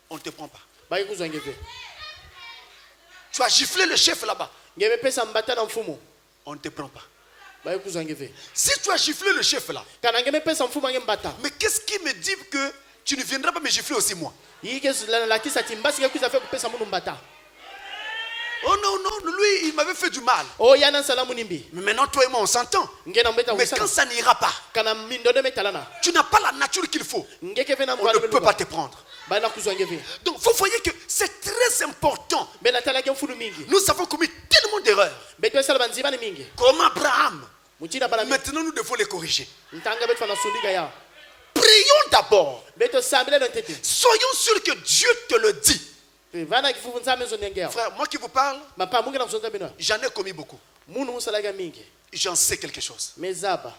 on ne te prend pas. baki kuzwa ngeve Tu as giflé le chef là-bas, ngeve pesa mbata na mfumo on ne te prend pas. baki kuzwa ngeve Si tu as giflé le chef là, kana ngeme pesa mfumo nge mbata mais qu'est-ce qui me dit que tu ne viendras pas me gifler aussi moi? yike la kisa timbasi ngekuza fe kupesa munu mbata Oh non, non, lui, il m'avait fait du mal. o yana salamu nimbi Mais maintenant, toi et moi, on s'entend. ngena mbeta Mais quand usana ça n'ira pas, kana mindo de metalana tu n'as pas la nature qu'il faut. ngeke fe na On ne peut pas te prendre. bana kuzwa ngeve Donc, vous voyez que c'est très important. bena tala ke mfulu mingi Nous avons commis tellement d'erreurs. beto sala banzima ni mingi Comme Abraham. muchina bana Maintenant, nous devons les corriger. ntanga beto na sundika ya Prions d'abord. beto sambele no tete Soyons sûrs que Dieu te le dit. pe vana kifufu nzame zo nengea Frère, moi qui vous parle, mapa mungi na kuzonza beno j'en ai commis beaucoup. munu musalaga mingi J'en sais quelque chose. mezaba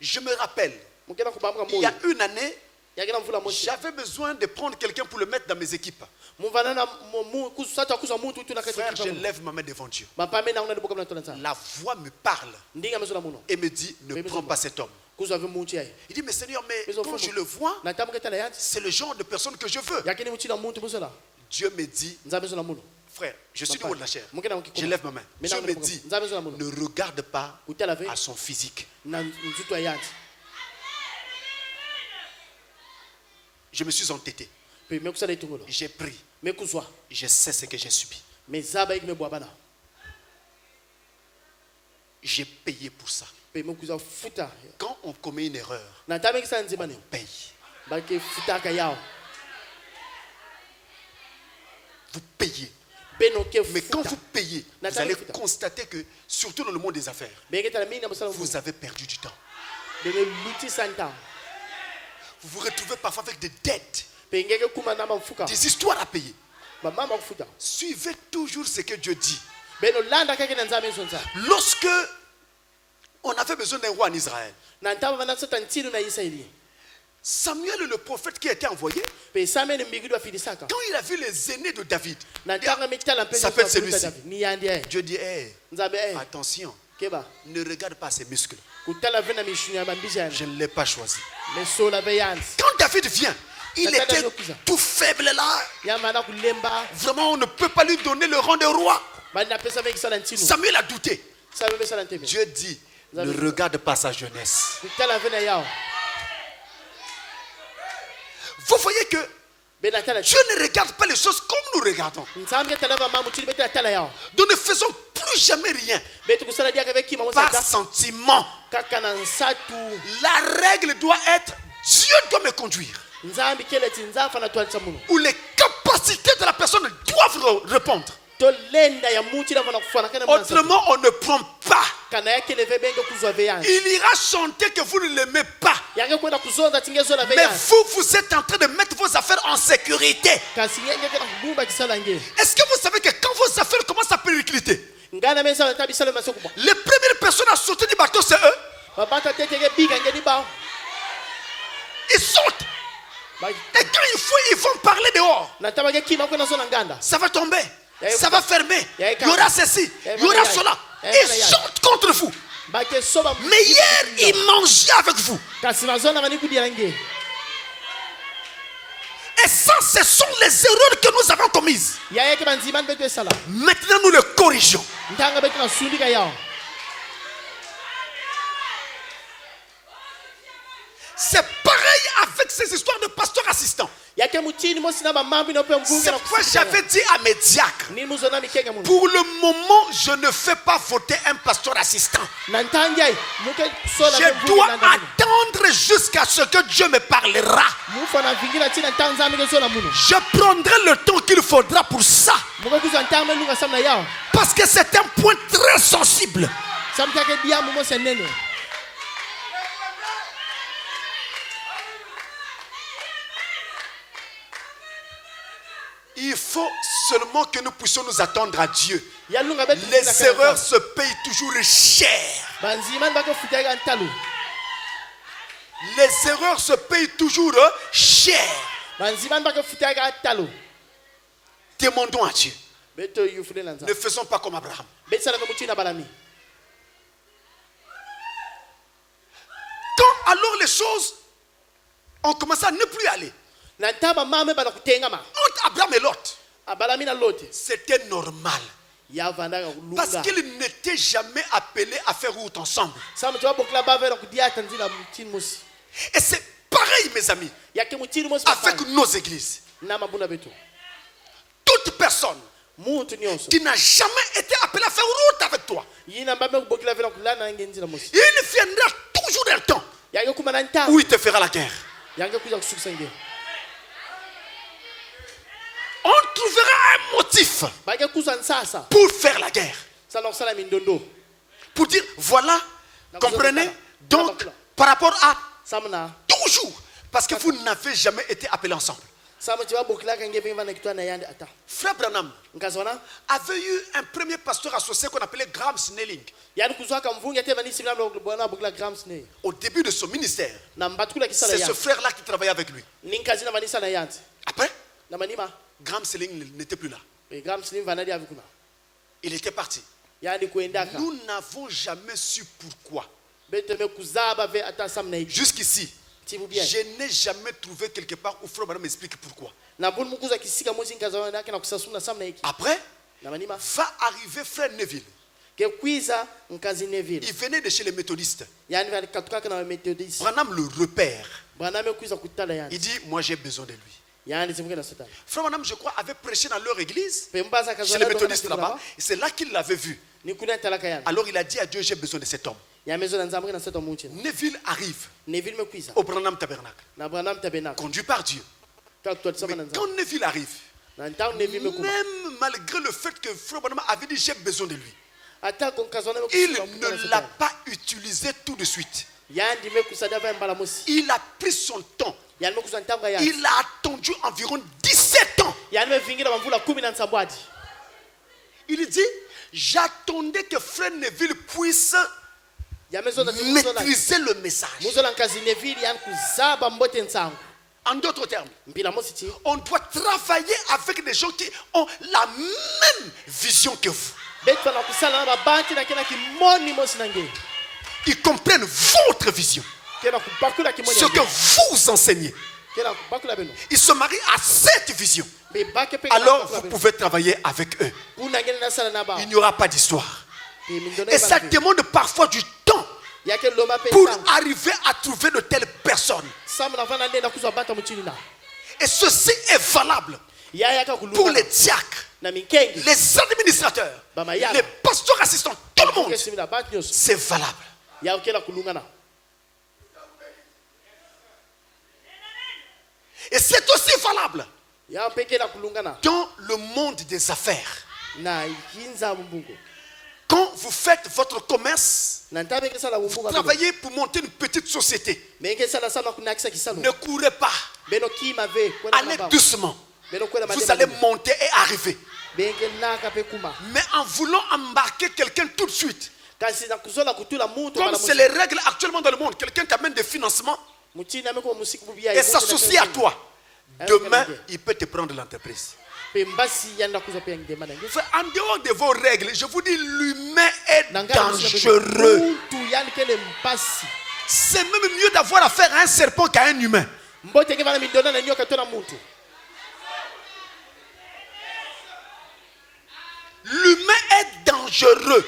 Je me rappelle, mukena kubamuka il y moyo a une année, yakena mfula moshi j'avais besoin de prendre quelqu'un pour le mettre dans mes équipes. muvana na kusata kuzwa muntu tu na kati Frère, je lève ma main devant Dieu. mapa mena una ndiboka na tonza La voix me parle ndinga mezo na muno et me dit, ne Mais prends besoin- pas cet homme. kuzwa ve muntu yayi Il dit, mais Seigneur, mais Mais au quand fond, je le vois, na tamuka tala yanti c'est le genre de personne que je veux. yakini muchina muntu musala Dieu me dit, nzame zo na muno frère, je suis du haut de la chair. mukena Je lève ma main. Dieu me dit, nzame zo na muno ne regarde pas utala ve à son physique. na nzuto yanti Je me suis entêté. pe mekusala itungolo J'ai pris. mekuzwa Je sais ce que j'ai subi. mezaba ikime bwabana J'ai payé pour ça. pe mekuzwa futa Quand on commet une erreur, na tabe kisa nzima ne on paye. baki futa ka yao Vous payez. beno ke Mais quand futa vous payez, Na vous tabe allez futa. constater que, surtout dans le monde des affaires, beke tala mina musala vous avez perdu du temps. bene luti santa Vous vous retrouvez parfois avec des dettes, pe ngeke kuma na mfuka des histoires à payer. mama kufuta Suivez toujours ce que Dieu dit. beno landa kake na nzame zonza Lorsque on avait besoin d'un roi en Israël. na ntango banasota ntino na Israeli Samuel, le prophète qui a été envoyé, pe Samuel mbigidi wafilisaka quand il a vu les aînés de David, na ntango mitala Ça peut être celui-ci. ni yandie Dieu dit, hey, nzabe attention, keba ne regarde pas ses muscles. kutala vena mishunya bambija Je ne l'ai pas choisi. mais sola veyansi Quand David vient, il était tout faible là. yamana kulemba Vraiment, on ne peut pas lui donner le rang de roi. bana pesa mekisala ntino Samuel a douté. sabe besala nteme Dieu dit, ne regarde pas sa jeunesse. kutala vena yao Vous voyez que benatala Dieu ne regarde pas les choses comme nous regardons. nsambe talava mamu chili betala tala yao Nous ne faisons plus jamais rien betu kusala dia kaveki par mamosata sentiment. kaka na nsatu La règle doit être, Dieu doit me conduire. nzambi keleti nzafa na twalisa muno Où les capacités de la personne doivent répondre. tolenda ya muti na vana kufana kana mwansa Autrement, on ne prend pas. kana yake leve benge kuzwa veyansi Il ira chanter que vous ne l'aimez pas. yange kwenda kuzonza tingezo la Mais veyansi vous, vous êtes en train de mettre vos affaires en sécurité. kasi yenge kana kubumba kisala nge Est-ce que vous savez que quand vos affaires commencent à péricliter, ngana mesa na tabisala masoko les premières personnes à sauter du bateau, c'est eux. babata teteke biga nge diba Ils sautent. Et quand ils vont parler dehors, na tabage kima kwenda zona nganda ça va tomber. Ça va fermer. Il Il y aura ceci. Il y aura cela. Ils sautent contre vous. bake soba Mais hier, ils mangeaient avec vous. kasi na zona mani kudia nge Et ça, ce sont les erreurs que nous avons commises. ya yake banzima betu esala Maintenant, nous les corrigeons. ntanga betu na sundika yao C'est pareil avec ces histoires de pasteur assistant. yake mutini mosi na mamambi na pe mvunge C'est na pourquoi j'avais dit à mes diacres, ni muzona mikenge muno pour le moment, je ne fais pas voter un pasteur assistant. na ntangai muke sola Je dois attendre jusqu'à ce que Dieu me parlera. mufana vingira tina ntanza mike sola muno Je prendrai le temps qu'il faudra pour ça. muke kuzwa ntama lunga samna yao Parce que c'est un point très sensible. samtake dia mumo senene Il faut seulement que nous puissions nous attendre à Dieu. ya lunga betu Les erreurs se payent toujours cher. banzima bake futaka ntalu Les erreurs se payent toujours cher. banzima bake futaka ntalu Demandons à Dieu. beto yufule na Ne nzambe faisons pas comme Abraham. besala ko mutina balami Quand alors les choses ont commencé à ne plus aller, na ntaba mame bana kutengama entre Abraham et Lot, abalami na lote c'était normal. ya vandaka Parce kulunga qu'ils n'étaient jamais appelés à faire route ensemble. sama tuwa bokla ba vera kudia tanzila mutini mosi Et c'est pareil, mes amis, yake mutini mosi avec nos églises. na mabuna betu Toute personne muntu nyonso qui n'a jamais été appelée à faire route avec toi, yina mbame kubokla vera kulana nge nzila mosi il viendra toujours un temps yake kuma na nta où il te fera la guerre. yake kuja kusukisa nge On trouvera un motif bake kuzwa nsasa pour faire la guerre. sana kusala mindondo Pour dire, voilà, comprenez, donc, par rapport à samna toujours, parce que vous n'avez jamais été appelés ensemble. sama tuwa bokla nge vinga na kitwa na yande ata Frère Branham nkazona avait eu un premier pasteur associé qu'on appelait Graham Snelling. yani kuzwa ka mvunge te bani sigla bwana bokla grams ne Au début de son ministère, na mbatukula kisala c'est ce yande frère-là qui travaillait avec lui. ninkazi na bani sana yande Après, na manima Graham Snelling n'était plus là. grams ni vanadi avikuna Il était parti. yani kuendaka Nous n'avons jamais su pourquoi. beto me kuzaba ve ata samna hiki Jusqu'ici, tibu bien je n'ai jamais trouvé quelque part où Frère Branham m'explique pourquoi. na bun mukuza kisika mozi nkazona nake na kusasuna samna hiki Après, na manima va arriver Frère Neville. ke kwiza nkazi Neville Il venait de chez les méthodistes. yani vali katuka na methodist Branham le repère. bwana me kwiza kutala yani Il dit, moi j'ai besoin de lui. yani zimuke na satan Frère Branham, je crois, avait prêché dans leur église, pe mbaza chez kazona les méthodistes là-bas. Et c'est là qu'il l'avait vu. ni kuna talaka yani Alors il a dit à Dieu, j'ai besoin de cet homme. ya mezo na nzamuke na satan muche Neville arrive Neville me kwiza au Branham Tabernacle, na bwana mtabena conduit par Dieu. ta kutwa sama na Mais nzamu quand Neville arrive, na ntao Neville me kuma même malgré le fait que Frère Branham avait dit, j'ai besoin de lui, ata kon kazona me il kwiza ne l'a pas utilisé tout de suite. yani me kusada va mbala mosi Il a pris son temps. yani me kuzwa ntanga yani Il a attendu environ 17 ans. yani me vingira bamvula 10 na nsabwadi Il dit, j'attendais que Frère Neville puisse maîtriser le message. En d'autres termes, on doit travailler avec des gens qui ont la même vision que vous. Ils comprennent votre vision, ce que vous enseignez. Ils se marient à cette vision. Alors vous pouvez travailler avec eux. Il n'y aura pas d'histoire. Et ça demande parfois du temps pour arriver à trouver de telles personnes. Et ceci est valable pour les diacres, les administrateurs, les pasteurs assistants, tout le monde. C'est valable. Et c'est aussi valable dans le monde des affaires. Quand vous faites votre commerce, vous travaillez pour monter une petite société. Ne courez pas. Allez doucement. Vous allez monter et arriver. Mais en voulant embarquer quelqu'un tout de suite, comme c'est les règles actuellement dans le monde, quelqu'un qui amène des financements et s'associe à toi, demain, il peut te prendre l'entreprise. En dehors de vos règles, je vous dis, l'humain est dangereux. C'est même mieux d'avoir affaire à un serpent qu'à un humain. L'humain est dangereux.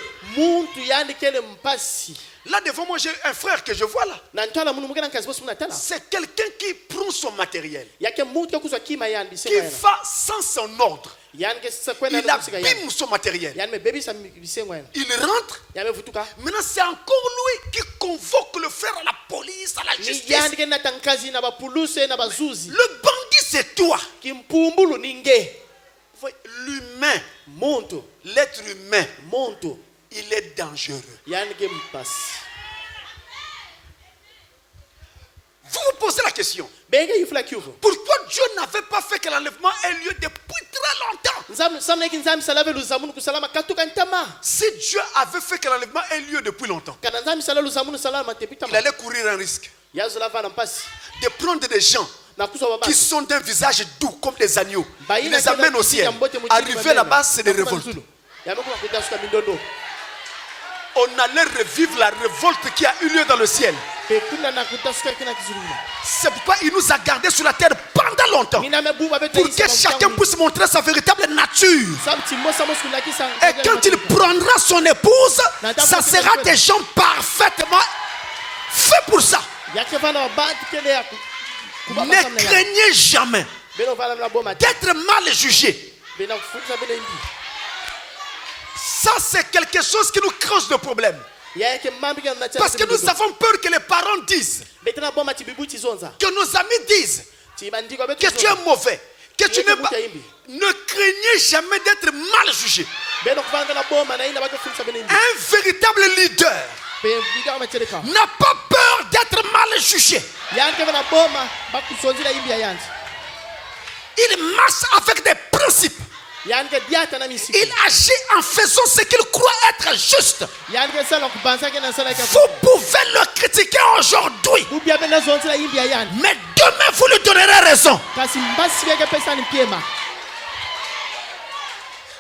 Là devant moi, j'ai un frère que je vois là. C'est quelqu'un qui prend son matériel, qui va sans son ordre. Il abîme son matériel. Il rentre. Maintenant, c'est encore lui qui convoque le frère à la police, à la justice. Le bandit, c'est toi. L'humain, l'être humain, il est dangereux. Vous vous posez la question. Pourquoi Dieu n'avait pas fait que l'enlèvement ait lieu depuis très longtemps? Si Dieu avait fait que l'enlèvement ait lieu depuis longtemps, il allait courir un risque de prendre des gens qui sont d'un visage doux comme des agneaux. Il les amène au ciel. Arrivé là-bas, c'est des révoltes. On allait revivre la révolte qui a eu lieu dans le ciel. C'est pourquoi il nous a gardés sur la terre pendant longtemps, pour que chacun puisse montrer sa véritable nature. Et quand il prendra son épouse, ça sera des gens parfaitement faits pour ça. Ne craignez jamais d'être mal jugé. Ça, c'est quelque chose qui nous cause de problèmes. Parce que nous avons peur que les parents disent, que nos amis disent que tu es mauvais, que tu n'es pas. Ne craignez jamais d'être mal jugé. Un véritable leader n'a pas peur d'être mal jugé. Il marche avec des principes. Il agit en faisant ce qu'il croit être juste. Vous pouvez le critiquer aujourd'hui, mais demain vous lui donnerez raison.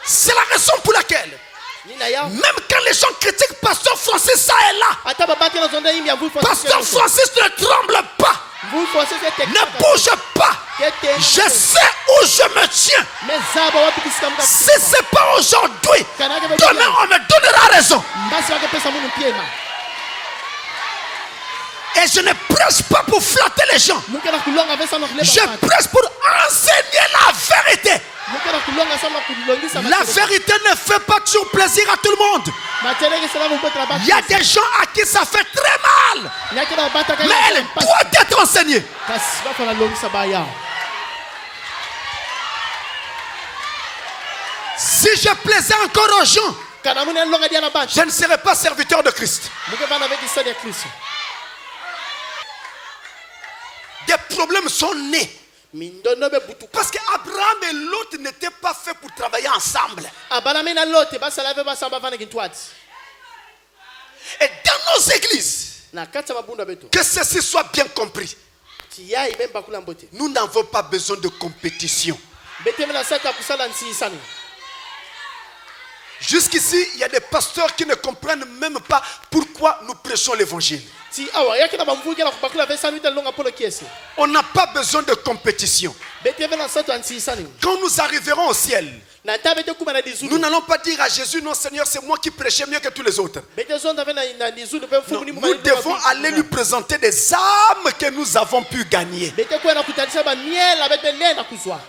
C'est la raison pour laquelle, même quand les gens critiquent Pasteur Francis ça et là, Pasteur Francis ne tremble pas, ne bouge pas. Je sais où je me tiens. Si ce n'est pas aujourd'hui, demain on me donnera raison. Et je ne prêche pas pour flatter les gens. Je prêche pour enseigner la vérité. La vérité ne fait pas toujours plaisir à tout le monde. Il y a des gens à qui ça fait très mal, mais elle doit être enseignée. Si je plaisais encore aux gens, je ne serais pas serviteur de Christ. Des problèmes sont nés parce qu'Abraham et Lot n'étaient pas faits pour travailler ensemble. Et dans nos églises, na kati ya mabunda betu que ceci soit bien compris. tiyai même bakula mbote Nous n'avons pas besoin de compétition. bete mena saka kusala nsisani. Jusqu'ici, il y a des pasteurs qui ne comprennent même pas pourquoi nous prêchons l'évangile. ti awa yake na bamvuki na bakula vesa nuita longa polo kiesi On n'a pas besoin de compétition. bete mena sato nsisani Quand nous arriverons au ciel, na tabe te kuma na nous dizulu n'allons pas dire à Jésus, non Seigneur, c'est moi qui prêchais mieux que tous les autres. bete zonda vena na dizulu pe Non, fumu ni nous devons aller lui présenter des âmes que nous avons pu gagner. bete kwa na kutanisa ba miela bete nena kuzwa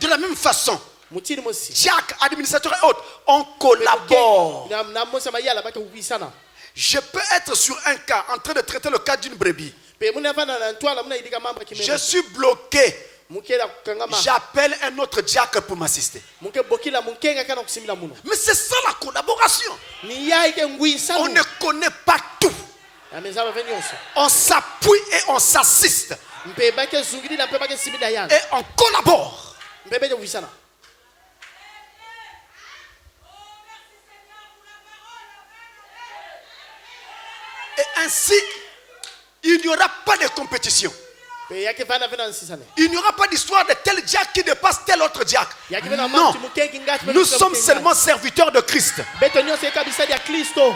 De la même façon, mutini mosi Jacques, administrateur et autres, on collabore. na mosa mayala bate kuisana Je peux être sur un cas en train de traiter le cas d'une brebis. pe muna vana na ntwala muna idika mamba Je kimema suis bloqué. mukela kangama J'appelle un autre diacre pour m'assister. muke bokila munkenga kana kusimila muno Mais c'est ça la collaboration. ni yai ke nguisana On ne connaît pas tout. amezaba venyoso On s'appuie et on s'assiste. mpe bake zungili na mpe bake simida yana Et on collabore. mpe bete kuisana Et ainsi, il n'y aura pas de compétition. pe yake vana vena nsisane Il n'y aura pas d'histoire de tel diacre qui dépasse tel autre diacre. yake vena Non. mamti mukengi ngati Nous sommes seulement serviteurs de Christ. beto nyonso ekabisa ya Kristo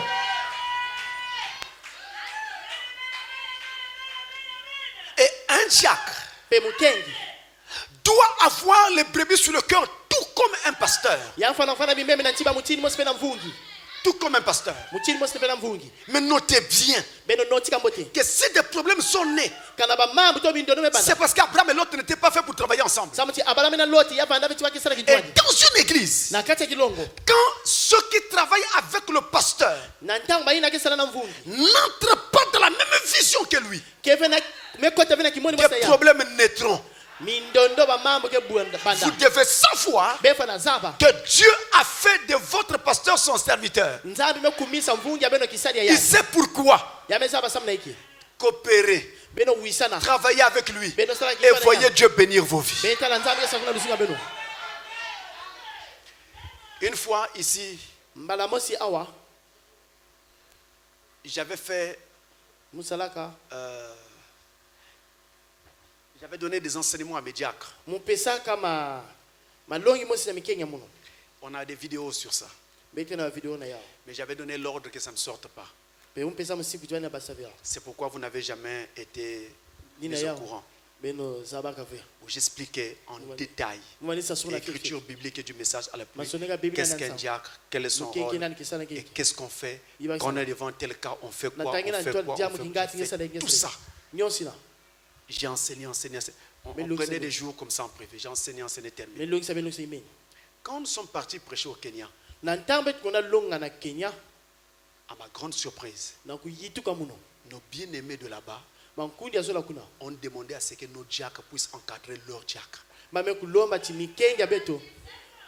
Et un diacre pe mukengi doit avoir les brebis sur le cœur, tout comme un pasteur. yafana fana bimeme na ntiba mutini mosi pe na mvungi Tout comme un pasteur. mutini mosi pe na mvungi Mais notez bien beno notika mbote que si des problèmes sont nés, kana ba mambo to bindono me c'est bana parce qu'Abraham et l'autre n'étaient pas faits pour travailler ensemble. samuti abalame na loti yavanda beti wake sala Et kijwaji dans une église, na kati ya kilongo quand ceux qui travaillent avec le pasteur na ntango bayina ke sala na mvungi n'entrent pas dans la même vision que lui, ke vena me kota vena kimoni mosi des ya problèmes naîtront. mindondo ba mambo ke buanda Vous banda devez savoir befa na zaba que Dieu a fait de votre pasteur son serviteur. nzambi mekumisa mvungi ya beno kisali ya Il sait pourquoi. yamezaba samna iki Coopérer, beno wisana travailler avec lui. beno sala Et voyez Dieu bénir vos vies. beta la nzambi kesakuna lusinga beno Une fois ici, mbala mosi awa j'avais fait, musalaka j'avais donné des enseignements à mes diacres. mupesa kama malongi mosi na mikenya muno On a des vidéos sur ça. bete na video na yao Mais j'avais donné l'ordre que ça ne sorte pas. pe mupesa musiku jwana basavira C'est pourquoi vous n'avez jamais été nina mis au yao courant. beno zabaka ve Où j'expliquais en détail mwanisa sura l'écriture biblique et du message à la pluie. Masonega Bible Qu'est-ce na qu'un nsa. diacre? Quel est son Mukenge rôle? nani kisana Et kiki qu'est-ce qu'on fait Iba quand on sana. est devant tel cas? On fait quoi? On natangina fait ntwa quoi? jamu On kingati fait ngesa quoi? de Tout ça. nyosina J'ai enseigné. On Mais prenait l'enseignement. des jours comme ça en privé. J'ai enseigné terminé. melongi sa melongi sa imeni Quand nous sommes partis prêcher au Kenya, na ntambe tukona longa na Kenya à ma grande surprise, na kuyituka muno nos bien-aimés de là-bas mankundi azola kuna ont demandé à ce que nos diacres puissent encadrer leurs diacres. mame kulomba ti mikenge beto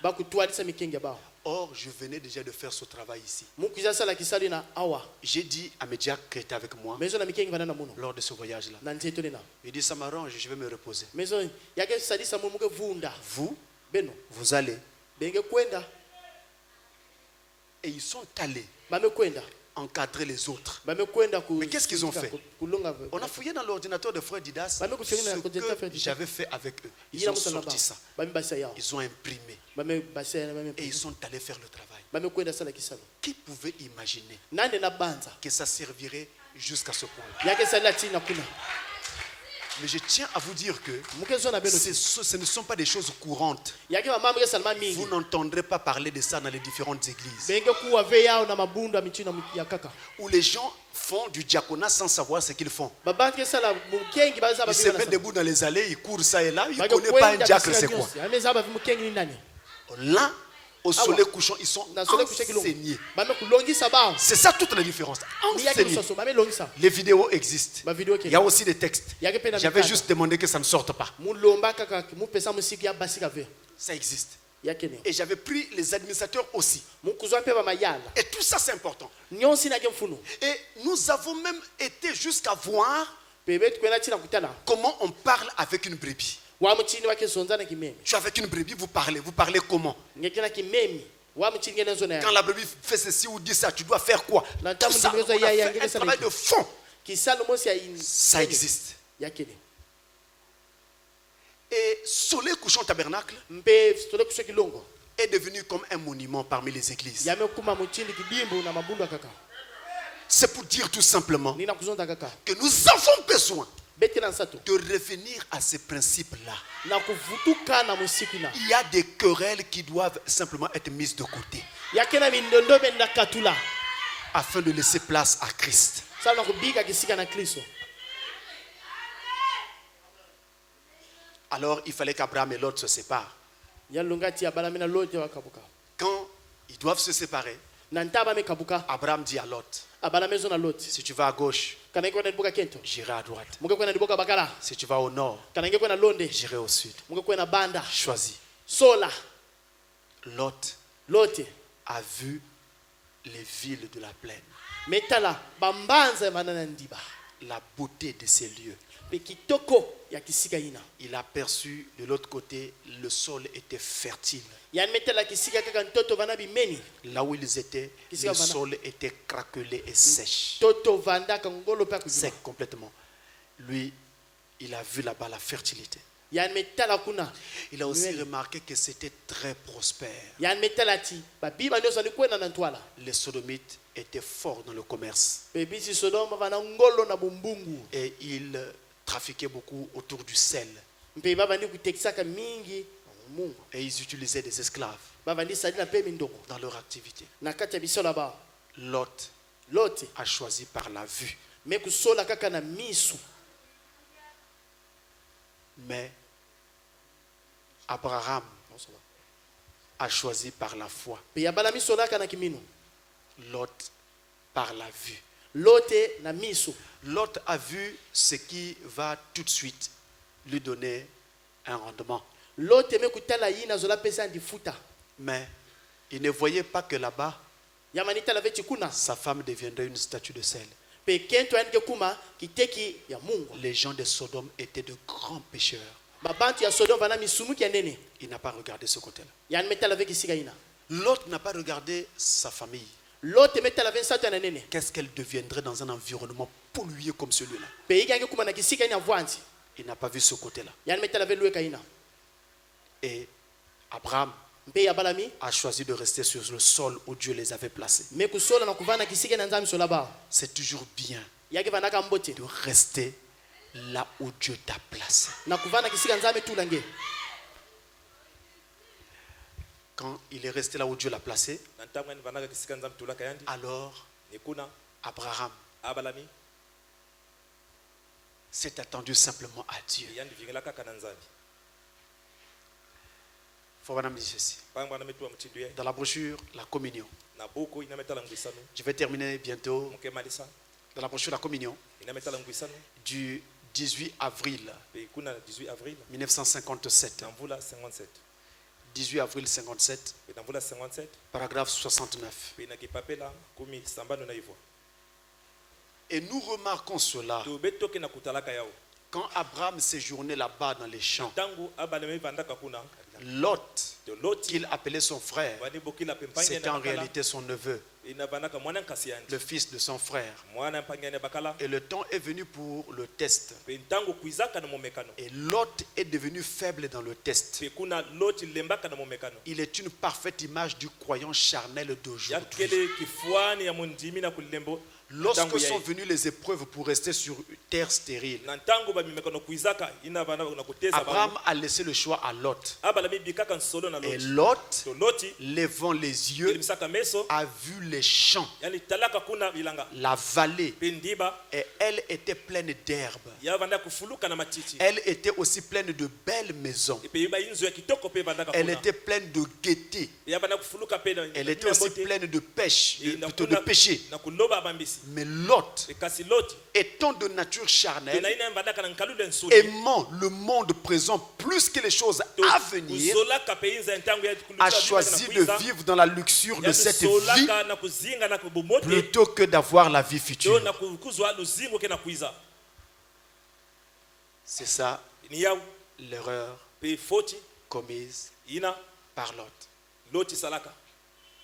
bakutwalisa mikenge bao Or, je venais déjà de faire ce travail ici. mukuiza sala kisali na awa J'ai dit à mes diacres qui étaient avec moi mezo na mikenge vanana muno lors de ce voyage-là. na nzeto lena Il dit, ça m'arrange, je vais me reposer. mezo yake sadisa mu muke vunda Vous, beno vous allez. benge kwenda Et ils sont allés bame kwenda encadrer les autres. bame kwenda ku Mais qu'est-ce qu'ils ont fait? kulonga On a fouillé dans l'ordinateur de Frère Didas Bame kufikia na ce ordinateur Frère que Didas. j'avais fait avec eux. Ils yina ont musala ba sorti ça. bame basa yao Ils ont imprimé. bame basa na bame Et ils sont allés faire le travail. bame kwenda sala kisalo Qui pouvait imaginer nande na banza que ça servirait jusqu'à ce point-là? yake sala tina kuna Mais je tiens à vous dire que muke zona beno ce ne sont pas des choses courantes. yake mama muke salma mingi Vous n'entendrez pas parler de ça dans les différentes églises benge kuwa ve yao na mabunda michina ya kaka où les gens font du diaconat sans savoir ce qu'ils font. babake sala mukengi baza Ils se babina mettent debout dans les allées, ils courent ça et là, ils ne connaissent pas un diacre, c'est quoi. ameza ba mukengi ni nani Là, au soleil couchant, ils sont na sole kusheki longo enseignés. bame kulongisa bao C'est ça toute la différence. ni yake Enseignés. musoso bame longisa Les vidéos existent. ba video Il y a aussi des textes. yake pena J'avais juste demandé que ça ne sorte pas. mulomba kaka mupesa musiki ya basika ve Ça existe. yake ne Et j'avais pris les administrateurs aussi. mukuzwa pe ba mayala Et tout ça, c'est important. nyonsi na ke mfunu Et nous avons même été jusqu'à voir pebe tukwena tina kutana comment on parle avec une brebis. wa mutini wake zonza na kimemi Je suis avec une brebis, vous parlez comment? ngekena kimemi Quand la Bible fait ceci ou dit ça, tu dois faire quoi? Tout ça, on a fait un travail de fond. Ça existe. Et Soleil couchant tabernacle est devenu comme un monument parmi les églises. C'est pour dire tout simplement que nous avons besoin de revenir à ces principes-là. Il y a des querelles qui doivent simplement être mises de côté afin de laisser place à Christ. Alors il fallait qu'Abraham et Lot se séparent. Quand ils doivent se séparer, Abraham dit à Lot, si tu vas à gauche, j'irai à droite. Si tu vas au nord, j'irai au sud. Choisis. Lot a vu les villes de la plaine, la beauté de ces lieux. Il a perçu de l'autre côté, le sol était fertile. Là où ils étaient, le sol était craquelé et sèche. Sec complètement. Lui, il a vu là-bas la fertilité. Il a aussi remarqué que c'était très prospère. Les Sodomites étaient forts dans le commerce. Et ils trafiquaient beaucoup autour du sel. Et ils utilisaient des esclaves dans leur activité. Lot a choisi par la vue. Mais Abraham a choisi par la foi. Lot par la vue. Lot a vu ce qui va tout de suite lui donner un rendement. Mais il ne voyait pas que là-bas, sa femme deviendrait une statue de sel. Les gens de Sodome étaient de grands pécheurs. Il n'a pas regardé ce côté-là. L'autre n'a pas regardé sa famille. Qu'est-ce qu'elle deviendrait dans un environnement pollué comme celui-là? Il n'a pas vu ce côté-là. Et Abraham a choisi de rester sur le sol où Dieu les avait placés. C'est toujours bien de rester là où Dieu t'a placé. Quand il est resté là où Dieu l'a placé, alors Abraham s'est attendu simplement à Dieu. Il faut me dire ceci. Dans la brochure, la communion. Je vais terminer bientôt. Dans la brochure, la communion du 18 avril 1957. 18 avril 57, paragraphe 69. Et nous remarquons cela quand Abraham séjournait là-bas dans les champs. Lot, qu'il appelait son frère, c'était en réalité son neveu, le fils de son frère. Et le temps est venu pour le test. Et Lot est devenu faible dans le test. Il est une parfaite image du croyant charnel d'aujourd'hui. Lorsque sont venues les épreuves pour rester sur terre stérile, Abraham a laissé le choix à Lot. Et Lot, levant les yeux, a vu les champs, la vallée, et elle était pleine d'herbes. Elle était aussi pleine de belles maisons. Elle était pleine de gaieté. Elle était aussi pleine de pêche, plutôt de péché. Mais Lot, étant de nature charnelle, aimant le monde présent plus que les choses à venir, a choisi de vivre dans la luxure de cette vie plutôt que d'avoir la vie future. C'est ça l'erreur commise par Lot.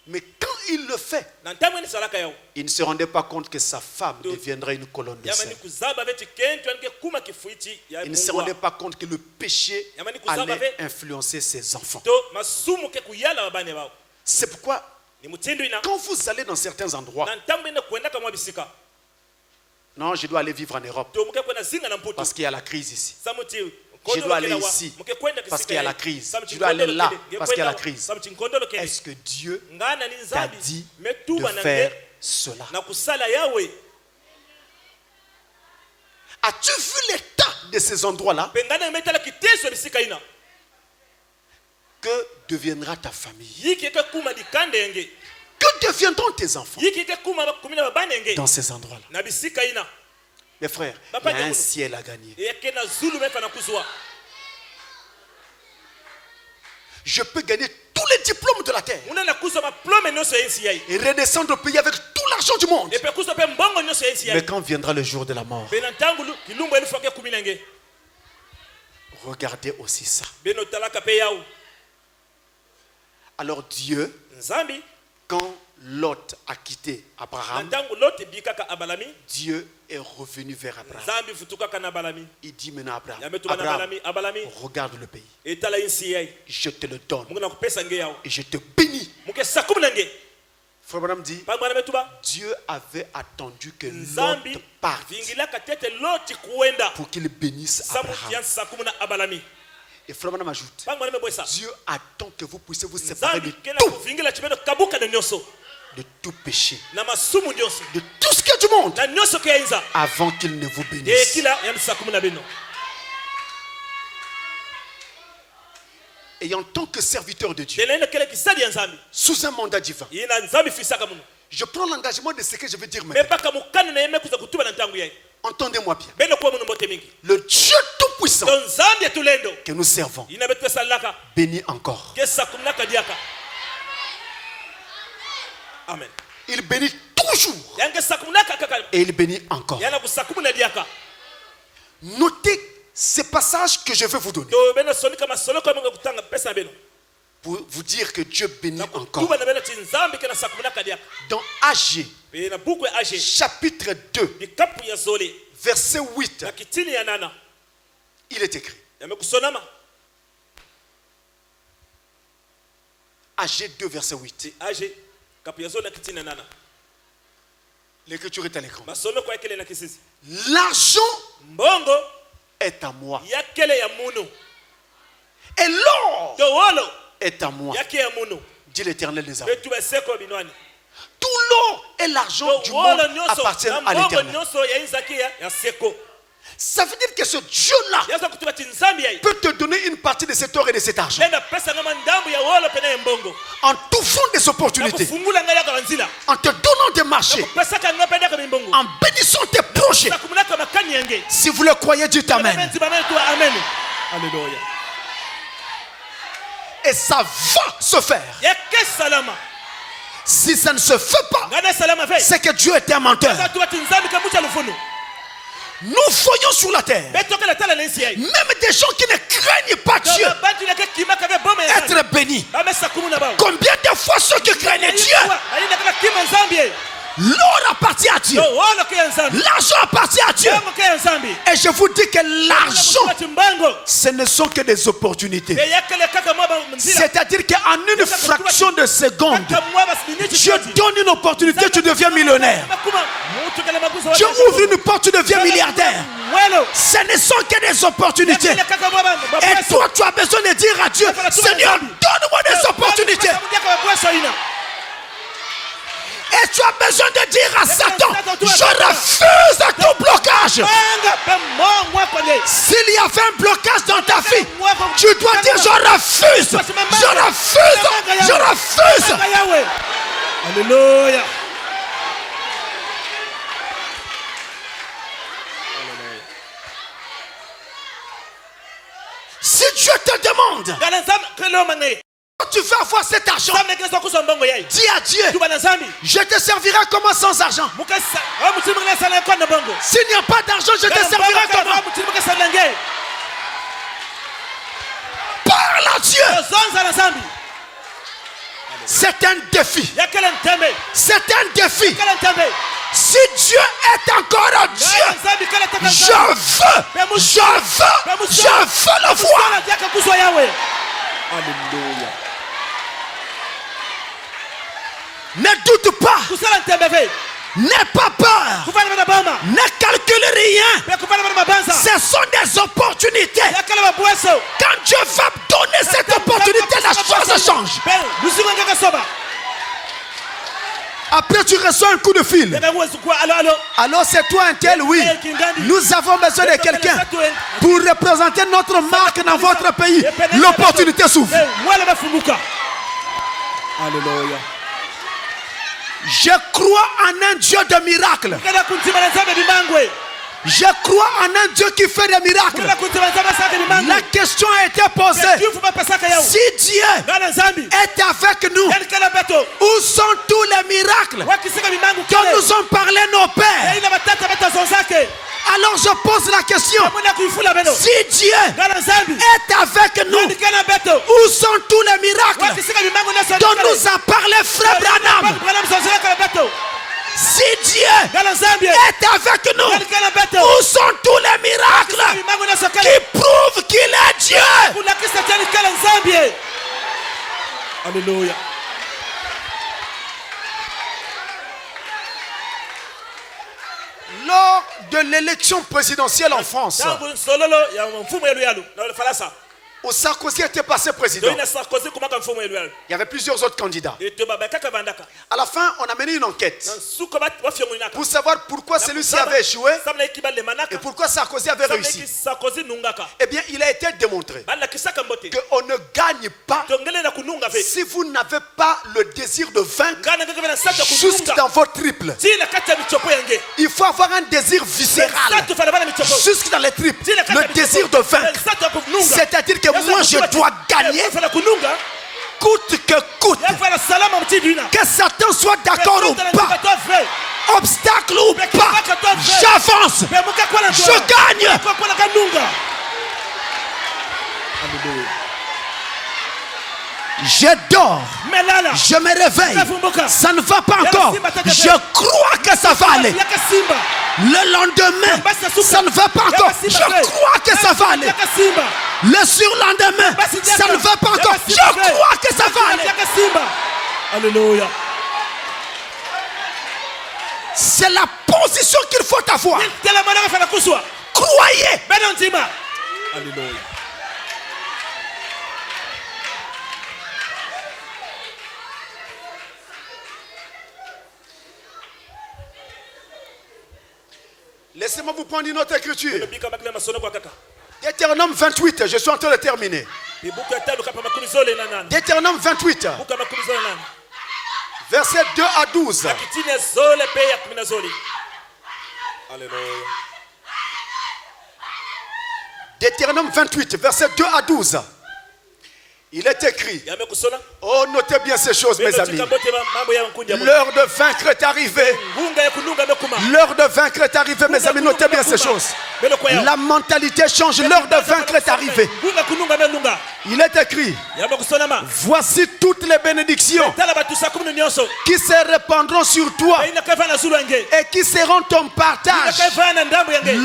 Mais quand il le fait, na ntango enisalaka yawo il ne se rendait pas compte que sa femme deviendrait une colonne de yamani sel. kuzaba veti kentu anike kuma kifuichi ya Il ne se rendait pas compte que le péché allait influencer ses enfants. to masumu ke kuyala babane bawo. C'est pourquoi, Ni mutindu ina quand vous allez dans certains endroits, na ntango ene kwenda kama bisika non, je dois aller vivre en Europe to muke kwenda zinga na mputu parce qu'il y a la crise ici. samuti Je dois aller ici parce qu'il y a la crise. Je dois aller là parce qu'il y a la crise. Est-ce que Dieu t'a dit de faire cela? As-tu vu l'état de ces endroits-là? Que deviendra ta famille? Que deviendront tes enfants dans ces endroits-là? Mes frères, il y a un ciel à gagner. Je peux gagner tous les diplômes de la terre et redescendre au pays avec tout l'argent du monde. Mais quand viendra le jour de la mort, regardez aussi ça. Alors Dieu, quand Lot a quitté Abraham, Dieu est revenu vers Abraham. Il dit maintenant à Abraham, regarde le pays. Je te le donne. Et je te bénis. Frère Branham dit, Dieu avait attendu que Lot parte pour qu'il bénisse Abraham. Et Frère Branham ajoute, Dieu attend que vous puissiez vous séparer de tout péché, de tout ce qui est du monde, avant qu'il ne vous bénisse. Et en tant que serviteur de Dieu, sous un mandat divin, je prends l'engagement de ce que je vais dire maintenant. Entendez-moi bien. Le Dieu Tout-Puissant que nous servons bénit encore. Amen. Il bénit toujours et il bénit encore. Notez ces passages que je vais vous donner pour vous dire que Dieu bénit encore. Dans Agé, chapitre 2, verset 8, il est écrit. Agé 2, verset 8. L'écriture est à l'écran. L'argent est à moi. Et l'or est à moi, dit l'Éternel des armées. Tout l'or et l'argent du monde appartiennent à l'Éternel. Ça veut dire que ce Dieu-là peut te donner une partie de cet or et de cet argent en t'ouvrant des opportunités, en te donnant des marchés, en bénissant tes projets. Si vous le croyez, dites Amen. Alléluia. Et ça va se faire. Si ça ne se fait pas, c'est que Dieu est un menteur. Nous voyons sur la terre même des gens qui ne craignent pas Dieu être bénis. Combien de fois ceux qui craignent Dieu, l'or appartient à Dieu, l'argent appartient à Dieu. Et je vous dis que l'argent, ce ne sont que des opportunités. C'est-à-dire qu'en une fraction de seconde, Dieu donne une opportunité, tu deviens millionnaire. Dieu ouvre une porte, tu deviens milliardaire. Ce ne sont que des opportunités. Et toi, tu as besoin de dire à Dieu, Seigneur, donne-moi des opportunités. Et tu as besoin de dire à Satan, je refuse tout blocage. S'il y avait un blocage dans ta vie, tu dois dire, je refuse, je refuse, je refuse. Alléluia. Si Dieu te demande, tu veux avoir cet argent, dis à Dieu, je te servirai comment sans argent? S'il n'y a pas d'argent, je te servirai comment? Parle à Dieu. C'est un défi. yakala ntembe C'est un défi. yakala ntembe Si Dieu est encore Dieu, nzambi kala taka je veux le voir. kusala yaka kuzwa yawe Alléluia. Ne doute pas. kusala ntembe ve N'aie pas peur. kufana bana bama Ne calcule rien. pe kufana bana mabanza Ce sont des opportunités. yakala babweso Quand Dieu va donner cette opportunité, la chose change. pe lusunga ngaka soba Après, tu reçois un coup de fil. bebe wesu kwa alo Alors, c'est toi un tel, oui. Nous avons besoin de quelqu'un pour représenter notre marque dans votre pays. L'opportunité s'ouvre. wala bafumuka Alléluia. Je crois en un Dieu de miracles. kada kuntimana nzambe bimangwe Je crois en un Dieu qui fait des miracles. kada kuntimana nzambe saka bimangwe La question a été posée. kifu bapasaka yawe Si Dieu ngana nzambi est avec nous, yani kala beto où sont tous les miracles wakisika bimangu que nous ont parlé nos pères? ila batata betazonzake Alors je pose la question. mwana kuifula beno Si Dieu ngana nzambi est avec nous, yani kala beto où sont tous les miracles wakisika bimangu naso dont nous a parlé frère Branham? Branham zonzela kala beto Si Dieu ngana nzambi est avec nous, yani kala beto où sont tous les miracles bimangu naso kala qui prouvent qu'il est Dieu? kuna kisa tani kala nzambi Alléluia. Lors de l'élection présidentielle en France, tangu nsololo ya mfumo yelu yalu na falasa où Sarkozy était passé président, doina Sarkozy kumaka mfumo yelu yalu il y avait plusieurs autres candidats. eto baba kaka bandaka À la fin, on a mené une enquête suko bat wafyo naka pour savoir pourquoi celui-ci avait échoué samna ikibale manaka et pourquoi Sarkozy avait réussi. Sarkozy nungaka Eh bien, il a été démontré bala kisaka mbote qu'on ne gagne pas tongele na kununga ve si vous n'avez pas le désir de vaincre ngana ngaka na sata jusque kununga dans vos triples. tina kata michopo yange Il faut avoir un désir viscéral sata fala bana michopo jusque dans les triples. Le désir de vaincre. sata kununga C'est-à-dire que moi, je dois gagner fala kununga coûte que coûte. ya fala salama mtidina Que Satan soit d'accord ou pas, obstacle ou pas, j'avance, je gagne. Je dors, je me réveille, ça ne va pas encore. Je crois que ça va aller. Le lendemain, ça ne va pas encore. Je crois que ça va aller. Le surlendemain, ça ne va pas encore. Je crois que ça va aller. Alléluia. C'est la position qu'il faut avoir. Croyez. Alléluia. Laissez-moi vous prendre une autre écriture. Deutéronome 28, je suis en train de terminer. Deutéronome 28, versets 2 à 12. Alléluia. Deutéronome 28, versets 2 à 12. Il est écrit, oh notez bien ces choses mes amis, l'heure de vaincre est arrivée. L'heure de vaincre est arrivée mes amis, notez bien ces choses. La mentalité change, l'heure de vaincre est arrivée. Il est écrit, voici toutes les bénédictions qui se répandront sur toi et qui seront ton partage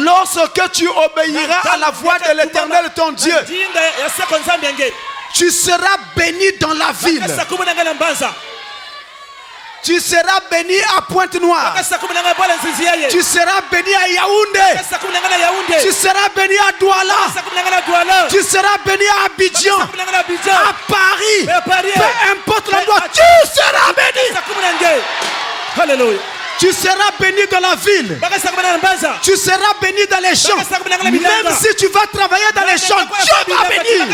lorsque tu obéiras à la voix de l'Éternel ton Dieu. Tu seras béni dans la ville. Tu seras béni à Pointe-Noire. Tu seras béni à Yaoundé. Tu seras béni à Douala. Tu seras béni à Abidjan. À Paris. Peu importe l'endroit, tu seras béni. Alléluia. Tu seras béni dans la ville. Tu seras béni dans les champs. Même si tu vas travailler dans les champs, Dieu va bénir.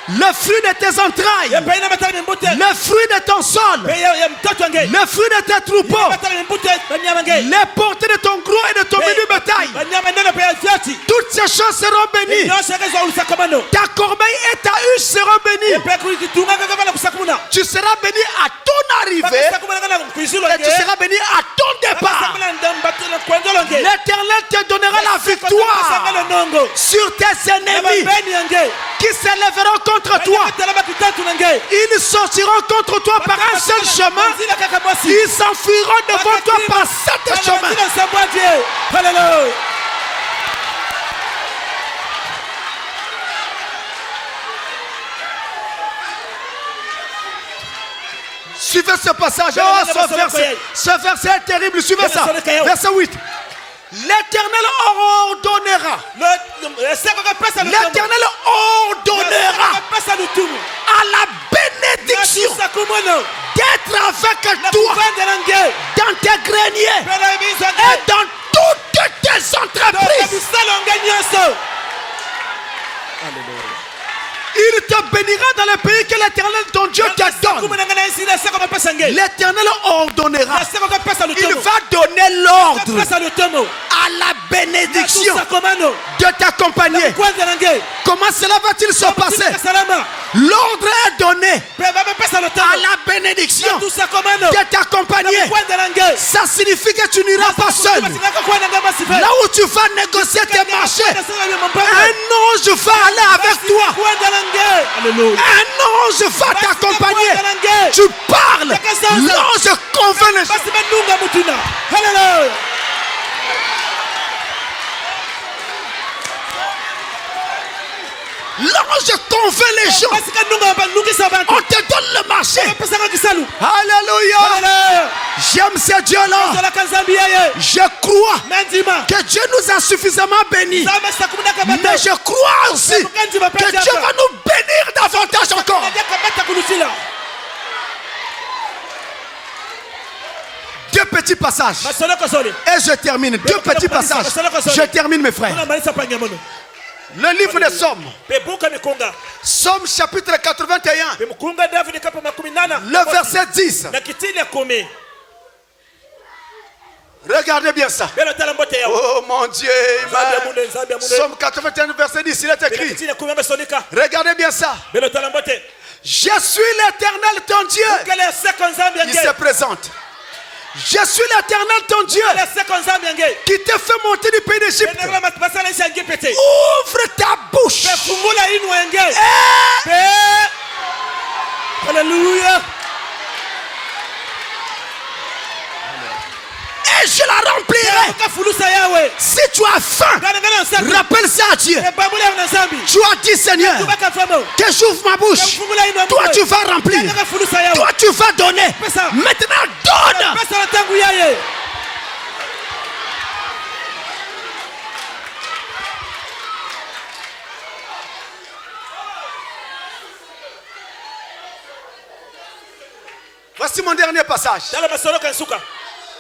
Le fruit de tes entrailles, le fruit de ton sol, le fruit de tes troupeaux, les portées de ton gros et de ton menu bétail, toutes ces choses seront bénies. Ta corbeille et ta huche seront bénies. Tu seras béni à ton arrivée et tu seras béni à ton départ. L'Éternel te donnera la victoire sur tes ennemis qui s'élèveront contre toi. Ils sortiront contre toi par un seul chemin. Ils s'enfuiront devant toi par 7 chemins. Alléluia. Suivez ce passage. Ce verset est terrible. Suivez ça. Verset 8. L'Éternel ordonnera. L'Éternel ordonnera à la bénédiction d'être avec toi dans tes greniers et dans toutes tes entreprises. Il te bénira dans le pays que l'Éternel ton Dieu te donne. L'Éternel ordonnera. Il va donner l'ordre à la bénédiction de t'accompagner. Comment cela va-t-il se passer? L'ordre est donné à la bénédiction de t'accompagner. Ça signifie que tu n'iras pas seul. Là où tu vas négocier tes marchés, un ange va aller avec toi. Alléluia. Un ange va t'accompagner. Tu parles. L'ange convainc les gens. L'ange convainc les gens. On te donne le marché. Alléluia. J'aime ce Dieu-là. Je crois que Dieu nous a suffisamment bénis. Mais je crois aussi que Dieu va nous bénir davantage encore. Deux petits passages. Et je termine. Deux petits passages. Je termine, mes frères. Le livre des Psaumes. Psaume chapitre 81. Le verset 10. Regardez bien ça. Oh mon Dieu. Psaume 81 verset 10. Il est écrit. Regardez bien ça. Je suis l'Éternel ton Dieu. Il se présente. Je suis l'Éternel ton Dieu qui te fait monter du pays d'Égypte. Ouvre ta bouche. Alléluia. Et je la remplirai. Si tu as faim, rappelle ça à Dieu. Tu as dit, Seigneur, que j'ouvre ma bouche. Toi, tu vas remplir. Toi, tu vas donner. Maintenant, donne. Voici mon dernier passage.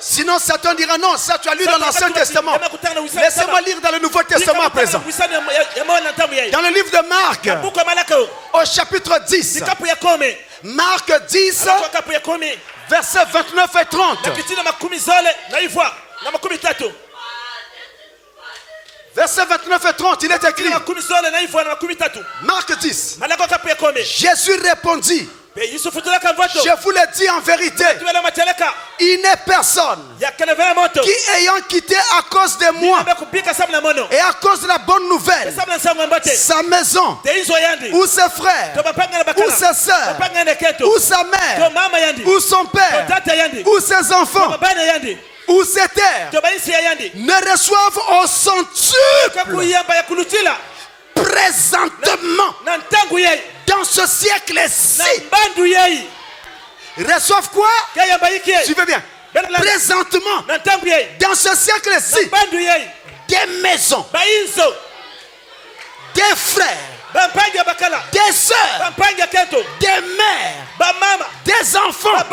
Sinon Satan dira non, ça tu as lu dans l'Ancien Testament. Laissez-moi lire dans le Nouveau Testament à présent. Dans le livre de Marc, au chapitre 10. Marc 10, versets 29 et 30. Versets 29 et 30, il est écrit. Marc 10. Jésus répondit. Je vous le dis en vérité, il n'est personne qui ayant quitté à cause de moi et à cause de la bonne nouvelle sa maison ou ses frères ou ses soeurs ou sa mère ou son père ou ses enfants ou ses terres ne reçoivent au centuple présentement dans ce siècle-ci. Reçoivent quoi? Suivez bien. Présentement dans ce siècle-ci, des maisons, des frères, des sœurs, des mères, des enfants et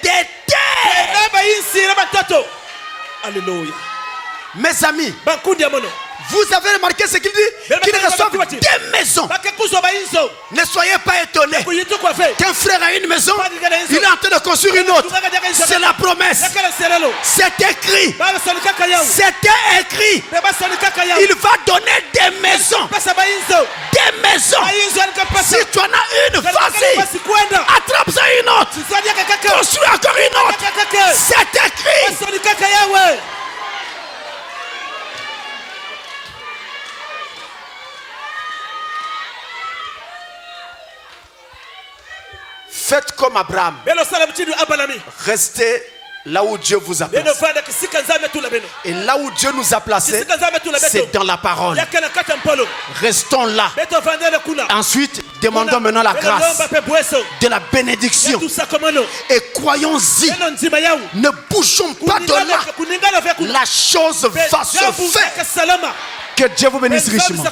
des terres. Alléluia. Mes amis, vous avez remarqué ce qu'il dit? Qu'ils reçoivent des maisons. Ne soyez pas étonnés qu'un frère a une maison, il est en train de construire une autre. C'est la promesse. C'est écrit. C'était écrit. Il va donner des maisons. Des maisons. Si tu en as une, vas-y. Attrape-en une autre. Construis encore une autre. C'est écrit. Faites comme Abraham. Restez là où Dieu vous a placé. Et là où Dieu nous a placés, c'est dans la parole. Restons là. Ensuite, demandons maintenant la grâce de la bénédiction. Et croyons-y. Ne bougeons pas de là. La chose va se faire. Que Dieu vous bénisse richement.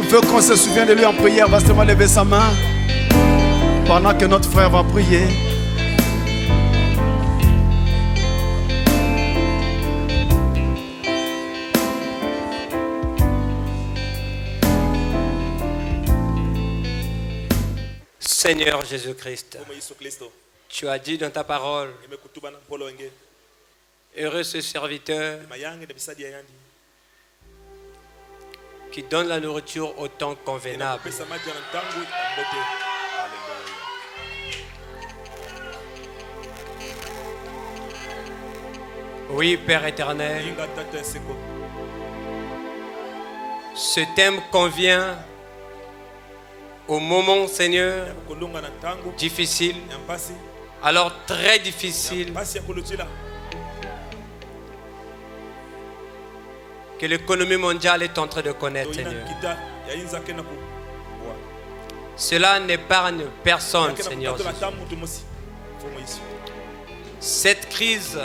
Veut qu'on se souvienne de lui en prière, va seulement lever sa main pendant que notre frère va prier. Seigneur Jésus-Christ, tu as dit dans ta parole, heureux ce serviteur qui donne la nourriture au temps convenable. Oui, Père éternel, ce thème convient au moment, Seigneur, difficile, alors très difficile, que l'économie mondiale est en train de connaître, Seigneur. Cela n'épargne personne, Seigneur Jésus. Cette crise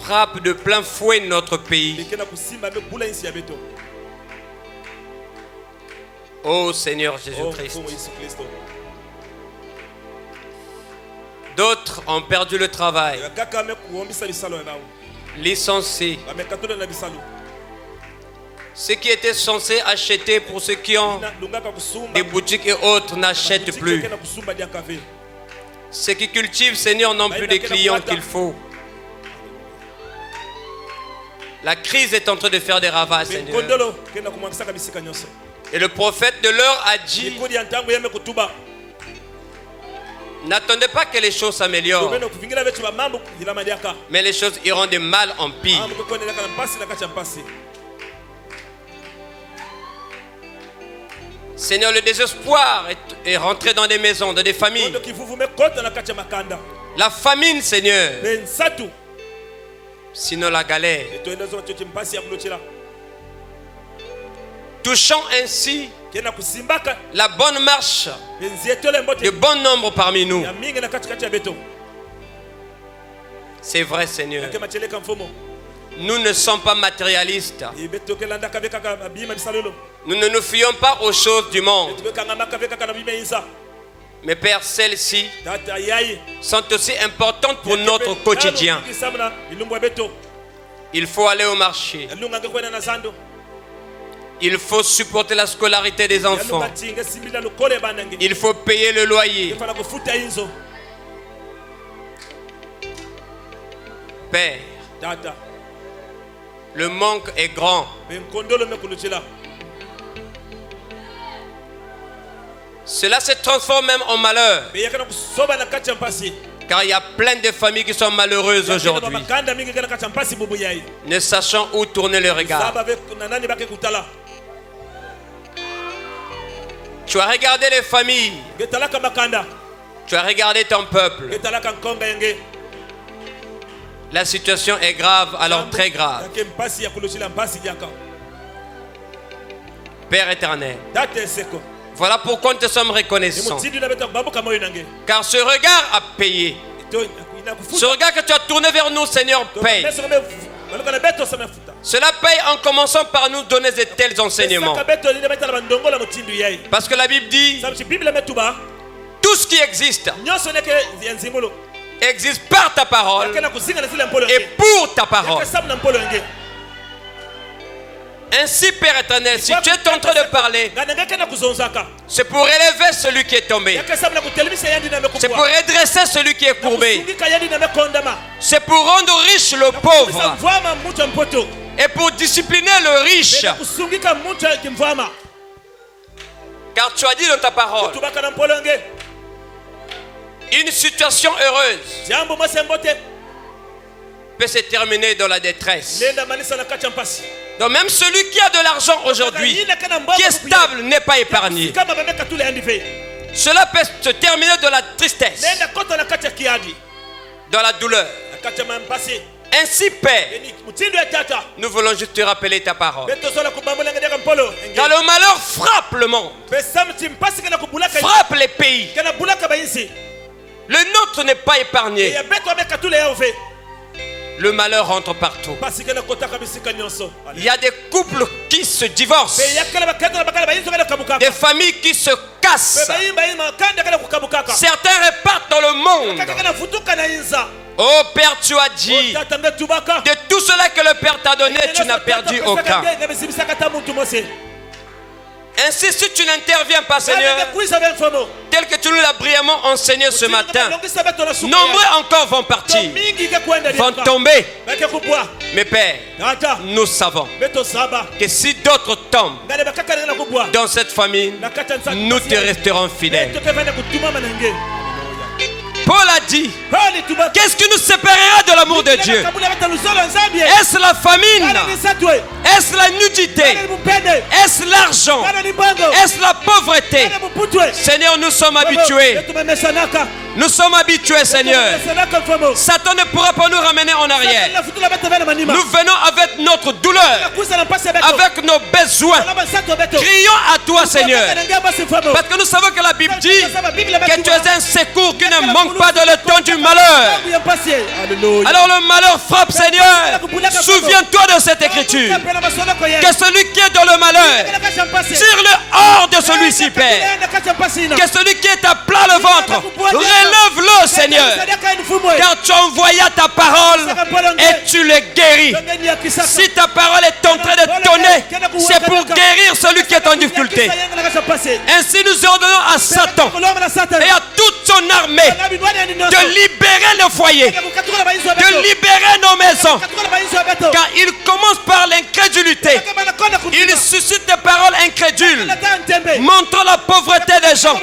frappe de plein fouet notre pays. Ô Seigneur Jésus-Christ. D'autres ont perdu le travail, licenciés. Ceux qui étaient censés acheter pour ceux qui ont des boutiques et autres n'achètent plus. Ceux qui cultivent, Seigneur, n'ont plus de clients qu'il faut. La crise est en train de faire des ravages, Seigneur. Et le prophète de l'heure a dit: n'attendez pas que les choses s'améliorent, mais les choses iront de mal en pire. Seigneur, le désespoir est rentré dans des maisons, dans des familles. La famine, Seigneur. Sinon la galère. Touchant ainsi la bonne marche de bon nombre parmi nous. C'est vrai, Seigneur. Nous ne sommes pas matérialistes. Nous ne nous fions pas aux choses du monde. Mais Père, celles-ci sont aussi importantes pour notre quotidien. Il faut aller au marché. Il faut supporter la scolarité des enfants. Il faut payer le loyer. Père, le manque est grand. Cela se transforme même en malheur. Car il y a plein de familles qui sont malheureuses aujourd'hui, ne sachant où tourner le regard. Tu as regardé les familles. Tu as regardé ton peuple. La situation est grave, alors très grave. Père éternel, voilà pourquoi nous te sommes reconnaissants. Car ce regard a payé. Ce regard que tu as tourné vers nous, Seigneur, paye. Cela paye en commençant par nous donner de tels enseignements. Parce que la Bible dit: tout ce qui existe existe par ta parole et pour ta parole. Ainsi, Père éternel, si tu es en train de parler, c'est pour élever celui qui est tombé. C'est pour redresser celui qui est courbé. C'est pour rendre riche le pauvre. Et pour discipliner le riche. Car tu as dit dans ta parole, une situation heureuse peut se terminer dans la détresse. Donc même celui qui a de l'argent aujourd'hui, qui est stable, n'est pas épargné. Cela peut se terminer dans la tristesse, dans la douleur. Ainsi, Père, nous voulons juste te rappeler ta parole. Car le malheur frappe le monde, frappe les pays. Le nôtre n'est pas épargné. Le malheur rentre partout. Il y a des couples qui se divorcent, des familles qui se cassent. Certains repartent dans le monde. Oh Père, tu as dit, de tout cela que le Père t'a donné, tu n'as perdu aucun. Ainsi, si tu n'interviens pas, Seigneur, tel que tu nous l'as brillamment enseigné ce matin, nombreux encore vont partir, vont tomber. Mais Père, nous savons que si d'autres tombent dans cette famille, nous te resterons fidèles. Paul a maladie? Qu'est-ce qui nous séparera de l'amour de Dieu? Est-ce la famine? Est-ce la nudité? Est-ce l'argent? Est-ce la pauvreté? Seigneur, nous sommes habitués. Nous sommes habitués, Seigneur. Satan ne pourra pas nous ramener en arrière. Nous venons avec notre douleur, avec nos besoins. Crions à toi, Seigneur. Parce que nous savons que la Bible dit que tu es un secours qui ne manque pas dans le temps du malheur. Alors le malheur frappe, Seigneur. Souviens-toi de cette écriture. Que celui qui est dans le malheur, tire-le hors de celui-ci, Père. Que celui qui est à plat le ventre, relève-le, Seigneur. Car tu as envoyé ta parole et tu le guéris. Si ta parole est en train de donner, c'est pour guérir celui qui est en difficulté. Ainsi nous ordonnons à Satan et à toute son armée de libérer le foyer, de libérer nos maisons. Car il commence par l'incrédulité. Il suscite des paroles incrédules, montrant la pauvreté des gens,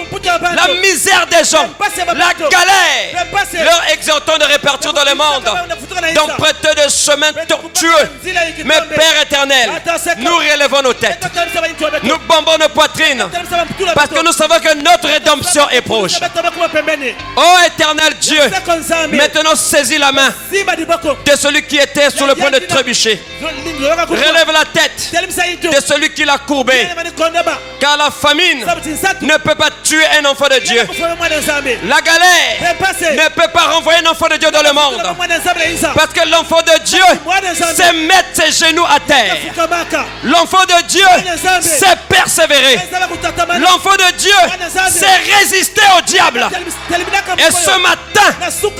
la misère des gens, la galère, leur exhortant de répartir dans le monde, d'emprunter des chemins tortueux. Mais Père éternel, nous relevons nos têtes, nous bombons nos poitrines, parce que nous savons que notre rédemption est proche. Oh éternel Dieu, maintenant saisis la main de celui qui était sur le point de trébucher. Relève la tête de celui qui l'a courbé, car la famine ne peut pas tuer un enfant de Dieu. La galère ne peut pas renvoyer un enfant de Dieu dans le monde, parce que l'enfant de Dieu c'est mettre ses genoux à terre. L'enfant de Dieu c'est persévérer. L'enfant de Dieu c'est résister au diable. Et ce matin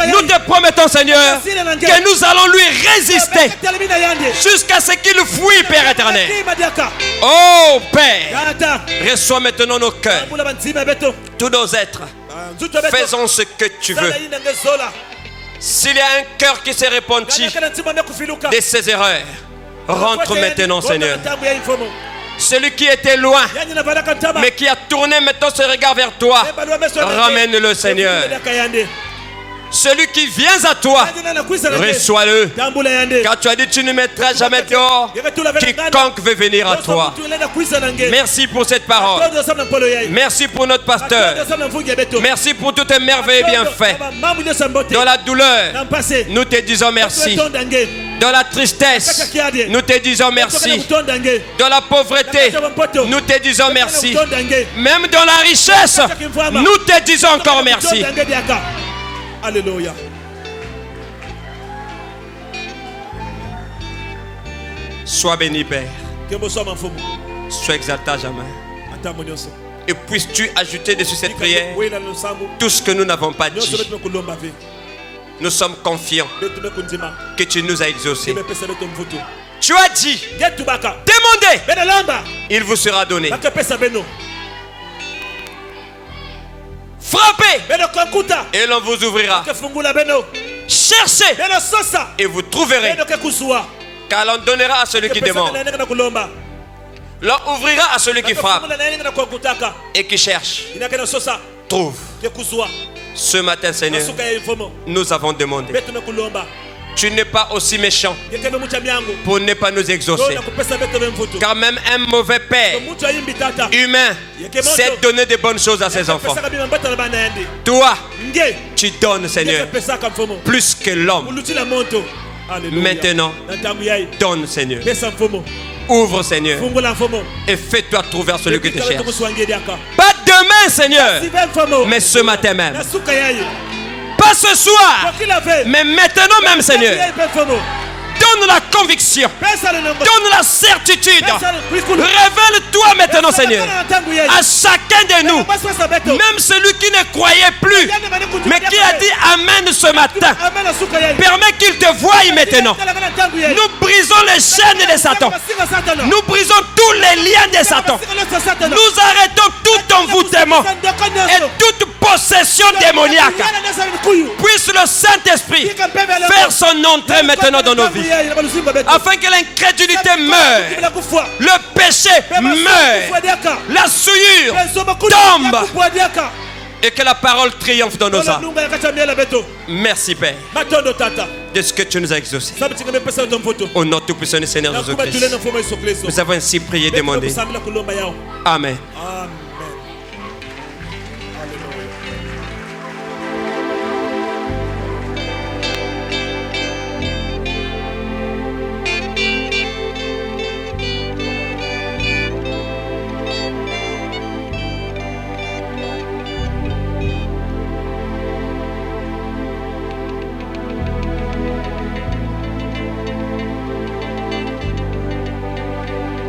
nous te promettons, Seigneur, que nous allons lui résister jusqu'à ce qu'il fuit, Père éternel. Oh Père, reçois maintenant nos cœurs, tous nos êtres. Faisons ce que tu veux. S'il y a un cœur qui s'est repenti de ses erreurs, rentre maintenant, Seigneur. Celui qui était loin, mais qui a tourné maintenant ce regard vers toi, ramène-le, Seigneur. Celui qui vient à toi, reçois-le. Car tu as dit, tu ne mettras jamais dehors quiconque veut venir à toi. Merci pour cette parole. Merci pour notre pasteur. Merci pour toutes tes merveilles bien faites. Dans la douleur, nous te disons merci. Dans la tristesse, nous te disons merci. Dans la pauvreté, nous te disons merci. Même dans la richesse, nous te disons encore merci. Alléluia. Sois béni, Père. Sois exalté à jamais. Et puisses-tu ajouter dessus cette prière tout ce que nous n'avons pas dit. Nous sommes confiants que tu nous as exaucés. Tu as dit, demandez, il vous sera donné. Frappez et l'on vous ouvrira. Cherchez et vous trouverez. Car l'on donnera à celui qui demande. L'on ouvrira à celui qui frappe et qui cherche. Trouve. Ce matin, Seigneur, nous avons demandé. Tu n'es pas aussi méchant pour ne pas nous exaucer. Car même un mauvais père humain sait donner de bonnes choses à ses enfants. Toi, tu donnes, Seigneur, plus que l'homme. Maintenant, donne, Seigneur. Ouvre, Seigneur, et fais-toi trouver celui que tu cherches. Pas demain, Seigneur, mais ce matin même. Pas ce soir, mais maintenant même, Seigneur. Donne la conviction, donne la certitude. Révèle-toi maintenant, Seigneur, à chacun de nous, même celui qui ne croyait plus, mais qui a dit Amen ce matin. Permets qu'il te voie maintenant. Nous brisons les chaînes de Satan. Nous brisons tous les liens de Satan. Nous arrêtons tout envoûtement et toute possession démoniaque. Puisse le Saint-Esprit faire son entrée maintenant dans nos vies, afin que l'incrédulité meure, le péché meure, la souillure tombe Et que la parole triomphe dans nos âmes. Merci Père de ce que tu nous as exaucé. Au nom tout puissant du Seigneur Jésus-Christ. Nous avons ainsi prié et demandé. Amen.